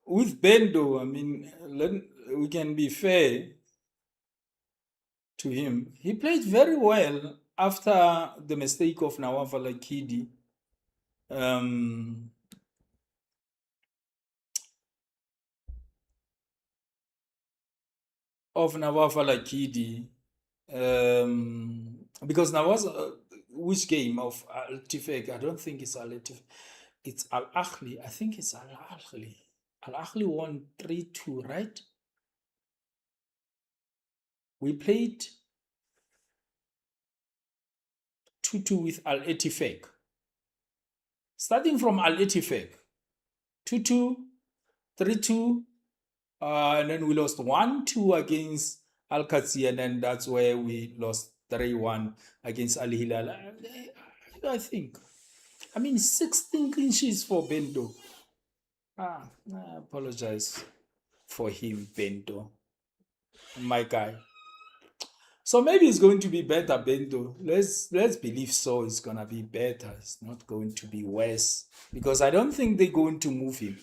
with Bendo, we can be fair to him. He played very well after the mistake of Nawafa Lakidi. Of Nawafa Lakidi. Because Nawafa, which game of Al Tifek? I don't think it's Al Tifek. It's Al Ahli. I think it's Al Ahli. Al Ahly won 3-2, right? We played 2-2 with Al Ettifaq. Starting from Al Ettifaq, 2-2, 3-2, and then we lost 1-2 against Al Qadsi, and then that's where we lost 3-1 against Al Hilal. I think. I mean, 16 clean sheets for Bento. I apologize for him, Bento, my guy. So maybe it's going to be better, Bento. Let's believe so. It's gonna be better. It's not going to be worse, because I don't think they're going to move him.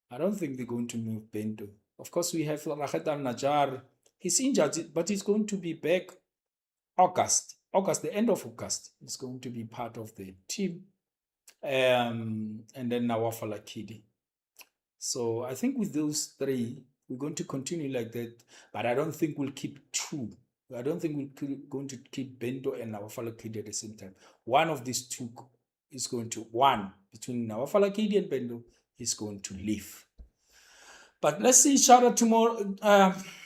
I don't think they're going to move Bento. Of course, we have Rahat Al Najjar. He's injured, but he's going to be back August, the end of August. He's going to be part of the team. And then Nawaf Al Akidi. So I think with those three, we're going to continue like that. But I don't think we'll keep two. I don't think we're going to keep Bento and Nawaf Al Akidi at the same time. One of these two is going to, between Nawaf Al Akidi and Bento, is going to leave. But let's see each other tomorrow.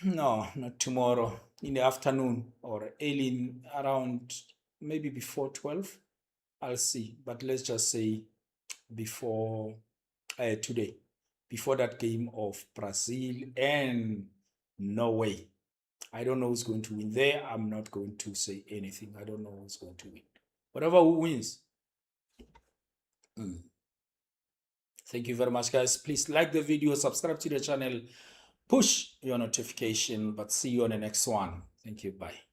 No, not tomorrow. In the afternoon or early around, maybe before 12. I'll see. But let's just say before today, before that game of Brazil and Norway. I don't know who's going to win there. I'm not going to say anything. I don't know who's going to win. Whatever who wins. Thank you very much, guys. Please like the video, subscribe to the channel, push your notification, but see you on the next one. Thank you. Bye.